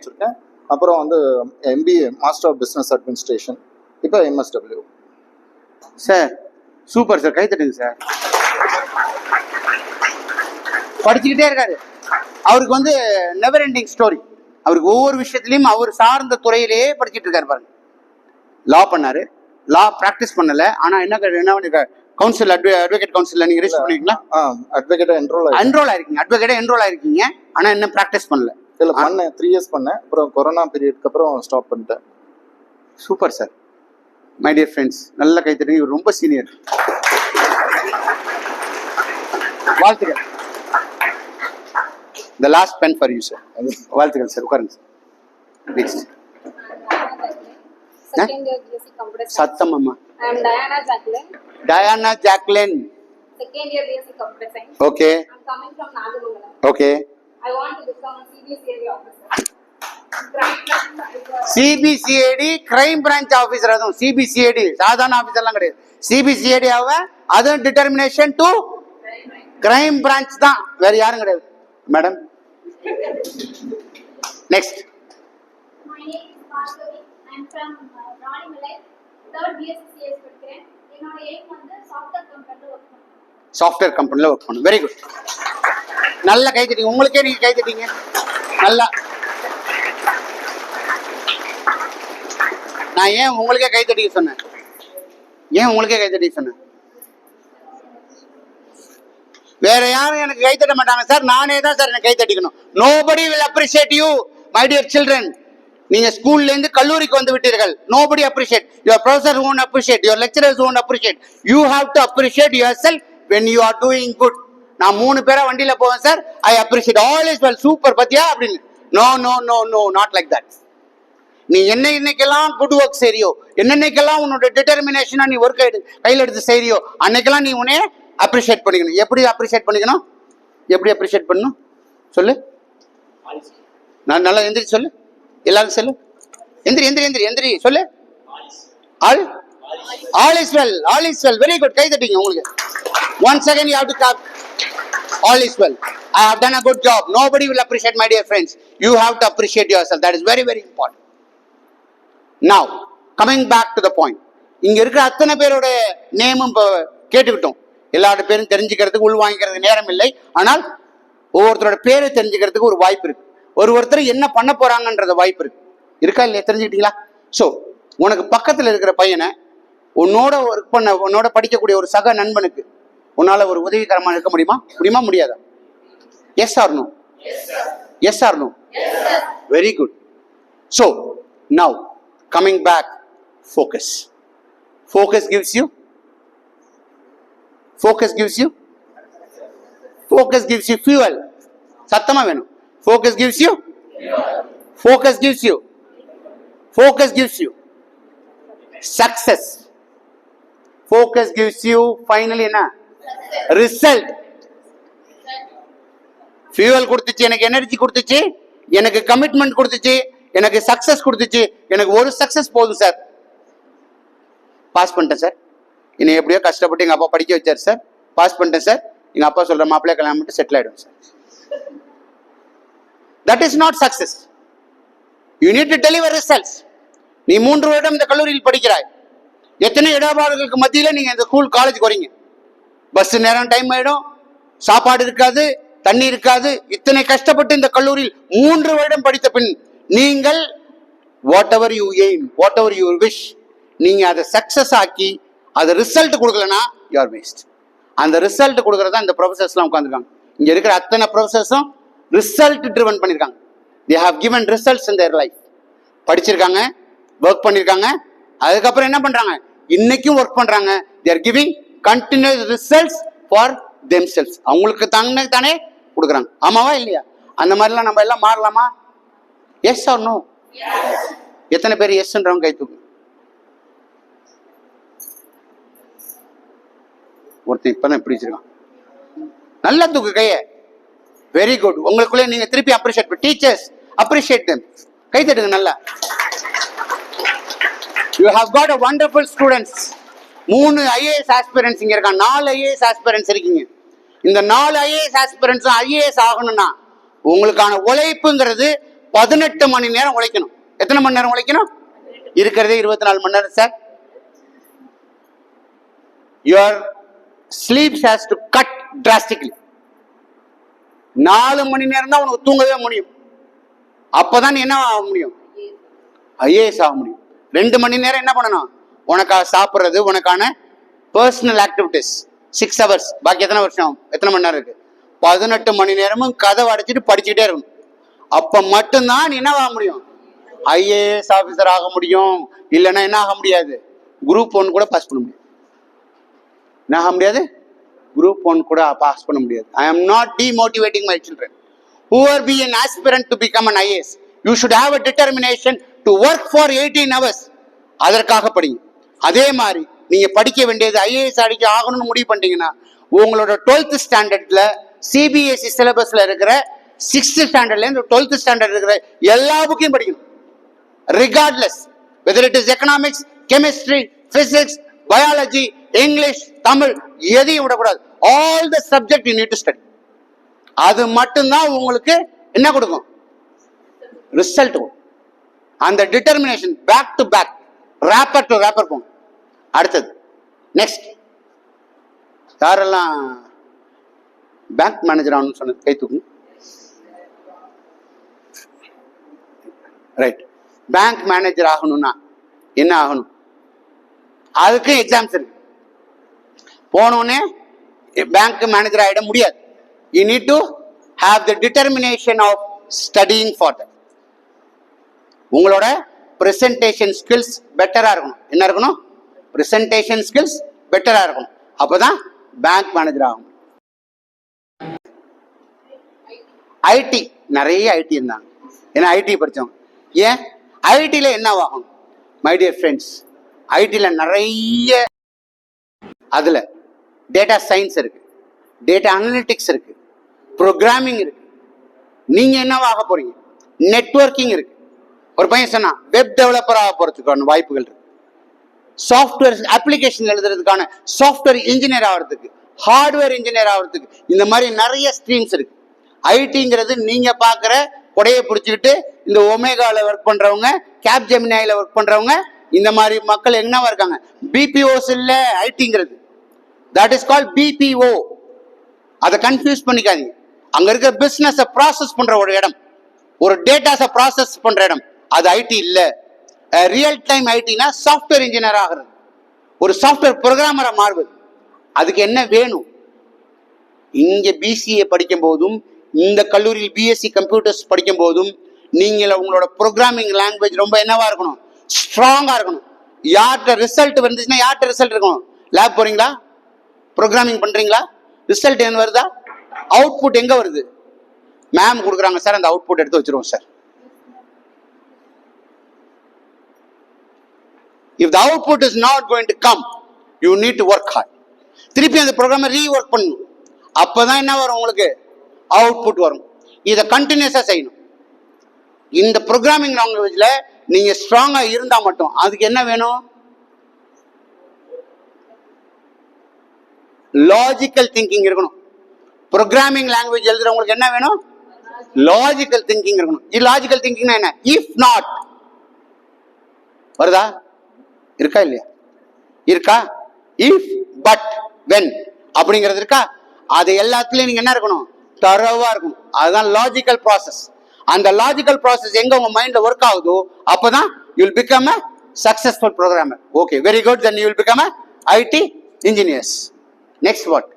அப்புறம் வந்து MBA master of business administration, இப்போ MSW. சார் சூப்பர் சார், கை தட்டுங்க சார். படிச்சுக்கிட்டே இருக்காரு. அவருக்கு வந்து நெவர் எண்டிங் ஸ்டோரி. அவருக்கு ஒவ்வொரு விஷயத்திலையும் அவர் சார்ந்த துறையிலேயே படிச்சுட்டு இருக்காரு. பாருங்க, லா பண்ணாரு, லா பிராக்டிஸ் பண்ணல, ஆனா என்ன கவுன்சில் அட்வொகேட் கவுன்சில்ல நீங்க ரெஜிஸ்டர் பண்ணிருக்கீங்களா? அட்வொகேட்டா என்ரோல் ஆயிருக்கீங்க. அட்வொகேட்டா என்ரோல் ஆயிருக்கீங்க, ஆனா என்ன பிராக்டிஸ் பண்ணல. இல்ல, பண்ணேன் 3 years பண்ணேன். அப்புறம் கொரோனா பீரியட்க்கு அப்புறம் ஸ்டாப் பண்ணிட்டேன். Super sir. My dear friends, நல்ல கை தட்டுங்க. இவர் ரொம்ப சீனியர். வாழ்த்துக்கள். The last pen for you, sir. வாழ்த்துக்கள் சார், உட்காருங்க sir. Next. Second year BSc Computer Science. சத்தம் அம்மா. I am Diana Jacqueline. Diana Jacqueline. Second year BSc Computer Science. Okay. I am coming from Nagamangalam. Okay. I want to become a CBCID officer. CBCID crime branch officer. அதுவும் CBCID சாதாரண ஆபீசர்லாம் கிடையாது. CBCID ஆவ, அதுவும் determination to crime branch தான், வேற யாரும் கிடையாது. Madam next. My name is Bhargavi. I am from Ranimalai. 3rd BScs படிக்கிறேன். என்னோட aim வந்து சாஃப்ட்வேர் கம்பெனில வர்க் பண்ணணும். சாஃப்ட்வேர் கம்பெனில ஒர்க் பண்ணும். Very good. நல்ல கை தட்டிங்க. உங்களுக்கே நீங்க கை தட்டிங்க. நல்லா. நான் ஏன் உங்களுக்கே கை தட்டிக்க சொன்னேன்? ஏன் உங்களுக்கே கை தட்டிக்க சொன்னேன்? வேற யாரும் எனக்கு கை தட்ட மாட்டாங்க சார், நானே தான் சார் எனக்கு கை தட்டிக்கணும். Nobody will appreciate you my dear children. நீங்க ஸ்கூல்ல இருந்து கல்லூரிக்கு வந்து விட்டீர்கள். Nobody appreciate. Your professor won't appreciate, your lecturers won't appreciate. You have to appreciate yourself when you are doing good. நான் 3 பேரா வண்டியில போவேன் சார், I appreciate, all is well, சூப்பர் பத்தியா அப்படின்னு. No no no no, not like that. நீ என்னைக்கெல்லாம் குட் ஒர்க் செய்யறியோ, என்னைக்கெல்லாம் உன்னோட டிட்டர்மினேஷனா நீ ஒர்க் கையில் எடுத்து செய்யறியோ, அன்னைக்கெல்லாம் நீ உன்னைய அப்ரிஷியேட் பண்ணிக்கணும். எப்படி அப்ரிஷியேட் பண்ணிக்கணும்? எப்படி அப்ரிஷியேட் பண்ணணும் சொல்லு. நான் நல்லா எந்திரி சொல்லு. எல்லாரும் சொல்லு. எந்திரி எந்திரி எந்திரி எந்திரி சொல்லு. All is well, all is well. Very good. கை தட்டிங்க உங்களுக்கு. Once again you have to clap. All is well. I have done a good job. Nobody will appreciate, my dear friends. You have to appreciate yourself. That is very very important. Now coming back to the point. இங்க இருக்கிற அத்தனை பேரோட நேமும் கேட்டுக்கிட்டோம். எல்லாரோட பேரும் தெரிஞ்சுக்கிறதுக்கு உள் வாங்கிக்கிறதுக்கு நேரம் இல்லை. ஆனால் ஒவ்வொருத்தரோட பேரை தெரிஞ்சுக்கிறதுக்கு ஒரு வாய்ப்பு இருக்கு. ஒருத்தர் என்ன பண்ண போறாங்கன்றது வாய்ப்பு இருக்கு. இருக்கா இல்லையா? தெரிஞ்சுக்கிட்டீங்களா? சோ உனக்கு பக்கத்துல இருக்கிற பையனை, உன்னோட ஒர்க் பண்ண, உன்னோட படிக்கக்கூடிய ஒரு சக நண்பனுக்கு உன்னால ஒரு உதவிகரமா இருக்க முடியுமா? முடியுமா? முடியாதா? Yes or no? Yes or no? Very good. So now coming back, focus. Focus gives you fuel. சத்தமா வேணும். Focus gives you success. Focus gives you finally என்ன? Result. fuel கொடுத்துச்சு, எனக்கு எனர்ஜி கொடுத்துச்சு, எனக்கு கமிட்மெண்ட் கொடுத்துச்சு, எனக்கு சக்சஸ் கொடுத்துச்சு. எனக்கு ஒரு சக்சஸ் போதும் சார், பாஸ் பண்ணிட்டேன் சார். இன்னும் எப்படியோ கஷ்டப்பட்டு எங்க அப்பா படிக்க வச்சார் சார், பாஸ் பண்ணிட்டேன் சார். எங்க அப்பா சொல்ற மாப்பிள்ளைய கல்யாணம் பண்ணிட்டு செட்டில் ஆயிடும் sir. That is not success. You need to deliver results. நீ 3 வருடம் இந்த கல்லூரியில் படிக்கிறாய். எத்தனை இடபாடுகளுக்கு மத்தியில நீங்க இந்த ஸ்கூல் காலேஜ் வரீங்க. பஸ் நேரம் டைம் ஆயிடும், சாப்பாடு இருக்காது, தண்ணி இருக்காது. இத்தனை கஷ்டப்பட்டு இந்த கல்லூரியில் 3 வருடம் படித்த பின் நீங்கள் whatever you aim, whatever you wish, நீங்க அதை சக்சஸ் ஆக்கி அது ரிசல்ட் கொடுக்கலன்னா யூ ஆர் வேஸ்ட். அந்த ரிசல்ட் கொடுக்கறதா இந்த ப்ரொஃபசர்ஸ்லாம் உட்காந்துருக்காங்க. இங்க இருக்கிற அத்தனை ப்ரொஃபசர்ஸும் ரிசல்ட் ட்ரிவன் பண்ணிருக்காங்க. they have given results in their life. படிச்சிருக்காங்க, ஒர்க் பண்ணிருக்காங்க, அதுக்கப்புறம் என்ன பண்றாங்க? இன்னைக்கும் ஒர்க் பண்றாங்க. they are giving continuous results for themselves. அவங்களுக்கு தானே கொடுக்குறாங்க. ஆமாவா இல்லையா? அந்த மாதிரிலாம் நம்ம எல்லாம் மாறலாமா? S or no? எத்தனை பேர் எஸ்ன்றவங்க கை தூக்கு. ஒருத்தன் இப்பதான் எப்படி வச்சிருக்கான். நல்லா தூக்கு கைய. Very good. உங்களுக்குள்ளே நீங்க திருப்பி அப்ரிஷியேட். Teachers appreciate them. கை தட்டுங்க நல்லா. You have got a wonderful students. 3 IAS aspirants இங்க இருக்காங்க. 4 IAS aspirants இருக்கீங்க. இந்த 4 IAS aspirants IAS ஆகணும்னா உங்களுக்கான உழைப்புங்கிறது 18 மணி நேரம் உழைக்கணும். எத்தனை மணி நேரம் உழைக்கணும்? இருக்கிறதே 24 மணி நேரம் sir. Your sleep has to cut drastically. 4 மணி நேரம் தான் உனக்கு தூங்கவே முடியும். அப்பதான் நீ என்ன ஆக முடியும்? IAS ஆக முடியும். 2 மணி நேரம் என்ன பண்ணணும்? உனக்காக சாப்பிட்றது, உனக்கான பர்சனல் ஆக்டிவிட்டிஸ் 6 hours. பாக்கி எத்தனை வருஷம், எத்தனை மணி நேரம் இருக்கு? 18 மணி நேரமும் கதவை அடைச்சிட்டு படிச்சுக்கிட்டே இருக்கணும். அப்ப மட்டும்தான் நீ என்ன ஆக முடியும்? IAS ஆபீசர் ஆக முடியும். இல்லைன்னா என்ன ஆக முடியாது? Group 1 கூட பாஸ் பண்ண முடியாது. என்ன ஆக முடியாது? Group 1 கூட பாஸ் பண்ண முடியாது. I am not demotivating my children. Whoever be an aspirant to become an IAS, you should have a determination to work for 18 hours. அதற்காக படிங்க. அதே மாதிரி நீங்க படிக்க வேண்டியது IAS அடிக்க ஆகணும்னு முடிவு பண்ணிட்டீங்கன்னா உங்களோட 12th ஸ்டாண்டர்ட்ல CBSE சிலபஸ்ல இருக்கிற 6th ஸ்டாண்டர்ட்ல இருந்து 12th ஸ்டாண்டர்ட் இருக்கிற எல்லா புக்கையும் படிக்கணும். regardless whether it is economics, chemistry, physics, biology, English, Tamil எதையும் விடக்கூடாது. All the subject you need to study. அது மட்டும்தான் உங்களுக்கு என்ன கொடுக்கும்? ரிசல்ட் கொடுக்கும். அந்த determination back to back, wrapper to wrapper போகும். அடுத்தது நெக்ஸ்ட், யாரெல்லாம் பேங்க் மேனேஜர் ஆகணும்னு சொன்னது கை தூக்கும். ரைட். பேங்க் மேனேஜர் ஆகணும்னா என்ன ஆகணும்? அதுக்கு எக்ஸாம்ஸ் இருக்கு. போனோடனே பேங்க் மேனேஜர் ஆகிட முடியாது. You need to have the determination of studying for that. உங்களோட பிரசன்டேஷன் ஸ்கில்ஸ் பெட்டரா இருக்கணும். என்ன இருக்கணும்? பிரசன்டேஷன் ஸ்கில்ஸ் பெட்டரா இருக்கணும். அப்பதான் பேங்க் மேனேஜர் ஆகும். ஐடி, நிறைய ஐடி இருந்தாங்க. ஏன்னா ஐடி படித்தவங்க. ஏன் ஐடியில் என்ன ஆகணும்? மை டியர் ஃப்ரெண்ட்ஸ், ஐடியில் நிறைய, அதில் டேட்டா சயின்ஸ் இருக்கு, டேட்டா அனலிட்டிக்ஸ் இருக்கு, ப்ரோக்ராமிங் இருக்கு. நீங்கள் என்னவாக போறீங்க? நெட்வொர்க்கிங் இருக்கு. ஒரு பையன் சொன்னா வெப் டெவலப்பர் ஆக போறதுக்கான வாய்ப்புகள் இருக்கு. சாஃப்ட்வேர் அப்ளிகேஷன் எழுதுறதுக்கான சாஃப்ட்வேர் இன்ஜினியர் ஆகிறதுக்கு, ஹார்ட்வேர் இன்ஜினியர் ஆகிறதுக்கு, இந்த மாதிரி நிறைய ஸ்ட்ரீம்ஸ் இருக்கு. ஐடிங்கிறது நீங்க பாக்குற கொடையை பிடிச்சிக்கிட்டு இந்த ஒமேகால ஒர்க் பண்றவங்க, கேப் ஜெமினாயில ஒர்க் பண்றவங்க, இந்த மாதிரி மக்கள் என்னவா இருக்காங்க? பிபிஓஸ் இல்ல ஐடிங்கிறது. That is called BPO. அதை கன்ஃபியூஸ் பண்ணிக்காதீங்க. அங்க இருக்க பிசினஸ் ப்ராசஸ் பண்ற ஒரு இடம், ஒரு டேட்டாஸை ப்ராசஸ் பண்ற இடம், அது ஐடி இல்ல. ரியல் டைம் ஐடினா சாஃப்ட்வேர் இன்ஜினியர் ஆகிறது, ஒரு சாஃப்ட்வேர் ப்ரோக்ராமரா மாறுவது. அதுக்கு என்ன வேணும்? இங்க பிசிஏ படிக்கும் போதும், இந்த கல்லூரியில் பிஎஸ்சி கம்ப்யூட்டர்ஸ் படிக்கும் போதும், நீங்க உங்களோட ப்ரோக்ராமிங் லாங்குவேஜ் ரொம்ப என்னவா இருக்கணும்? ஸ்ட்ராங்கா இருக்கணும். யார்கிட்ட ரிசல்ட் வந்துச்சுன்னா யார்கிட்ட ரிசல்ட் இருக்கணும்? லேப் போறீங்களா? ப்ரோக்ராமிங் பண்றீங்களா? ரிசல்ட் என்ன வருதா? அவுட்புட் எங்க வருது? மேம் கொடுக்குறாங்க சார், அந்த அவுட்புட் எடுத்து வச்சிருவோம் sir. If the output is not going to come, you need to work hard. திருப்பி அந்த ப்ரோக்ராமை ரீஒர்க் பண்ணணும். அப்பதான் என்ன வரும்? உங்களுக்கு அவுட்புட் வரும். இதை கண்டினியூஸா செய்யணும். இந்த ப்ரோக்ராமிங் லாங்குவேஜ்ல நீங்க ஸ்ட்ராங்கா இருந்தா மட்டும், அதுக்கு என்ன வேணும்? லாஜிக்கல் திங்கிங் இருக்கணும். ப்ரோக்ராமிங் லாங்குவேஜ் எழுதுறவங்களுக்கு என்ன வேணும்? லாஜிக்கல் திங்கிங் இருக்கணும். இல்லாஜிக்கல் திங்கிங்னா என்ன? இஃப் நாட் வருதா? இருக்கா இல்லையா? இருக்கா? இஃப், பட், வென் அப்படிங்கிறது இருக்கா? அது எல்லாத்துலயும் நீங்க என்ன இருக்கணும்? தரவா இருக்கணும். அதுதான் லாஜிக்கல் ப்ராசஸ். அந்த லாஜிக்கல் ப்ராசஸ் எங்க உங்க மைண்ட்ல ஒர்க் ஆகுதோ அப்பதான் you will become a successful programmer. Okay, very good. Then you will become a IT engineers. Next what?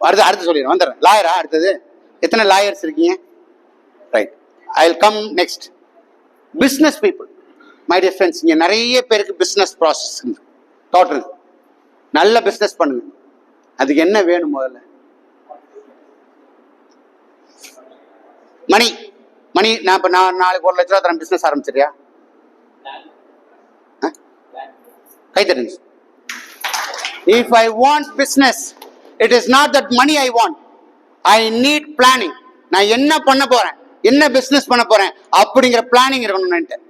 அடுத்து சொல்லிடுறேன், வந்துடுறேன். லாயரா? அடுத்தது எத்தனை லாயர்ஸ் இருக்கீங்க? Right, I will come next. Business people, my dear friends, இங்கே நிறைய பேருக்கு பிஸ்னஸ் ப்ராசஸ் டோட்டல். நல்ல பிஸ்னஸ் பண்ணுங்க. அதுக்கு என்ன வேணும்? முதல்ல மணி. மணி. நான் இப்போ நாளைக்கு 1 லட்ச ரூபா தரேன், பிஸ்னஸ் ஆரம்பிச்சிரியா? கை தருங்க. If I want business, it is not that money I want. I need planning. நான் என்ன பண்ண போறேன், என்ன பிசினஸ் பண்ண போறேன் அப்படிங்கிற பிளானிங் இருக்கணும்.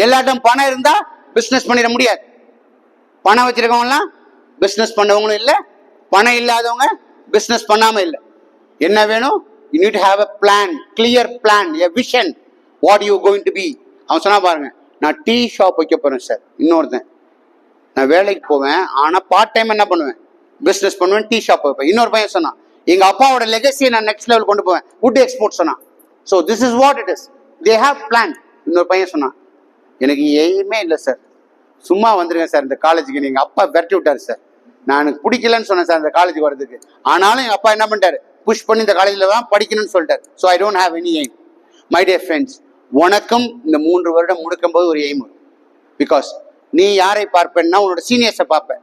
எல்லாட்டும் பணம் இருந்தா பிசினஸ் பண்ணிட முடியாது. பணம் வச்சிருக்கவங்கலாம் பிசினஸ் பண்ணவங்களும் இல்லை, பணம் இல்லாதவங்க பிசினஸ் பண்ணாம இல்லை. என்ன வேணும்? You need to have a plan, clear plan, a vision, what you going to be. அவன் சொன்னா பாருங்க, நான் டீ ஷாப் வைக்க போறேன் சார். இன்னொருத்தன், நான் வேலைக்கு போவேன் ஆனா பார்ட் டைம் என்ன பண்ணுவேன்? பிசினஸ் பண்ணுவேன், டீ ஷாப் வைப்பேன். இன்னொரு பையன் சொன்னான், எங்க அப்பாவோட லெகசியை நான் நெக்ஸ்ட் லெவல் கொண்டு போவேன், வுட் எக்ஸ்போர்ட் சொன்னான். So this is what it is, they have plan. இன்னொரு பையன் சொன்னான், எனக்கு எய்மே இல்லை சார், சும்மா வந்துருங்க சார் இந்த காலேஜுக்கு, நீங்க அப்பா விரட்டி விட்டாரு சார், நான் எனக்கு பிடிக்கலன்னு சொன்னேன் சார் இந்த காலேஜுக்கு வரதுக்கு, ஆனாலும் எங்க அப்பா என்ன பண்ணிட்டாரு, புஷ் பண்ணி இந்த காலேஜில் தான் படிக்கணும்னு சொல்லிட்டாரு. So I don't have any aim. My dear friends, உனக்கும் இந்த 3 வருடம் முடிக்கும் போது ஒரு எய்ம். பிகாஸ் நீ யாரை பார்ப்பேன்னா உன்னோட சீனியர்ஸை பார்ப்பேன்,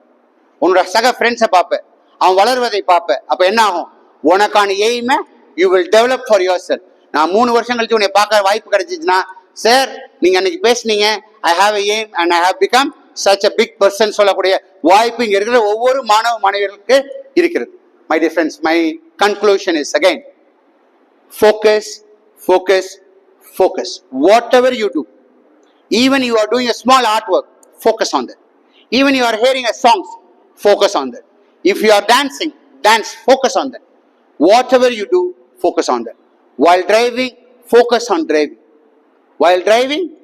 உன்னோட சக ஃப்ரெண்ட்ஸை பார்ப்பேன், அவன் வளர்வதை பார்ப்பேன். அப்போ என்ன ஆகும்? உனக்கான எய்மை you will develop for yourself. நான் 3 வருஷம் கழிச்சு உன்னை பார்க்க வாய்ப்பு கிடைச்சிச்சுன்னா, சார் நீங்க அன்னைக்கு பேசுனீங்க, I have a aim and I have become such a big person சொல்லக்கூடிய வாய்ப்பு இங்க இருக்கிற ஒவ்வொரு மாணவ மாணவியர்களுக்கு இருக்கிறது. My dear friends, my conclusion is again, focus, focus, focus. Whatever you do, even you are doing a small artwork, focus on that. Even you are hearing a songs, focus on that. If you are dancing, dance, focus on that. Whatever you do, focus on that. While driving, focus on driving. While driving,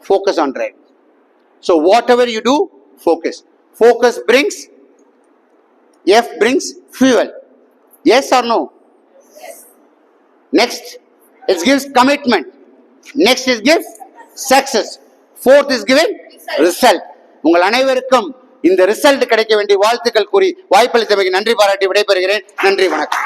focus on driving. So whatever you do, focus. Focus brings, F brings fuel. Yes or no? Yes. Next, it gives commitment. Next is gives success. Fourth is giving result. உங்கள் அனைவருக்கும் இந்த result கிடைக்க வேண்டிய வாழ்த்துக்கள் கூறி வாய்ப்பளித்தமைக்கு நன்றி பாராட்டி விடைபெறுகிறேன். நன்றி, வணக்கம்.